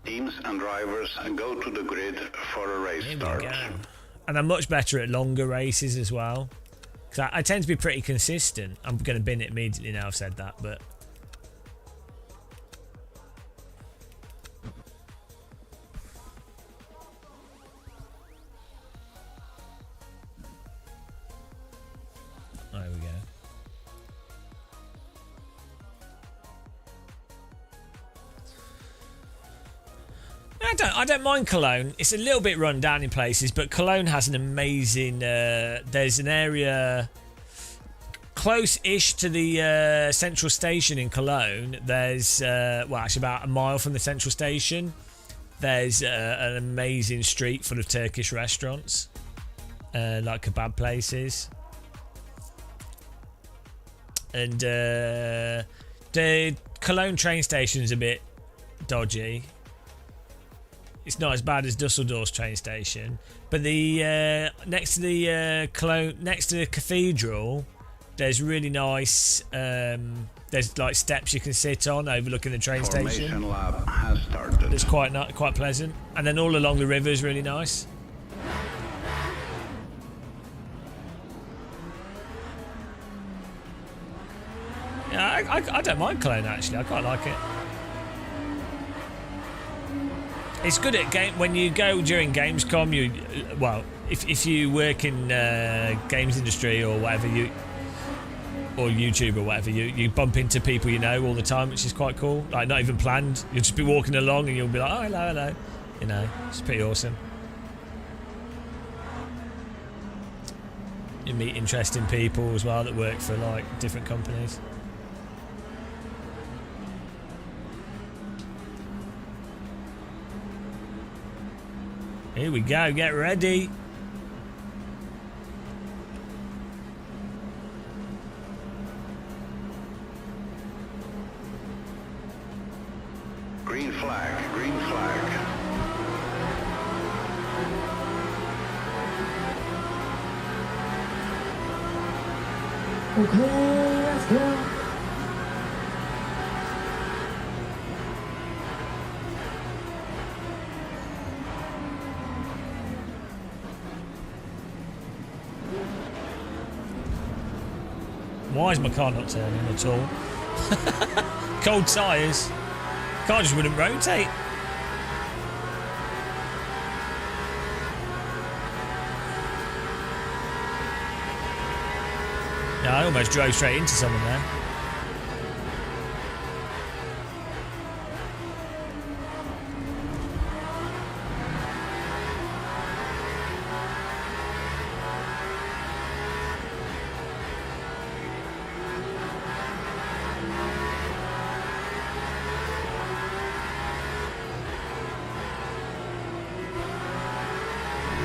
Speaker 6: Teams and drivers go to the grid for a race start.
Speaker 1: And I'm much better at longer races as well. Because I tend to be pretty consistent. I'm going to bin it immediately now I've said that, but... There we go. I don't mind Cologne. It's a little bit run down in places, but Cologne has an amazing... there's an area close-ish to the central station in Cologne. There's, well, actually about a mile from the central station. There's an amazing street full of Turkish restaurants, like kebab places. And the Cologne train station is a bit dodgy. It's not as bad as Dusseldorf's train station, but the next to the Cologne, next to the cathedral, there's really nice. There's like steps you can sit on overlooking the train station.
Speaker 6: Formation lap has started.
Speaker 1: It's quite pleasant, and then all along the river is really nice. Yeah, I don't mind Cologne actually. I quite like it. It's good at game when you go during Gamescom. If you work in games industry or whatever, or YouTube or whatever, you bump into people you know all the time, which is quite cool. Like not even planned. You'll just be walking along and you'll be like, oh hello. You know, it's pretty awesome. You meet interesting people as well that work for like different companies. Here we go, get ready.
Speaker 6: Green flag, green flag.
Speaker 7: Okay, let's go.
Speaker 1: Why is my car not turning at all? Cold tyres. Car just wouldn't rotate. Yeah, I almost drove straight into someone there.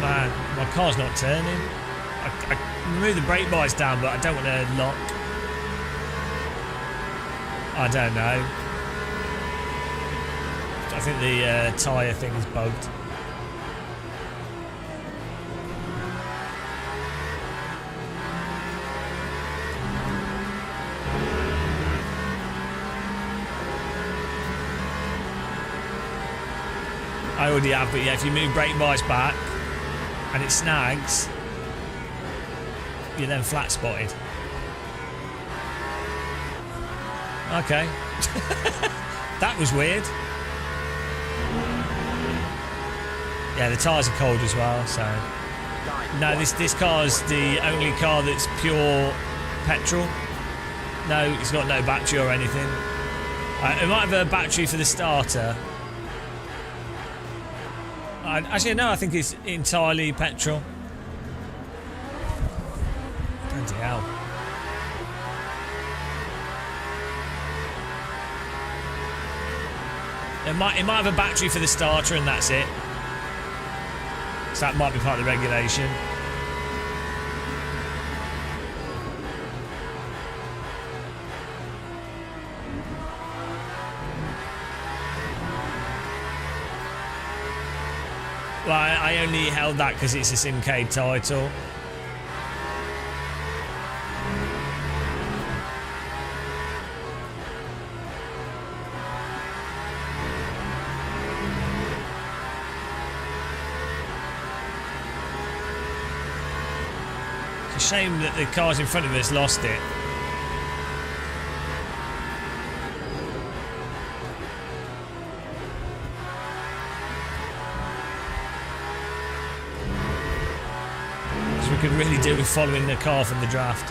Speaker 1: Man, my car's not turning. I removed the brake bites down, but I don't want to lock. I don't know. I think the tyre thing is bugged. I already have, but yeah, if you move brake bites back and it snags, you're then flat spotted. Okay. That was weird. Yeah, the tyres are cold as well, so... No, this car's the only car that's pure petrol. No, it's got no battery or anything. It might have a battery for the starter. Actually, no, I think it's entirely petrol. Bloody hell. It might have a battery for the starter and that's it. So that might be part of the regulation. Well, I only held that because it's a Simcade title. It's a shame that the cars in front of us lost it. We could really do with following the car from the draft.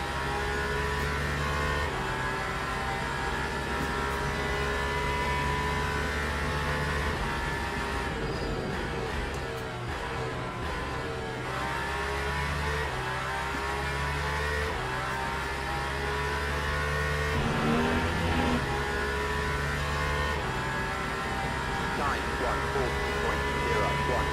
Speaker 3: Time 140.01.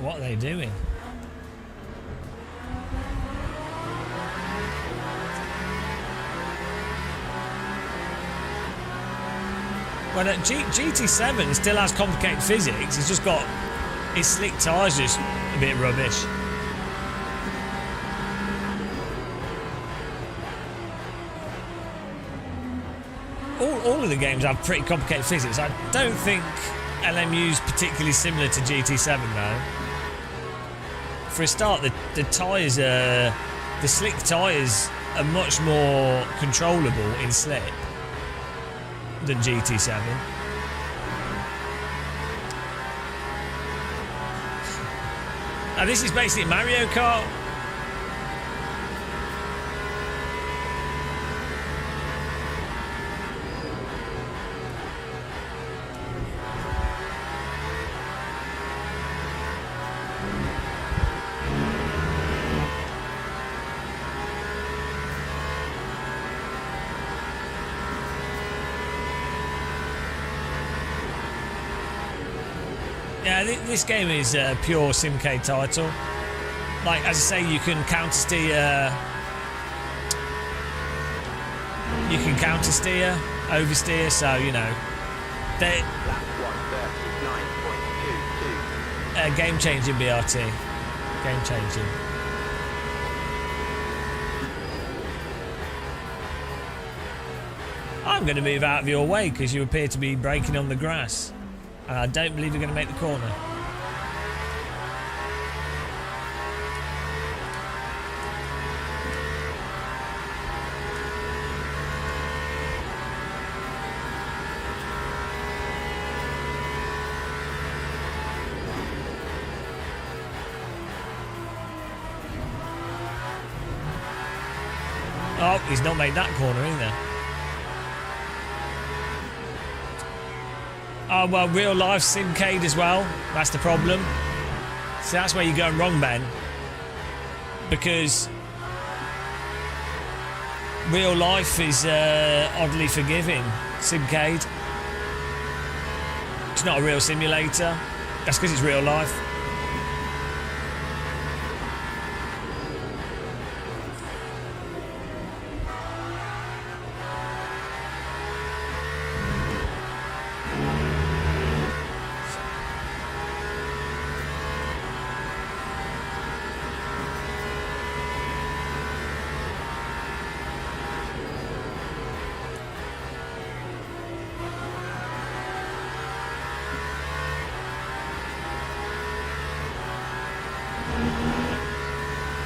Speaker 1: What are they doing? Well, GT7 still has complicated physics. It's just got its slick tyres just a bit rubbish. All of the games have pretty complicated physics. I don't think LMU's particularly similar to GT7 though. For a start, the tyres are... The slick tyres are much more controllable in slip than GT7. Now this is basically Mario Kart. Yeah, this game is a pure Simcade title. Like, as I say, you can counter-steer... You can counter-steer, oversteer, so, you know...
Speaker 3: Lap 139.22.
Speaker 1: Game-changing BRT. Game-changing. I'm going to move out of your way because you appear to be braking on the grass. And I don't believe you're going to make the corner. Oh, he's not made that corner either. Oh, well, real life Simcade as well. That's the problem. See, that's where you're going wrong, Ben. Because real life is oddly forgiving. Simcade. It's not a real simulator. That's because it's real life.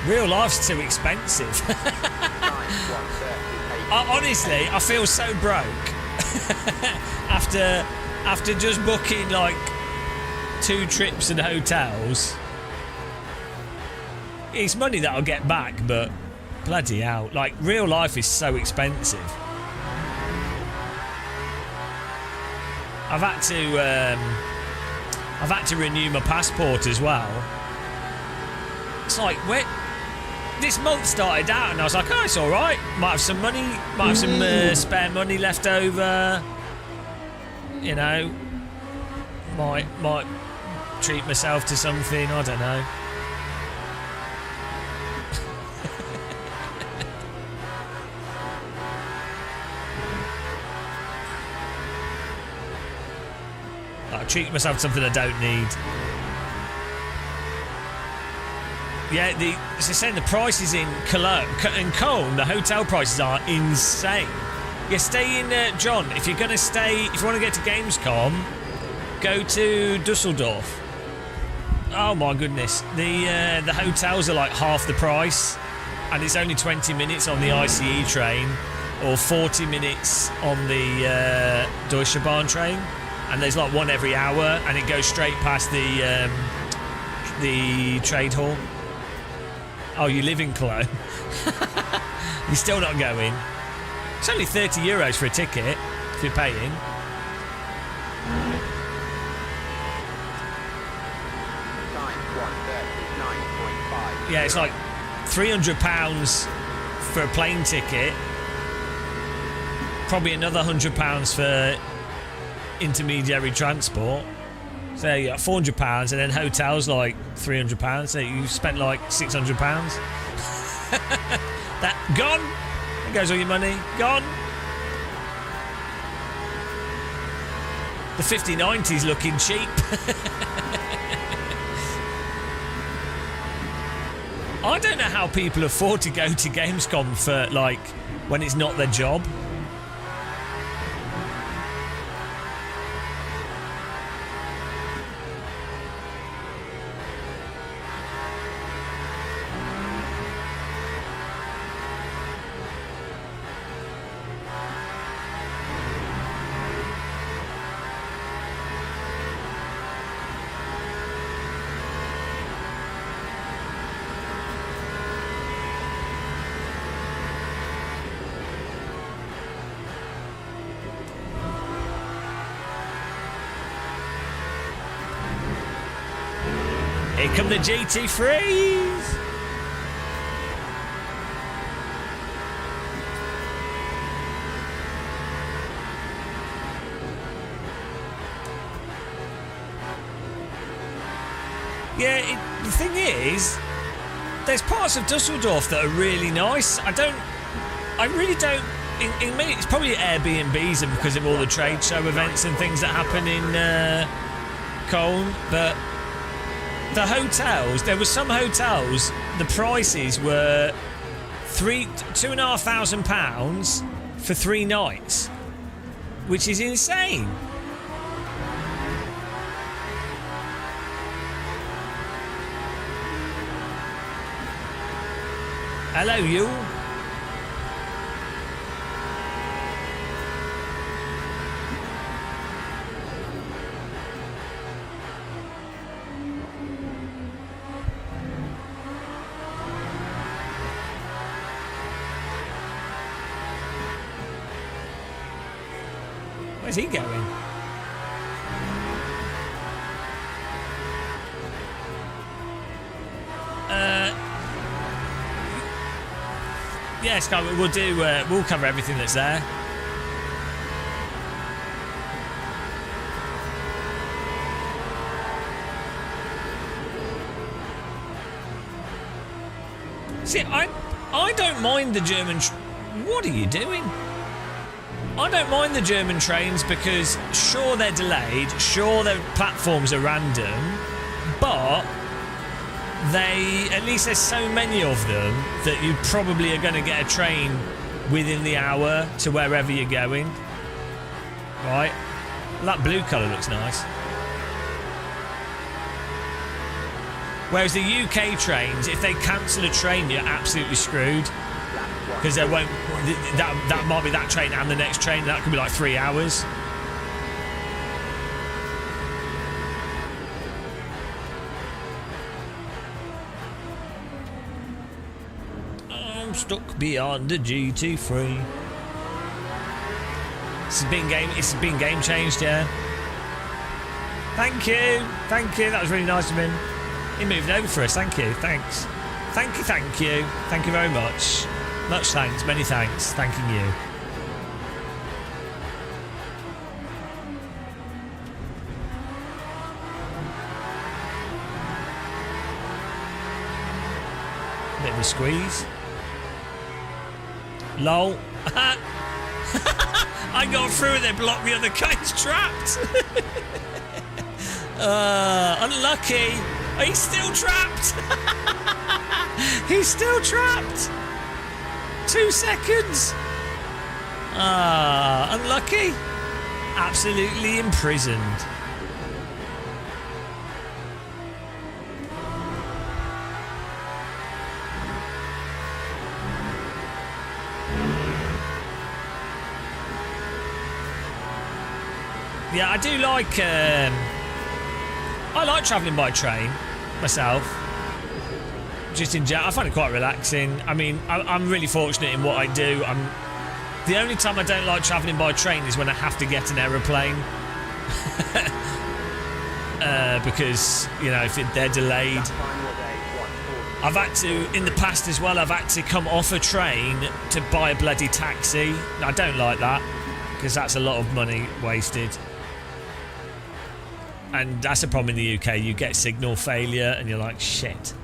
Speaker 1: Real life's too expensive. Honestly, I feel so broke after just booking like 2 trips and hotels. It's money that I'll get back, but bloody hell, like real life is so expensive. I've had to renew my passport as well. It's like, wait. This month started out and I was like, oh, it's all right. Might have some money, might have some spare money left over. You know, might treat myself to something. I don't know. Like, treat myself to something I don't need. Yeah, as I saying, the prices in Cologne, the hotel prices are insane. Yeah, stay in, John, if you're going to stay, if you want to get to Gamescom, go to Dusseldorf. Oh my goodness, the hotels are like half the price, and it's only 20 minutes on the ICE train, or 40 minutes on the Deutsche Bahn train, and there's like one every hour, and it goes straight past the trade hall. Oh, you live in Cologne. You're still not going. It's only €30 for a ticket if you're paying. Yeah, it's like £300 for a plane ticket. Probably another £100 for intermediary transport. So you got £400 and then hotels like £300. So you spent like £600. That gone. There goes all your money. Gone. The 5090's looking cheap. I don't know how people afford to go to Gamescom for like when it's not their job. Here come the GT3s! Yeah, the thing is, there's parts of Dusseldorf that are really nice. I really don't. In me, it's probably Airbnbs and because of all the trade show events and things that happen in Cologne, but the hotels, there were some hotels, the prices were £2,500 for 3 nights. which is insane. Hello, you. Where's he going? Yeah, Sky, we'll do. We'll cover everything that's there. See, I don't mind the German. What are you doing? I don't mind the German trains because sure they're delayed, sure their platforms are random, but at least there's so many of them that you probably are going to get a train within the hour to wherever you're going. Right? That blue colour looks nice. Whereas the UK trains, if they cancel a train, you're absolutely screwed. Because there won't. That might be that train and the next train. That could be like 3 hours. I'm stuck beyond the GT3. It's been game changed, yeah. Thank you. That was really nice of him. He moved over for us. Thank you. Thanks. Thank you very much. Much thanks, many thanks, thanking you. Bit of a squeeze. Lol. I got through and they blocked me on the guy's trapped. Unlucky. He's still trapped. He's still trapped. 2 seconds. Unlucky. Absolutely imprisoned. Yeah, I do like. I like travelling by train myself. Just in general, I find it quite relaxing. I mean, I'm really fortunate in what I do. The only time I don't like travelling by train is when I have to get an aeroplane. Because, you know, if they're delayed. I've had to, in the past as well, I've had to come off a train to buy a bloody taxi. I don't like that, because that's a lot of money wasted. And that's a problem in the UK. You get signal failure and you're like, shit.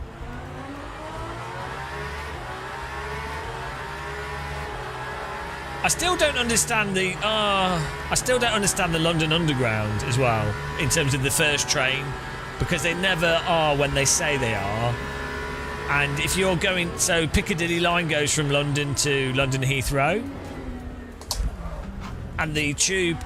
Speaker 1: I still don't understand the London Underground as well in terms of the first train, because they never are when they say they are. And if you're going, so Piccadilly line goes from London to London Heathrow, and the tube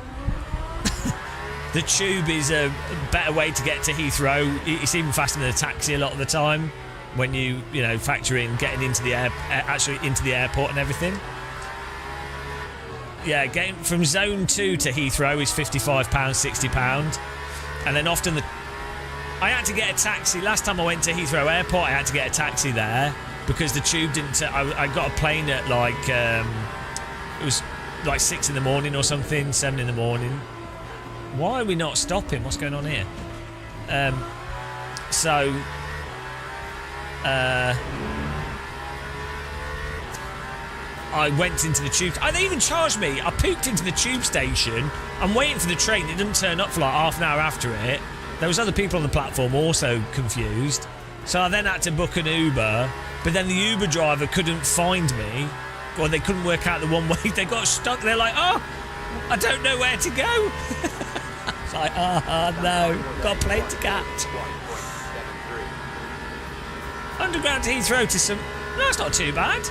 Speaker 1: is a better way to get to Heathrow. It's even faster than a taxi a lot of the time when you factor in getting into the into the airport and everything. Yeah, getting from Zone 2 to Heathrow is £55, £60. And then often I had to get a taxi. Last time I went to Heathrow Airport, I had to get a taxi there because the tube didn't... I got a plane at like... it was like 6 in the morning or something, 7 in the morning. Why are we not stopping? What's going on here? I went into the tube. They even charged me. I pooped into the tube station. I'm waiting for the train. It didn't turn up for like half an hour after it. There was other people on the platform also confused. So I then had to book an Uber. But then the Uber driver couldn't find me. Or they couldn't work out the one way. They got stuck. They're like, oh, I don't know where to go. It's like, no. Got a plane to catch. Underground to Heathrow to some... No, it's not too bad.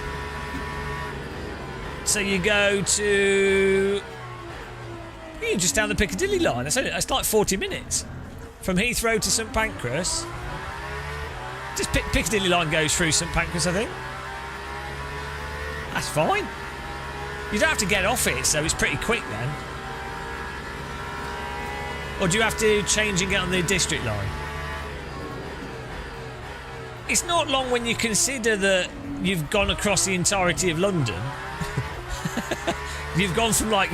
Speaker 1: So you go to You're just down the Piccadilly line. That's like 40 minutes. From Heathrow to St Pancras. Just Piccadilly line goes through St Pancras, I think. That's fine. You don't have to get off it, so it's pretty quick then. Or do you have to change and get on the district line? It's not long when you consider that you've gone across the entirety of London. You've gone from like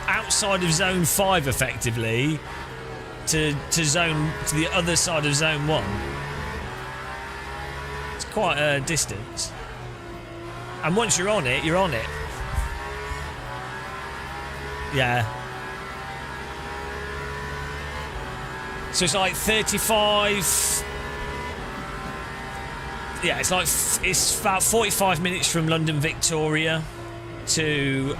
Speaker 1: outside of zone 5 effectively to the other side of zone 1. It's quite a distance. And once you're on it, you're on it. Yeah. So it's like 35. Yeah, it's about 45 minutes from London Victoria to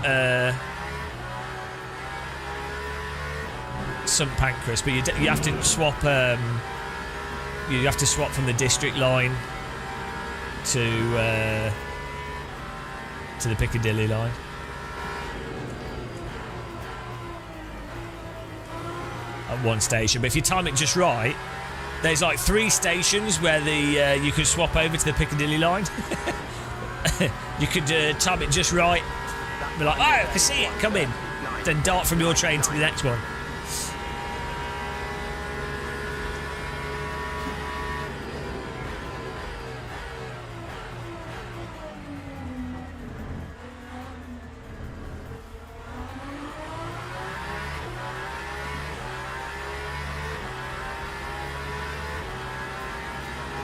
Speaker 1: St Pancras, but you have to swap. You have to swap from the district line to the Piccadilly line. At one station, but if you time it just right, there's like 3 stations where you could swap over to the Piccadilly line. You could time it just right, be like, oh, I can see it, come in, then dart from your train to the next one.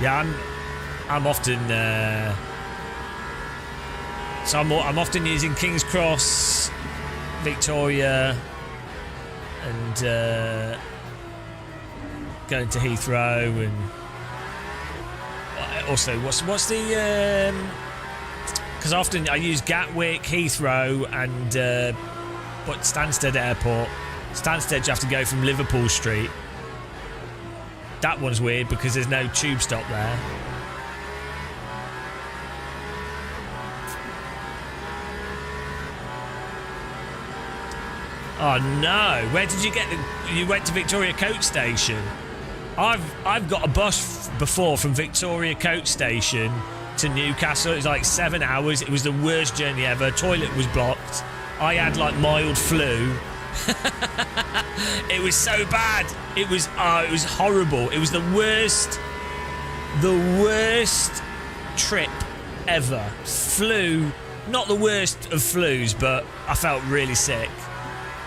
Speaker 1: Yeah, I'm often so I'm often using King's Cross, Victoria, and going to Heathrow, and also what's the because often I use Gatwick, Heathrow, and Stansted Airport. Stansted you have to go from Liverpool Street. That one's weird because there's no tube stop there. Oh no! Where did you get you went to Victoria Coach Station? I've got a bus before from Victoria Coach Station to Newcastle. It was like 7 hours. It was the worst journey ever. Toilet was blocked. I had like mild flu. It was so bad. It was horrible. It was the worst trip ever. Flu, not the worst of flus, but I felt really sick.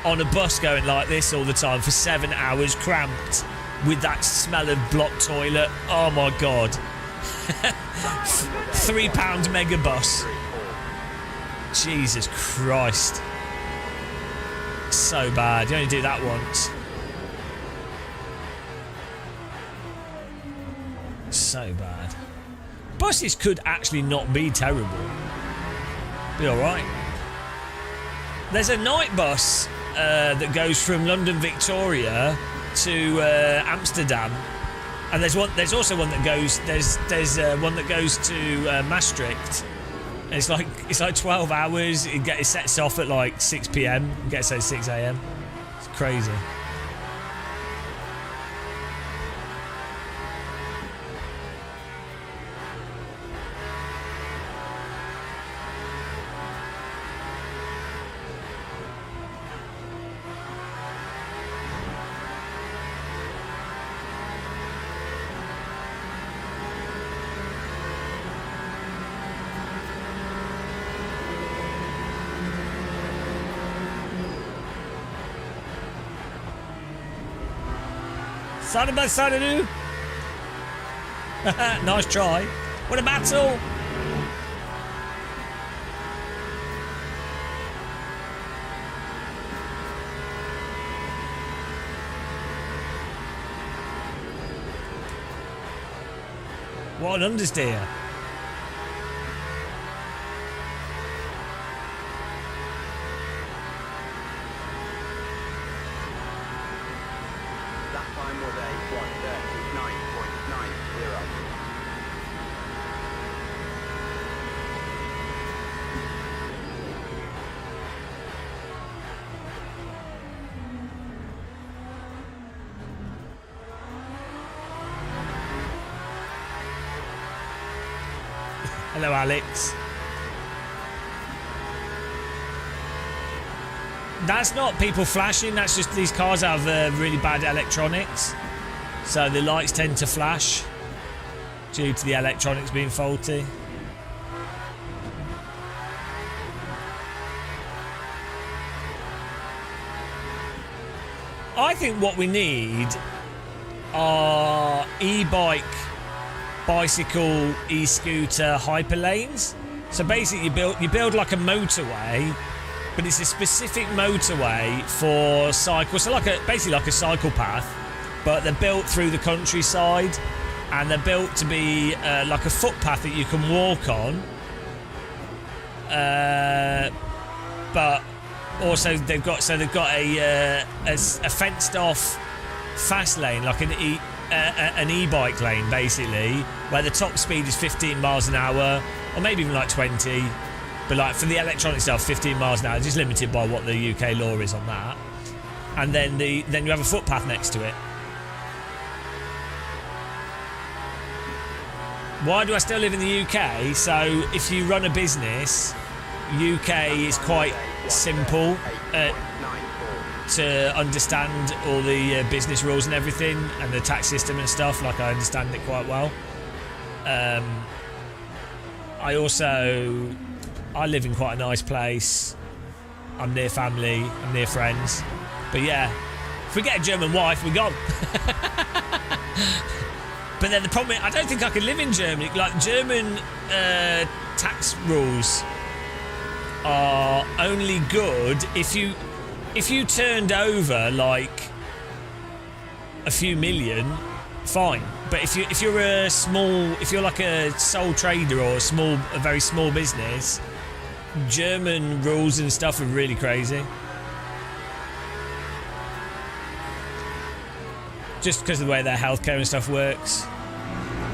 Speaker 1: On a bus going like this all the time for 7 hours, cramped, with that smell of blocked toilet. Oh my god. £3 megabus. Jesus Christ. So bad. You only do that once. So bad. Buses could actually not be terrible. Be alright. There's a night bus that goes from London Victoria to Amsterdam, and there's also one that goes one that goes to Maastricht. And it's like 12 hours. It sets off at like 6 p.m. and gets at 6 a.m. It's crazy. Son by Sanadu. Nice try. What a battle! What an understeer. Hello, Alex. That's not people flashing, that's just these cars have really bad electronics. So the lights tend to flash due to the electronics being faulty. I think what we need are e-bike, bicycle, e-scooter hyperlanes. So basically you build like a motorway, but it's a specific motorway for cycles. So basically like a cycle path, but they're built through the countryside, and they're built to be like a footpath that you can walk on. But also they've got a fenced off fast lane, like an e-bike lane basically, where the top speed is 15 miles an hour, or maybe even like 20. But like for the electronic stuff, 15 miles an hour, just limited by what the UK law is on that. And then you have a footpath next to it. Why do I still live in the UK? So if you run a business, UK is quite simple to understand all the business rules and everything, and the tax system and stuff. Like, I understand it quite well. I live in quite a nice place. I'm near family, I'm near friends. But yeah, if we get a German wife, we're gone. But then the problem is, I don't think I could live in Germany. Like, German tax rules are only good if you turned over like a few million, fine. But if you're like a sole trader or a very small business, German rules and stuff are really crazy. Just because of the way their healthcare and stuff works.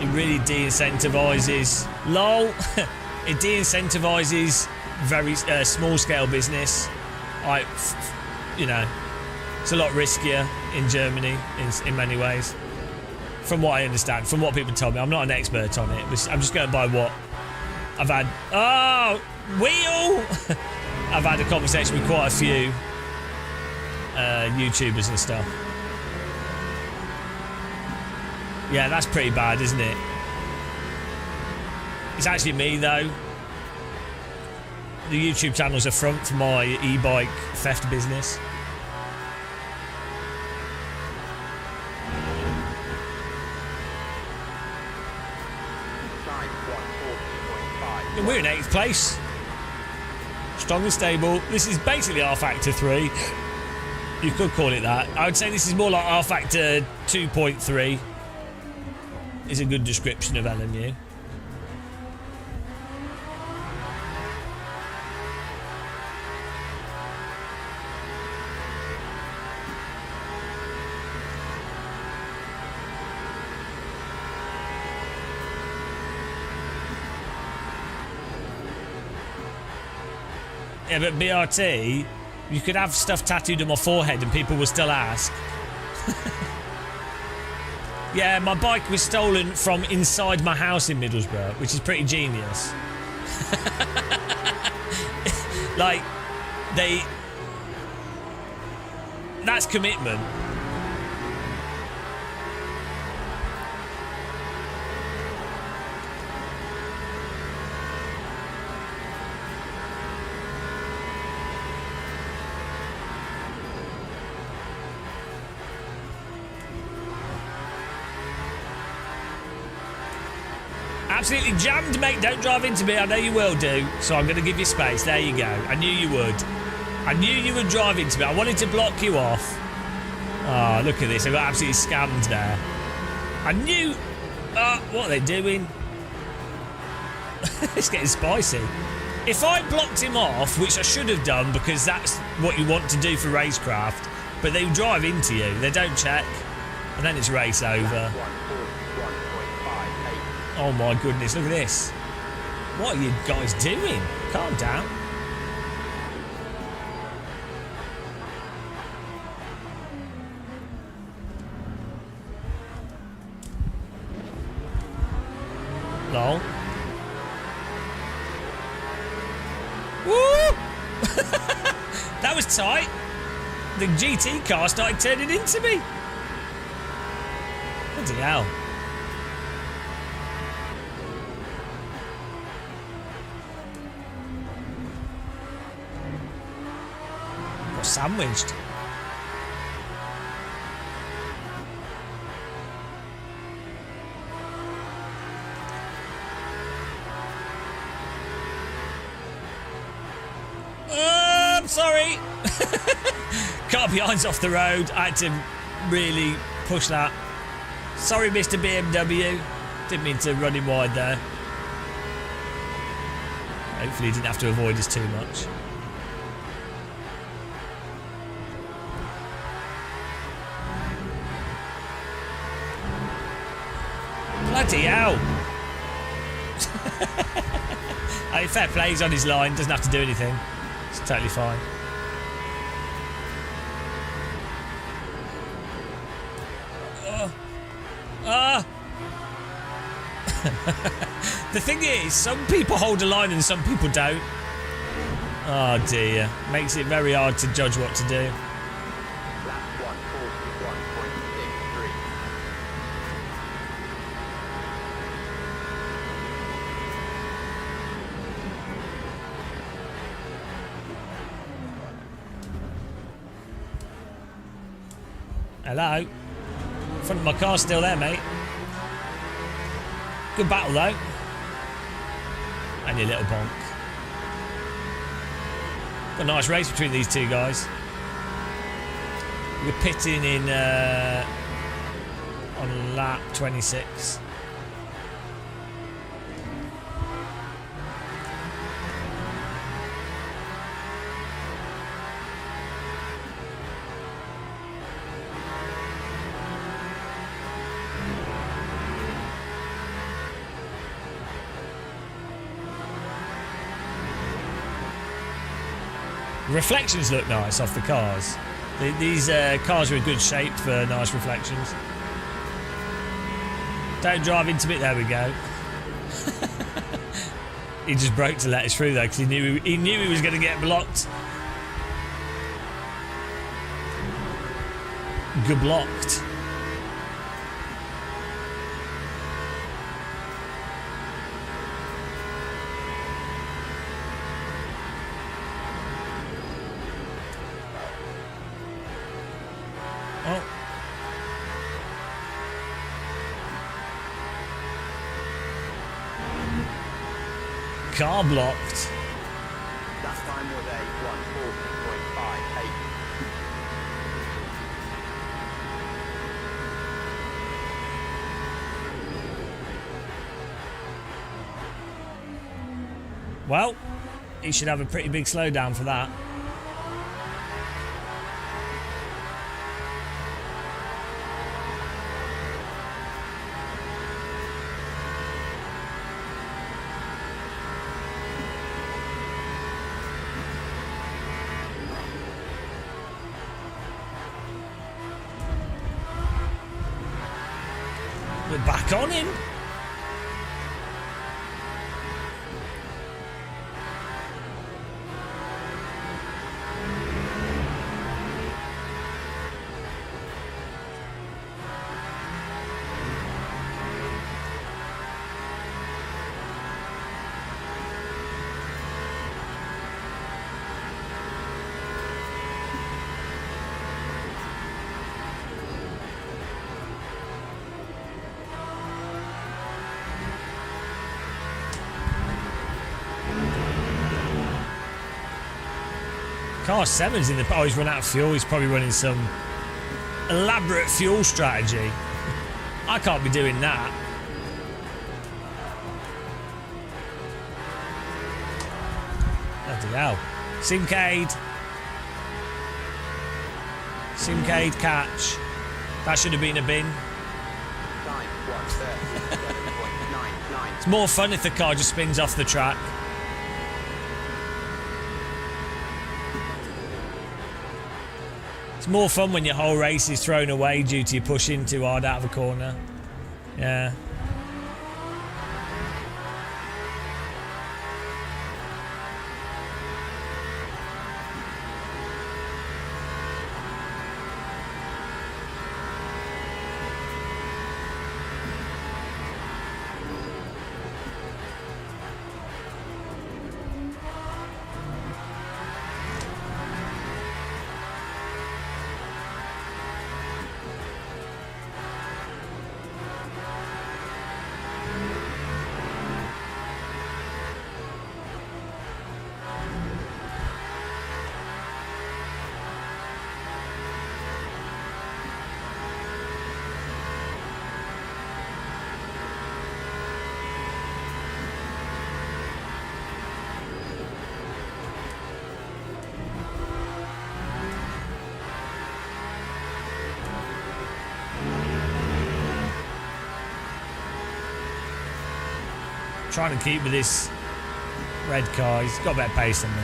Speaker 1: It really de-incentivises. LOL. It de-incentivises very small scale business. It's a lot riskier in Germany in many ways. From what I understand, from what people told me. I'm not an expert on it. I'm just going by what I've had. Oh, wheel! I've had a conversation with quite a few YouTubers and stuff. Yeah, that's pretty bad, isn't it? It's actually me, though. The YouTube channel's a front for my e-bike theft business. We're in 8th place. Strong and stable. This is basically R Factor 3. You could call it that. I would say this is more like R Factor 2.3. Is a good description of LMU. Yeah, but BRT, you could have stuff tattooed on my forehead and people will still ask. Yeah, my bike was stolen from inside my house in Middlesbrough, which is pretty genius. Like, that's commitment. Absolutely jammed, mate. Don't drive into me. I know you will do. So I'm going to give you space. There you go. I knew you would. I knew you would drive into me. I wanted to block you off. Oh, look at this. I got absolutely scammed there. I knew... what are they doing? It's getting spicy. If I blocked him off, which I should have done because that's what you want to do for racecraft, but they drive into you. They don't check. And then it's race over. Oh my goodness, look at this. What are you guys doing? Calm down. Lol. that was tight. The GT car started turning into me. Bloody hell. Got sandwiched. I'm sorry. Car behind's off the road. I had to really push that. Sorry, Mr. BMW. Didn't mean to run him wide there. Hopefully he didn't have to avoid us too much. Bloody hell. I mean, fair play, he's on his line, doesn't have to do anything. It's totally fine. The thing is, some people hold a line and some people don't. Oh dear. Makes it very hard to judge what to do.
Speaker 3: Lap 141.63.
Speaker 1: Hello. Front of my car's still there, mate. Good battle, though. And your little bonk. Got a nice race between these two guys. We're pitting in on lap 26. Reflections look nice off the cars. These cars are in good shape for nice reflections. Don't drive into it. There we go. He just broke to let us through though, because he knew he was going to get blocked. Good blocked. Car blocked.
Speaker 3: That time was a 140.58.
Speaker 1: Well, he should have a pretty big slowdown for that. We're back on him. Car 7's in the... Oh, he's run out of fuel. He's probably running some elaborate fuel strategy. I can't be doing that. Bloody hell. Simcade. Simcade catch. That should have been a bin.
Speaker 3: Time 137.99.
Speaker 1: It's more fun if the car just spins off the track. It's more fun when your whole race is thrown away due to you pushing too hard out of a corner. Yeah. trying to keep with this red car. He's got better pace than me.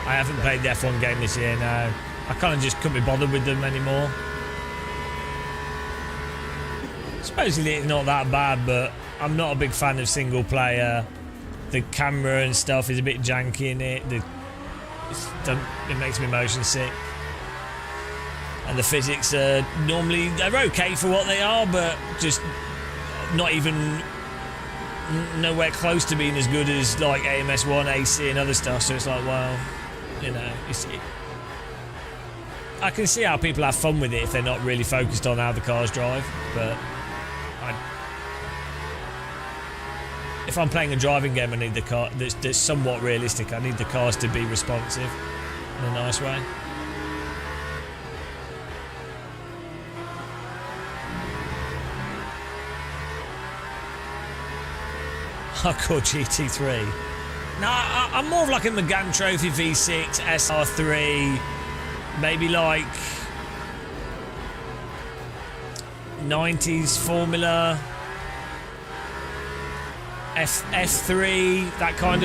Speaker 1: I haven't played the F1 game this year, no. I kind of just couldn't be bothered with them anymore. Supposedly it's not that bad, but I'm not a big fan of single player. The camera and stuff is a bit janky in it. It makes me motion sick. And the physics are normally, they're okay for what they are, but just not even nowhere close to being as good as like AMS1, AC and other stuff. So it's like, well, you know, I can see how people have fun with it if they're not really focused on how the cars drive, but if I'm playing a driving game, I need the car that's somewhat realistic. I need the cars to be responsive in a nice way. Hardcore GT3. No, I'm more of like a Megane Trophy V6, SR3, maybe like 90s Formula, F3, that kind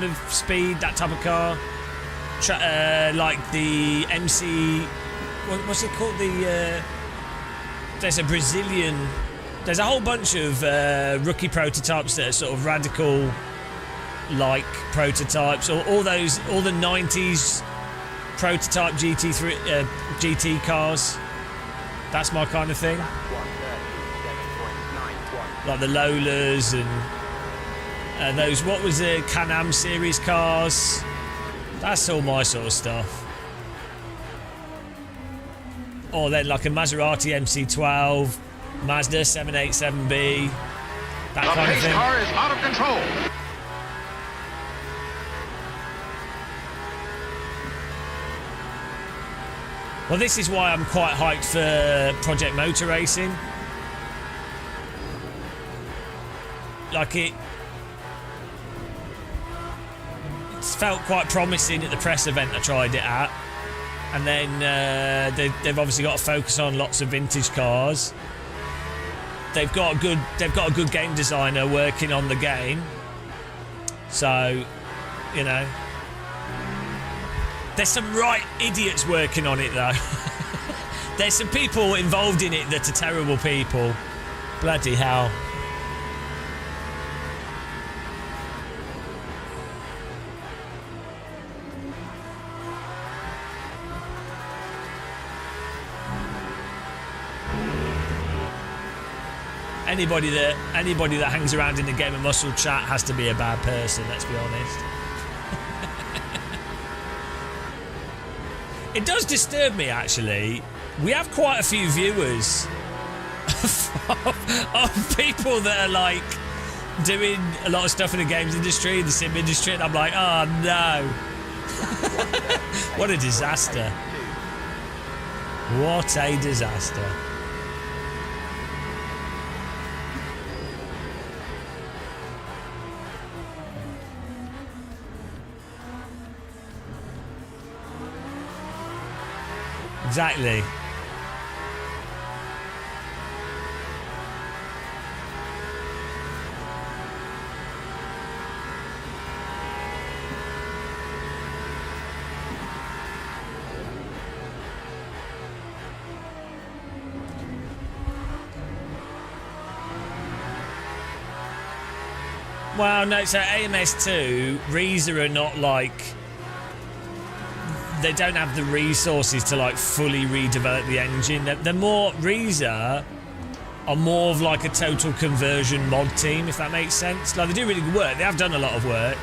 Speaker 1: of speed, that type of car. Like the MC, what's it called? There's a Brazilian. There's a whole bunch of rookie prototypes that are sort of radical like prototypes, or all the 90s prototype GT cars. That's my kind of thing. Like the Lolas and those, what was the Can-Am series cars? That's all my sort of stuff. Or then like a Maserati MC12, Mazda 787B, that kind of thing.
Speaker 10: The car is out of control.
Speaker 1: Well, this is why I'm quite hyped for Project Motor Racing. Like it's felt quite promising at the press event I tried it at, and then they've obviously got to focus on lots of vintage cars. They've got a good game designer working on the game, so you know. There's some right idiots working on it though. There's some people involved in it that are terrible people. Bloody hell. Anybody that hangs around in the Game of Muscle chat has to be a bad person, let's be honest. It does disturb me, actually. We have quite a few viewers of people that are like doing a lot of stuff in the games industry, the sim industry, and I'm like, oh no. What a disaster. What a disaster. Exactly. Well, no, so AMS2, Reza are not like... They don't have the resources to like fully redevelop the engine. They're more, Reza are more of like a total conversion mod team, if that makes sense. Like they do really good work. They have done a lot of work,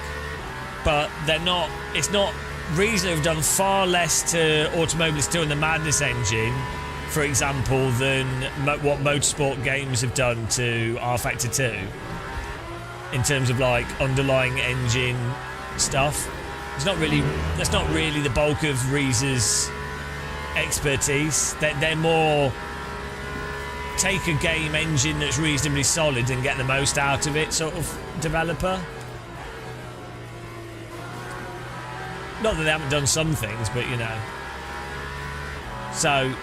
Speaker 1: but they're not. It's not. Reza have done far less to Automobilist 2 and the Madness engine, for example, than what Motorsport Games have done to R-Factor 2 in terms of like underlying engine stuff. It's not really. That's not really the bulk of Reza's expertise. They're more take a game engine that's reasonably solid and get the most out of it sort of developer. Not that they haven't done some things, but you know. So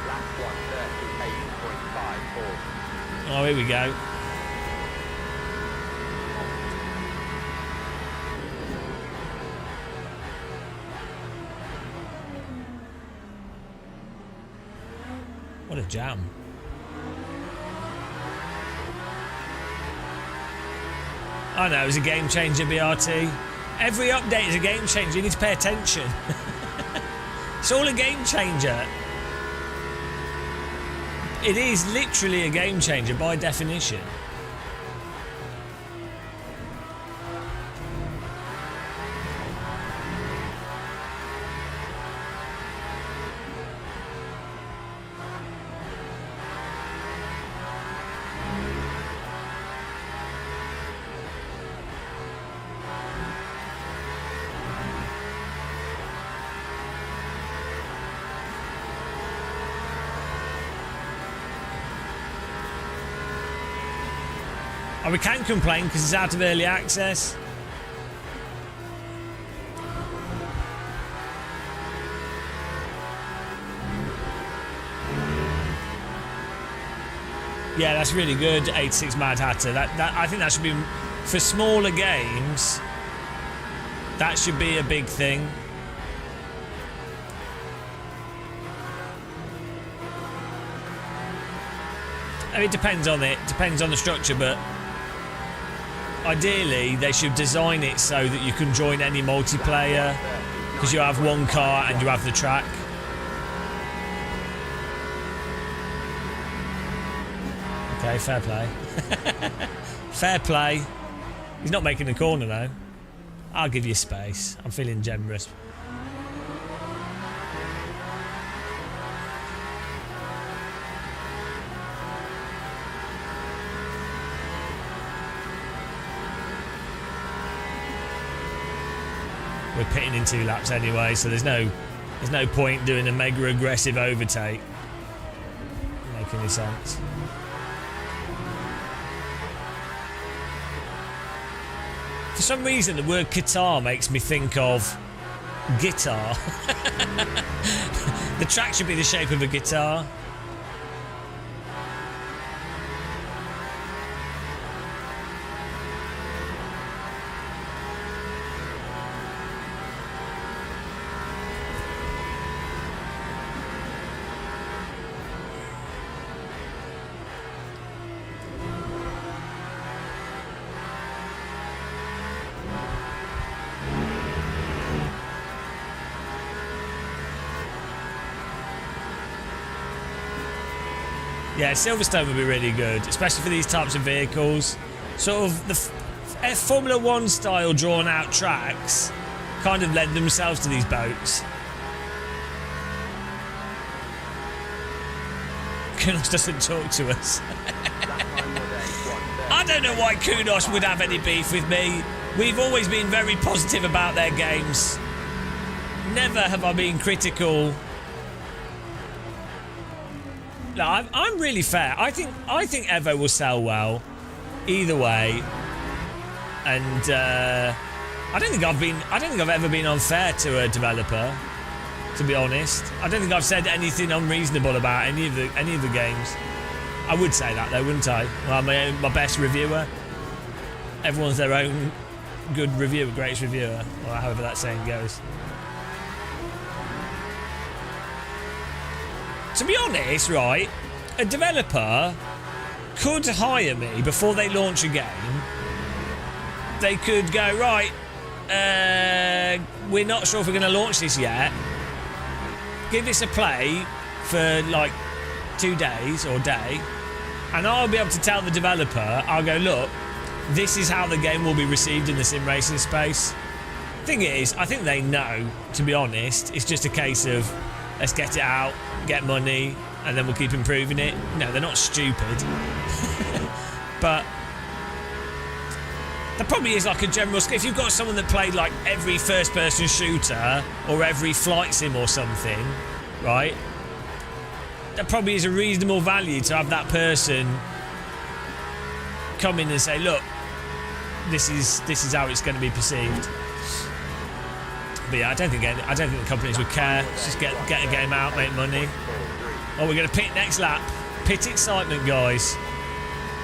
Speaker 3: Lap 1:38.54.
Speaker 1: oh, here we go. What a jam. I know, it's a game changer, BRT. Every update is a game changer. You need to pay attention. It's all a game changer. It is literally a game changer by definition. Oh, we can complain because it's out of early access. Yeah, that's really good, 86 Mad Hatter. That I think that should be, for smaller games, that should be a big thing. I mean, it depends on the structure, but ideally they should design it so that you can join any multiplayer because you have one car and you have the track. Okay, fair play. Fair play. He's not making the corner though. I'll give you space. I'm feeling generous. We're pitting in 2 laps anyway, so there's no point doing a mega aggressive overtake. Doesn't make any sense. For some reason, the word Qatar makes me think of guitar. The track should be the shape of a guitar. Yeah, Silverstone would be really good, especially for these types of vehicles. Sort of the Formula 1 style drawn out tracks kind of lend themselves to these boats. Kunos doesn't talk to us. I don't know why Kunos would have any beef with me. We've always been very positive about their games. Never have I been critical. No, I'm really fair. I think Evo will sell well, either way, and I don't think I've ever been unfair to a developer, to be honest. I don't think I've said anything unreasonable about any of the games. I would say that though, wouldn't I? Well, I'm my best reviewer. Everyone's their own good reviewer, greatest reviewer, or however that saying goes. To be honest, right, a developer could hire me before they launch a game. They could go, right, we're not sure if we're going to launch this yet. Give this a play for like 2 days or a day, and I'll be able to tell the developer, I'll go, look, this is how the game will be received in the sim racing space. Thing is, I think they know, to be honest. It's just a case of, let's get it out, get money, and then we'll keep improving it. No, they're not stupid. But There probably is like a general... If you've got someone that played like every first-person shooter or every flight sim or something, right? There probably is a reasonable value to have that person come in and say, look, this is how it's going to be perceived. But yeah, I don't think the companies would care. Just get a game out, make money. Oh, we're going to pit next lap. Pit excitement, guys.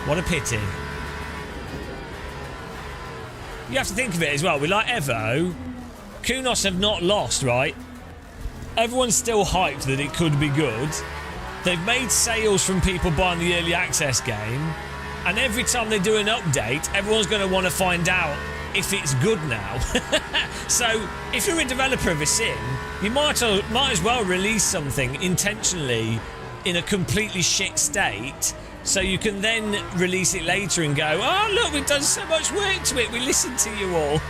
Speaker 1: What a pity. You have to think of it as well. With like Evo, Kunos have not lost, right? Everyone's still hyped that it could be good. They've made sales from people buying the early access game, and every time they do an update, everyone's going to want to find out if it's good now. So, if you're a developer of a sim, you might as well release something intentionally in a completely shit state, so you can then release it later and go, oh look, we've done so much work to it, we listened to you all.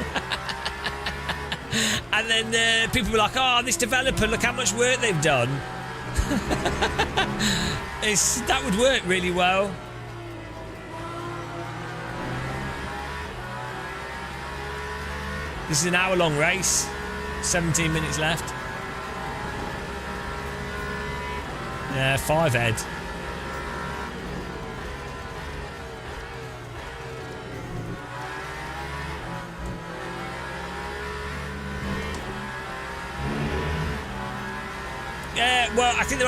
Speaker 1: And then people be like, oh, this developer, look how much work they've done. That would work really well. This is an hour-long race. 17 minutes left. Yeah, 5 head. Yeah, well, I think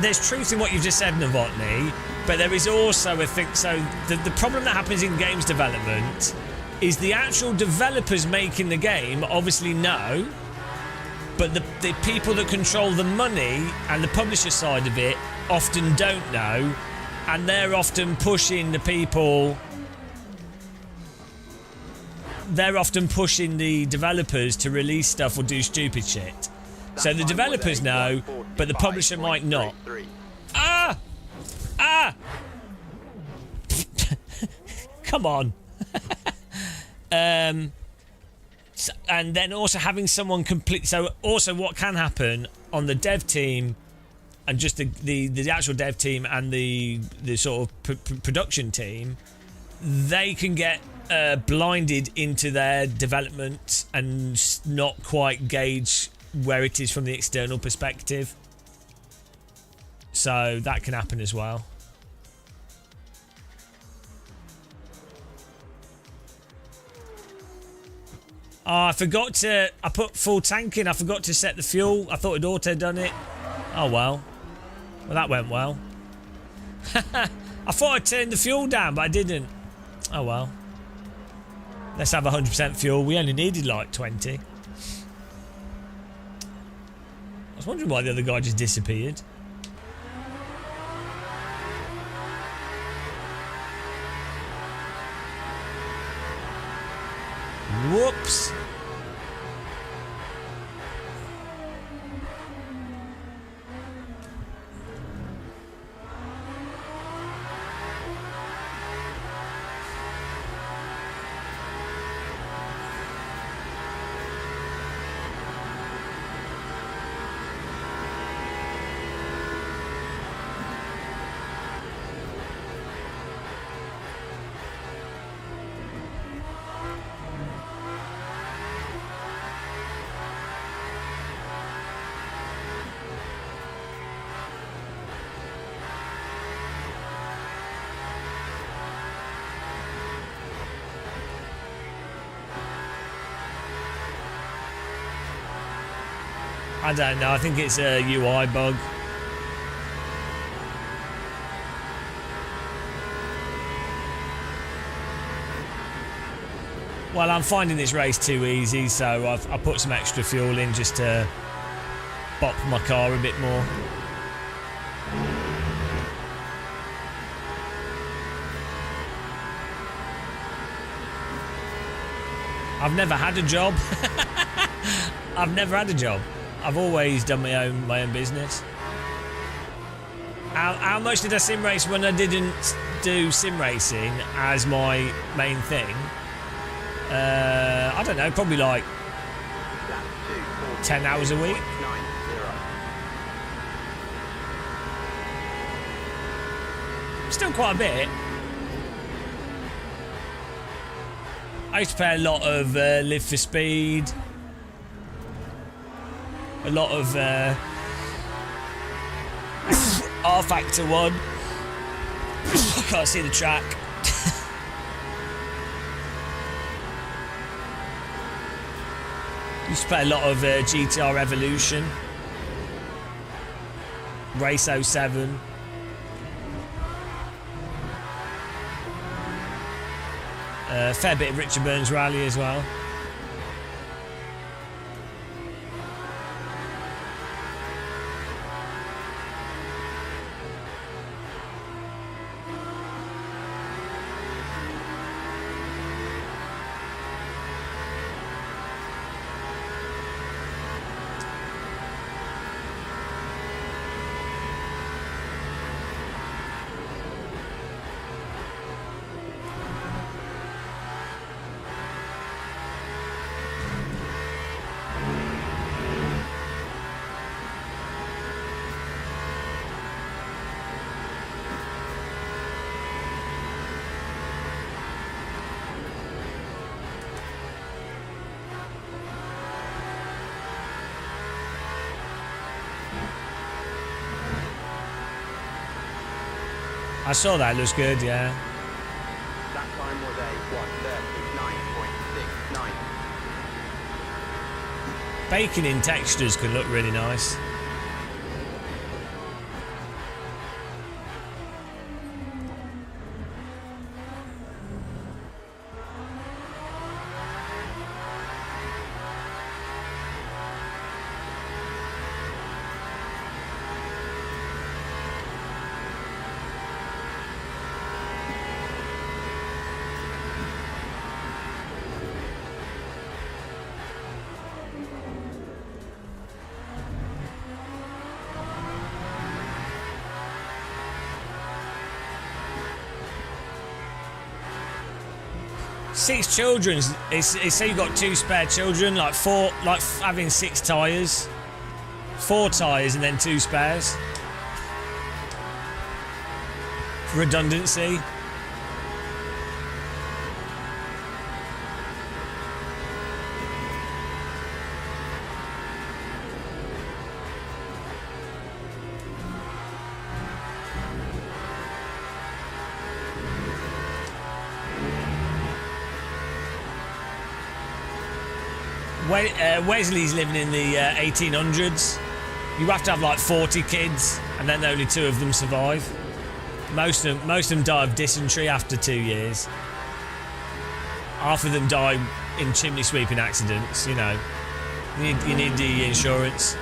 Speaker 1: there's truth in what you've just said, Novotny, but there is also a thing. So the problem that happens in games development is the actual developers making the game obviously know, but the people that control the money and the publisher side of it often don't know, and they're often pushing the people. They're often pushing the developers to release stuff or do stupid shit. So the developers know, but the publisher might not. Ah! Come on. So, and then also having someone complete. So also, what can happen on the dev team, and just the actual dev team and the sort of production team, they can get blinded into their development and not quite gauge where it is from the external perspective. So that can happen as well. Oh, I forgot to... I put full tank in. I forgot to set the fuel. I thought it'd auto done it. Oh, well. Well, that went well. I thought I'd turned the fuel down, but I didn't. Oh, well. Let's have 100% fuel. We only needed like 20. I was wondering why the other guy just disappeared. Whoops. I don't know. I think it's a UI bug. Well, I'm finding this race too easy, so I put some extra fuel in just to bop my car a bit more. I've never had a job. I've never had a job. I've always done my own business. How much did I sim race when I didn't do sim racing as my main thing? I don't know, probably like 10 hours a week. Still quite a bit. I used to play a lot of Live for Speed. A lot of R Factor 1. I can't see the track. Used to play a lot of GTR Evolution. Race 07. Fair bit of Richard Burns Rally as well. I saw that, it looks good, yeah.
Speaker 3: That time was a 1:39.69.
Speaker 1: Bacon in textures can look really nice. Six children. They say you've got 2 spare children, like 4, like having 6 tyres. 4 tyres and then 2 spares. Redundancy. Wesley's living in the 1800s. You have to have like 40 kids, and then only 2 of them survive. Most of them die of dysentery after 2 years. Half of them die in chimney sweeping accidents. You know, you need the insurance.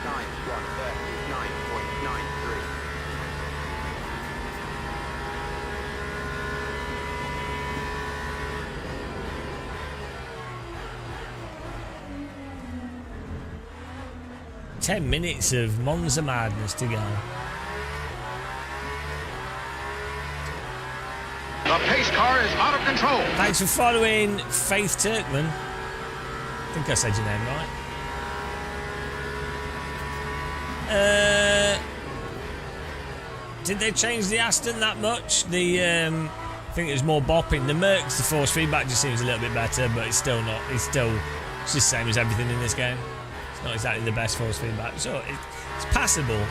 Speaker 3: Time 1:39.93.
Speaker 1: 10 minutes of Monza madness to go.
Speaker 10: The pace car is out of control.
Speaker 1: Thanks for following Faith Turkman. I think I said your name right. Did they change the Aston that much? I think it was more bopping. The Mercs, the force feedback just seems a little bit better, but it's still not. It's just the same as everything in this game. It's not exactly the best force feedback, so it's passable.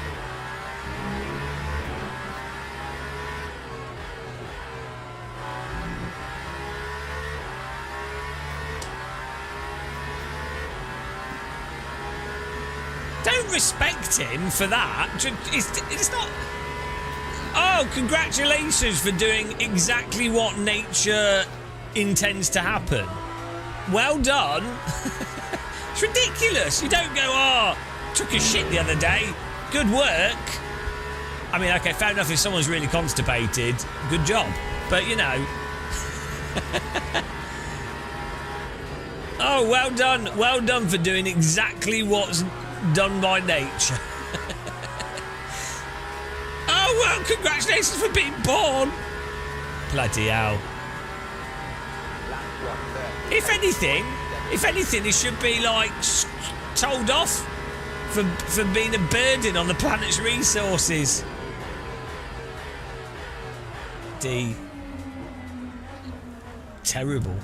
Speaker 1: Don't respect him for that. It's not. Oh, congratulations for doing exactly what nature intends to happen. Well done. It's ridiculous. You don't go, oh, took a shit the other day. Good work. I mean, okay, fair enough if someone's really constipated. Good job. But, you know. Oh, well done. Well done for doing exactly what's done by nature. Oh, well, congratulations for being born. Bloody hell. If anything, it should be like told off for being a burden on the planet's resources. D. terrible.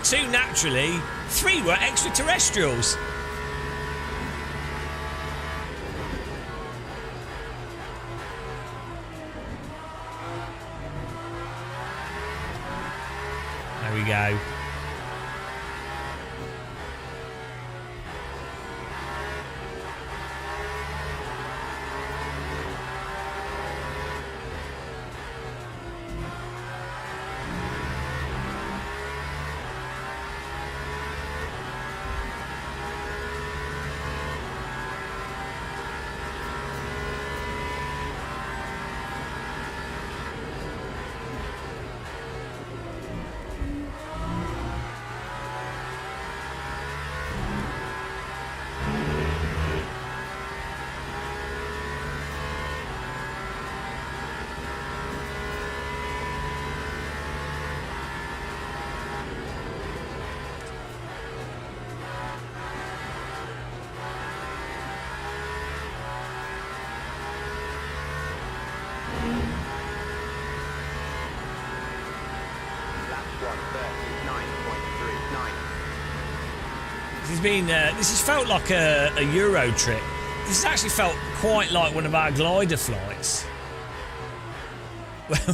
Speaker 1: Two naturally, 3 were extraterrestrials. There we go. This has felt like a Euro trip. This has actually felt quite like one of our glider flights.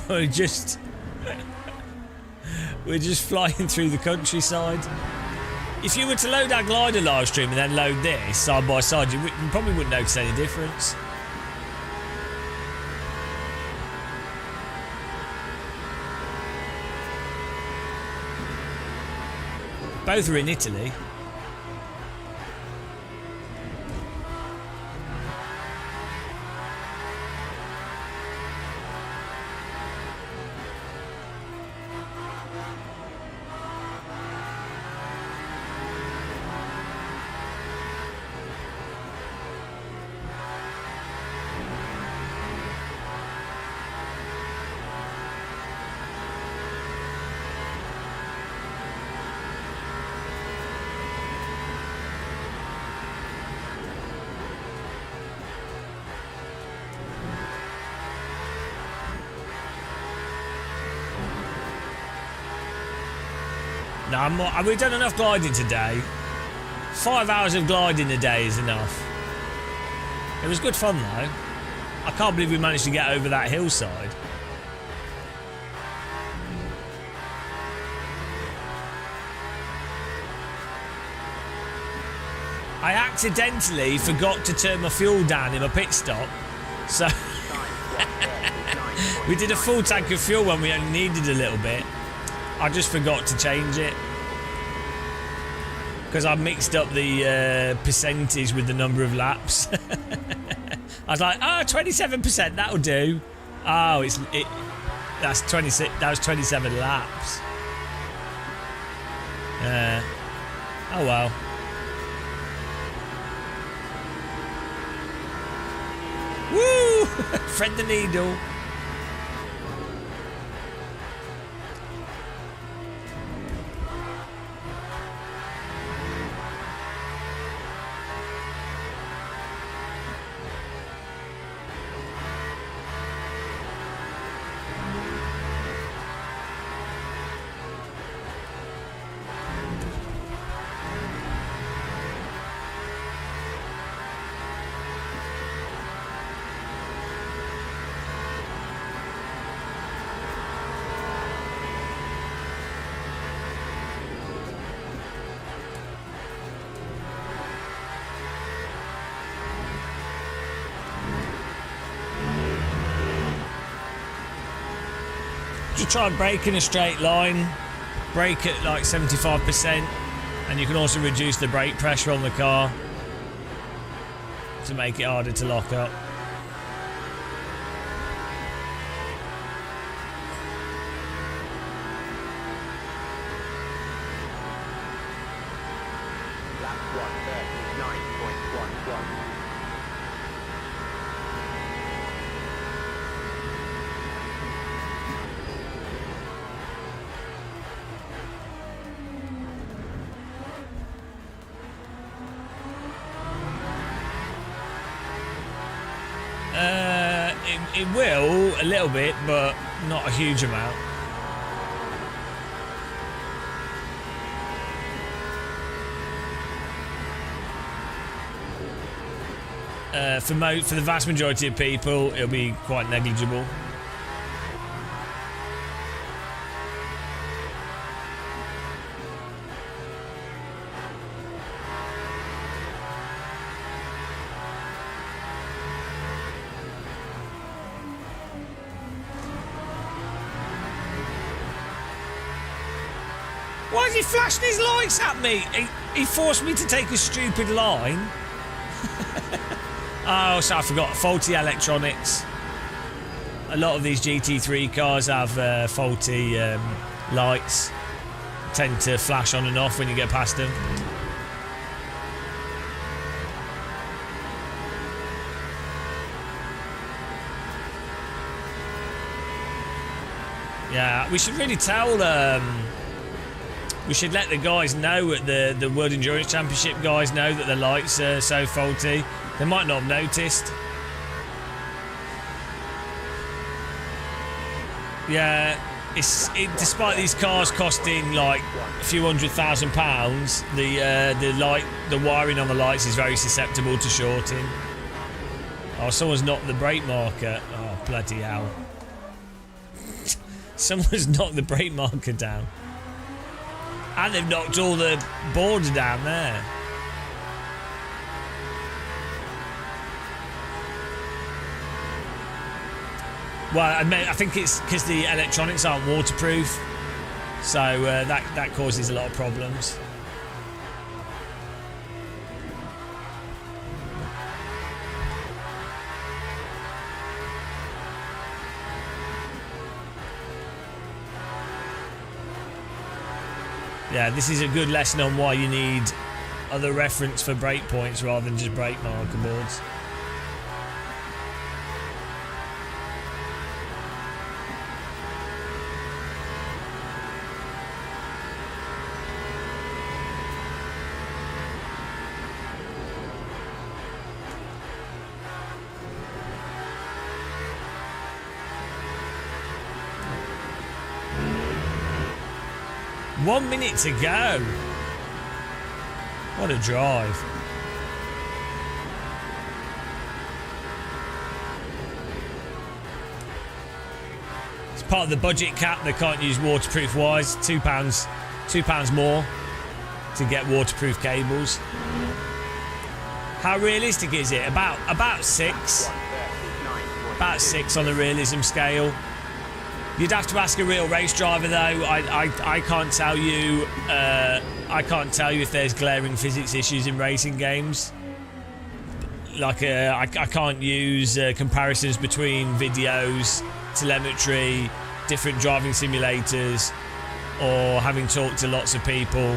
Speaker 1: we're just flying through the countryside. If you were to load our glider live stream and then load this side by side, you probably wouldn't notice any difference. Both are in Italy. No, we've done enough gliding today. 5 hours of gliding a day is enough. It was good fun though. I can't believe we managed to get over that hillside. I accidentally forgot to turn my fuel down in my pit stop, so we did a full tank of fuel when we only needed a little bit. I just forgot to change it because I mixed up the percentage with the number of laps. I was like, 27%, that'll do. Oh, that's 26. That was 27 laps. Oh well. Woo! Thread the needle. Just try and brake in a straight line, brake at like 75%, and you can also reduce the brake pressure on the car to make it harder to lock up. It will a little bit, but not a huge amount. For the vast majority of people, it'll be quite negligible. Why is he flashing his lights at me? He forced me to take a stupid line. Oh, so I forgot. Faulty electronics. A lot of these GT3 cars have faulty lights. Tend to flash on and off when you get past them. Yeah, we should really tell... we should let the guys know at the World Endurance Championship guys know that the lights are so faulty. They might not have noticed. Yeah, despite these cars costing like a few £100,000, the wiring on the lights is very susceptible to shorting. Oh, someone's knocked the brake marker. Oh, bloody hell. Someone's knocked the brake marker down. And they've knocked all the boards down there. Well, I think it's because the electronics aren't waterproof, so that causes a lot of problems. Yeah, this is a good lesson on why you need other reference for breakpoints rather than just brake marker boards. One minute to go. What a drive. It's part of the budget cap. They can't use waterproof wires. £2 more to get waterproof cables. How realistic is it? About 6. About 6 on the realism scale. You'd have to ask a real race driver, though. I can't tell you. I can't tell you if there's glaring physics issues in racing games. Like I can't use comparisons between videos, telemetry, different driving simulators, or having talked to lots of people.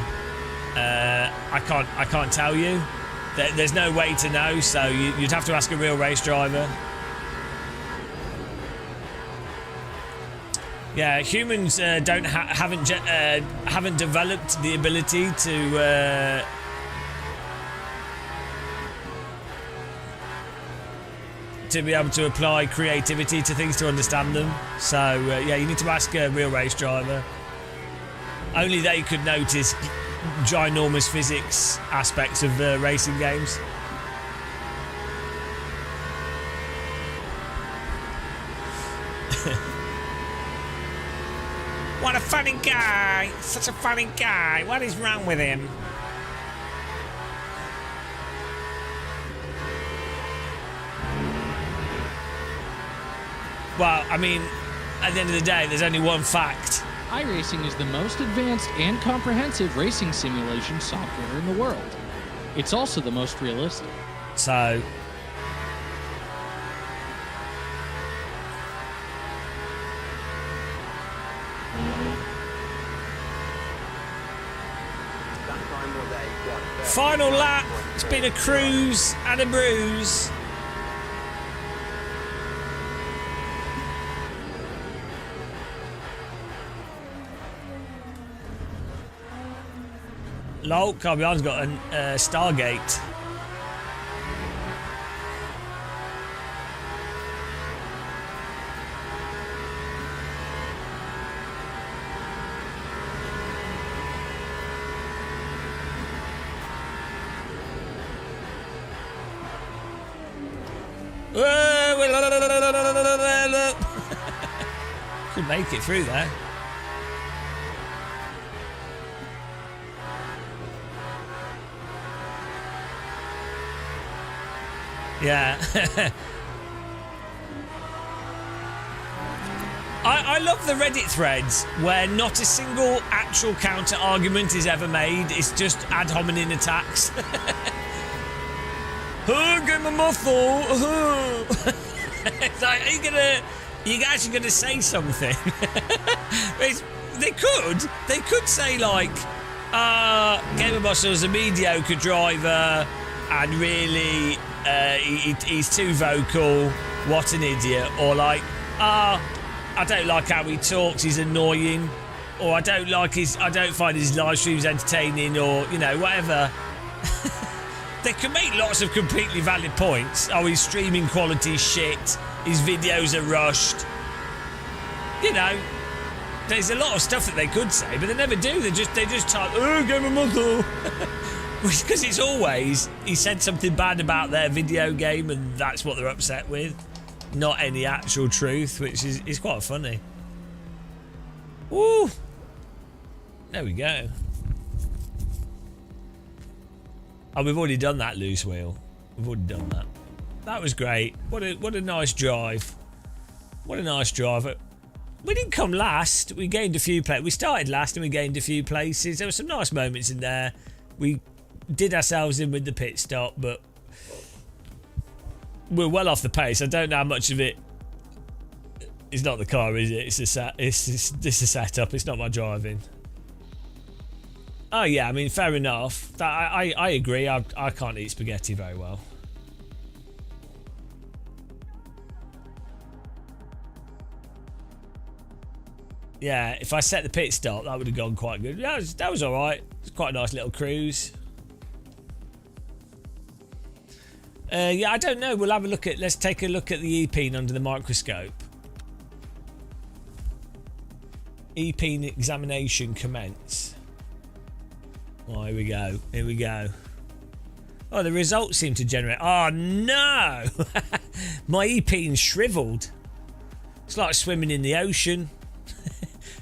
Speaker 1: I can't tell you. There's no way to know. So you'd have to ask a real race driver. Yeah, humans haven't developed the ability to be able to apply creativity to things to understand them. So yeah, you need to ask a real race driver. Only they could notice ginormous physics aspects of racing games. What a funny guy! Such a funny guy. What is wrong with him? Well, I mean, at the end of the day, there's only one fact.
Speaker 8: iRacing is the most advanced and comprehensive racing simulation software in the world. It's also the most realistic.
Speaker 1: So... final lap. It's been a cruise and a bruise. Lol, Carbion's got a Stargate. Could make it through there. Yeah. I love the Reddit threads where not a single actual counter argument is ever made. It's just ad hominem attacks. Oh, get my muscle. It's like, are you actually gonna say something? They could say like, Gamer Muscle's a mediocre driver and really he's too vocal, what an idiot. Or like, I don't like how he talks, he's annoying. Or I don't find his live streams entertaining, or, you know, whatever. They can make lots of completely valid points. Oh, his streaming quality is shit, his videos are rushed. You know, there's a lot of stuff that they could say, but they never do. They just type, oh, Gamer Muscle. Because it's always, he said something bad about their video game and that's what they're upset with. Not any actual truth, which is quite funny. Woo! There we go. Oh, we've already done that loose wheel. We've already done that. That was great. What a nice drive. What a nice drive. We didn't come last. We gained a few places. We started last and we gained a few places. There were some nice moments in there. We did ourselves in with the pit stop, but we're well off the pace. I don't know how much of it is not the car, is it? It's a setup. It's not my driving. Oh yeah, I mean, fair enough. I agree. I can't eat spaghetti very well. Yeah, if I set the pit stop, that would have gone quite good. That was all right. It's quite a nice little cruise. Yeah, I don't know. We'll have a look at. Let's take a look at the E-peen under the microscope. E-peen examination commence. Oh, here we go. Here we go. Oh, the results seem to generate. Oh no! My E-peen's shriveled. It's like swimming in the ocean.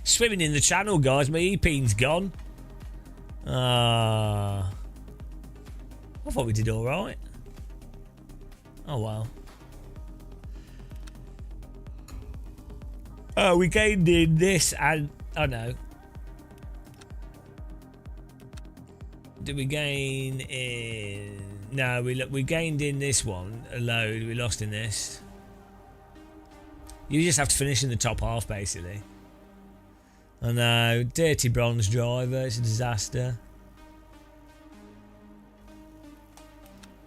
Speaker 1: Swimming in the channel, guys. My E-peen's gone. I thought we did all right. Oh well. Oh, we gained in this and oh no. Did we gain in? No, we gained in this one a load. We lost in this. You just have to finish in the top half, basically. I know, dirty bronze driver. It's a disaster.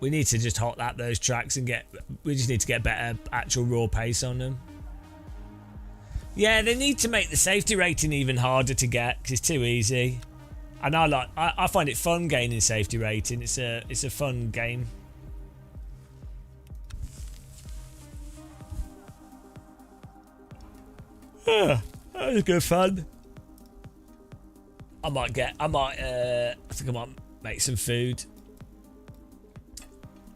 Speaker 1: We need to just hot lap those tracks and we just need to get better actual raw pace on them. Yeah, they need to make the safety rating even harder to get because it's too easy. And I find it fun gaining safety rating. It's a fun game. That was good fun. I think I might make some food.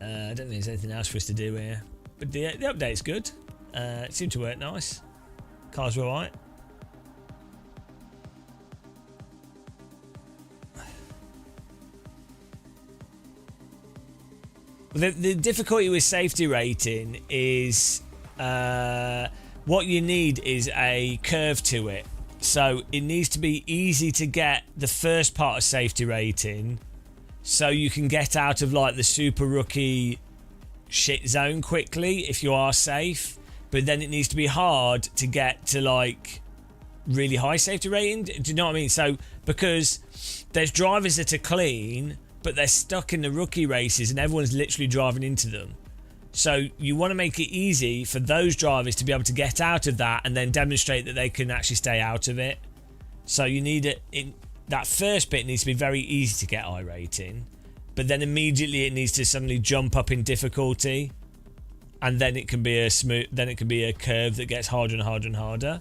Speaker 1: I don't think there's anything else for us to do here. But the update's good. It seemed to work nice. Cars were alright. The difficulty with safety rating is what you need is a curve to it. So it needs to be easy to get the first part of safety rating so you can get out of like the super rookie shit zone quickly if you are safe. But then it needs to be hard to get to like really high safety rating. Do you know what I mean? So because there's drivers that are clean but they're stuck in the rookie races and everyone's literally driving into them. So you want to make it easy for those drivers to be able to get out of that and then demonstrate that they can actually stay out of it. So you need it in that first bit needs to be very easy to get I rating, but then immediately it needs to suddenly jump up in difficulty, and then it can be a smooth. Then it can be a curve that gets harder and harder and harder.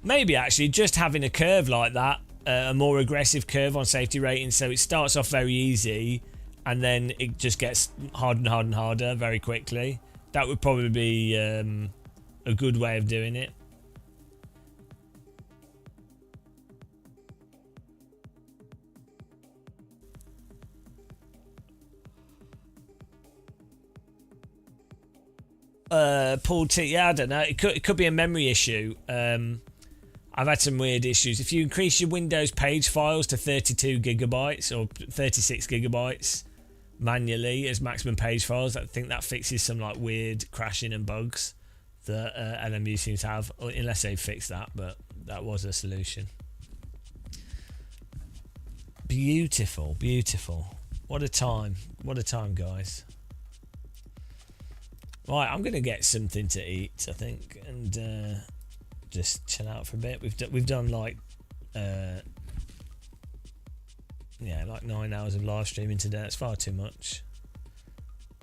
Speaker 1: Maybe actually just having a curve like that a more aggressive curve on safety rating, so it starts off very easy and then it just gets harder and harder and harder very quickly. That would probably be a good way of doing it. Paul T, yeah, I don't know. It could be a memory issue. I've had some weird issues. If you increase your Windows page files to 32 gigabytes or 36 gigabytes manually as maximum page files, I think that fixes some like weird crashing and bugs that LMU seems to have, unless they fixed that, but that was a solution. Beautiful, beautiful. What a time. What a time, guys. Right, I'm gonna get something to eat, I think, and just chill out for a bit. We've done like like 9 hours of live streaming today. That's far too much.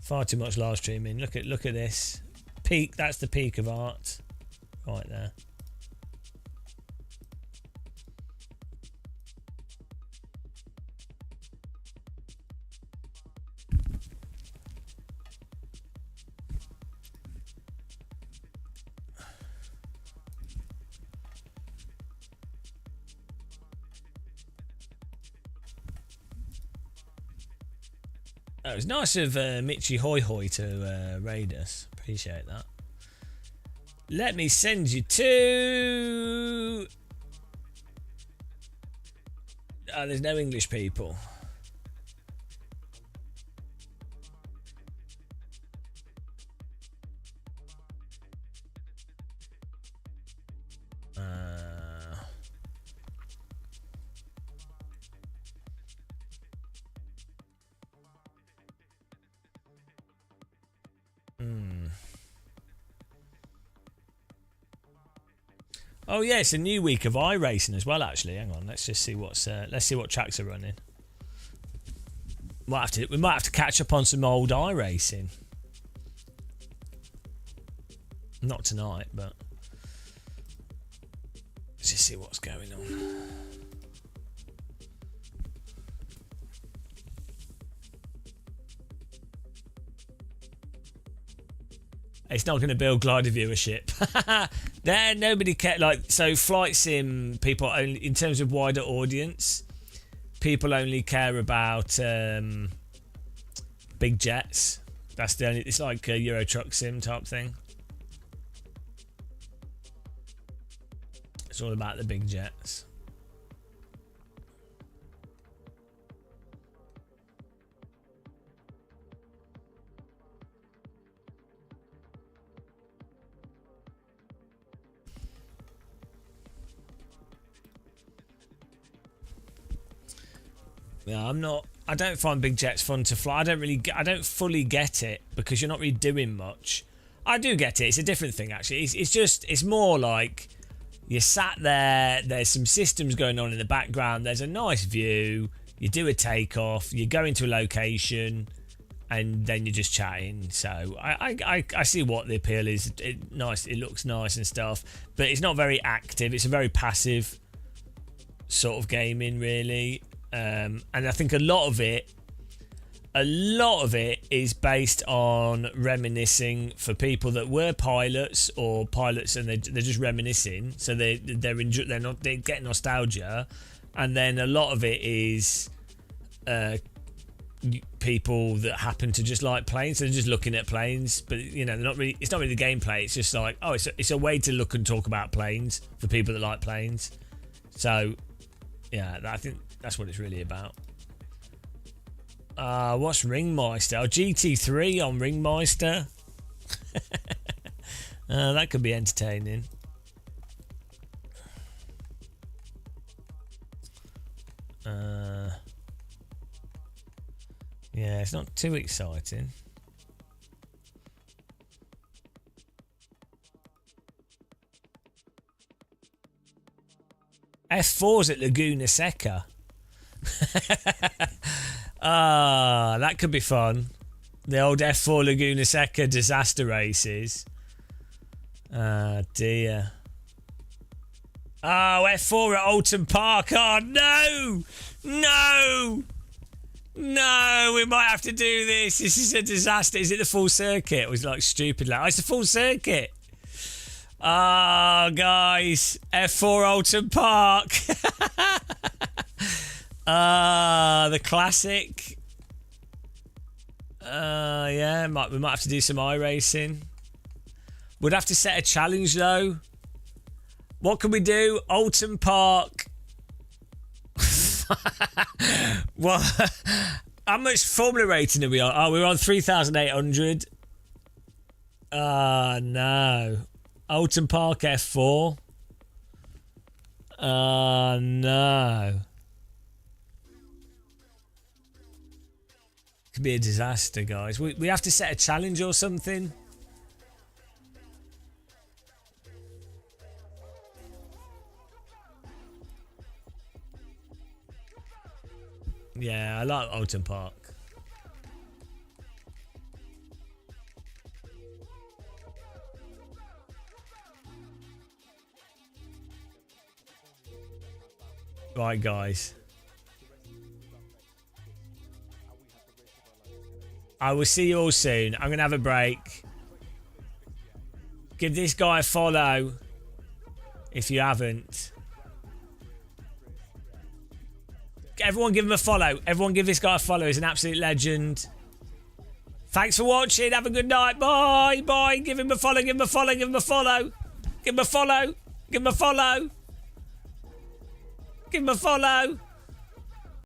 Speaker 1: Far too much live streaming. Look at this peak. That's the peak of art, right there. It was nice of Mitchy Hoy Hoy to raid us. Appreciate that. Let me send you to... Oh, there's no English people. Oh yeah, it's a new week of iRacing as well. Actually, hang on. Let's just see what's. Let's see what tracks are running. We might have to catch up on some old iRacing. Not tonight, but let's just see what's going on. It's not going to build glider viewership. There, nobody cares. Like, so flight sim people only, in terms of wider audience, people only care about big jets. That's the only. It's like a Euro Truck Sim type thing. It's all about the big jets. Yeah, I don't find big jets fun to fly. I don't fully get it because you're not really doing much. I do get it. It's a different thing actually. It's more like you're sat there. There's some systems going on in the background. There's a nice view. You do a takeoff. You go into a location, and then you're just chatting. So I see what the appeal is. Nice. It looks nice and stuff, but it's not very active. It's a very passive sort of gaming, really. And I think a lot of it is based on reminiscing for people that were pilots or pilots, and they're just reminiscing. So they get nostalgia, and then a lot of it is people that happen to just like planes. So they're just looking at planes, but you know, they're not really. It's not really the gameplay. It's just like, oh, it's a way to look and talk about planes for people that like planes. So yeah, I think that's what it's really about. What's Ringmeister? Oh, GT3 on Ringmeister. That could be entertaining. Yeah, it's not too exciting. F4's at Laguna Seca. That could be fun. The old F4 Laguna Seca disaster races. Dear. Oh, F4 at Alton Park. Oh, no! No! No, we might have to do this. This is a disaster. Is it the full circuit? It was like stupid. Like, oh, it's the full circuit. Oh, guys. F4 Alton Park. The classic. Yeah, we might have to do some iRacing. We'd have to set a challenge, though. What can we do? Alton Park. Well, how much Formula rating are we on? Oh, we're on 3,800. No. Alton Park F4. No. Could be a disaster, guys. We have to set a challenge or something. Yeah, I like Alton Park. Right, guys. I will see you all soon. I'm going to have a break. Give this guy a follow if you haven't. Everyone give him a follow. Everyone give this guy a follow. He's an absolute legend. Thanks for watching. Have a good night. Bye. Bye. Give him a follow. Give him a follow. Give him a follow. Give him a follow. Give him a follow. Give him a follow.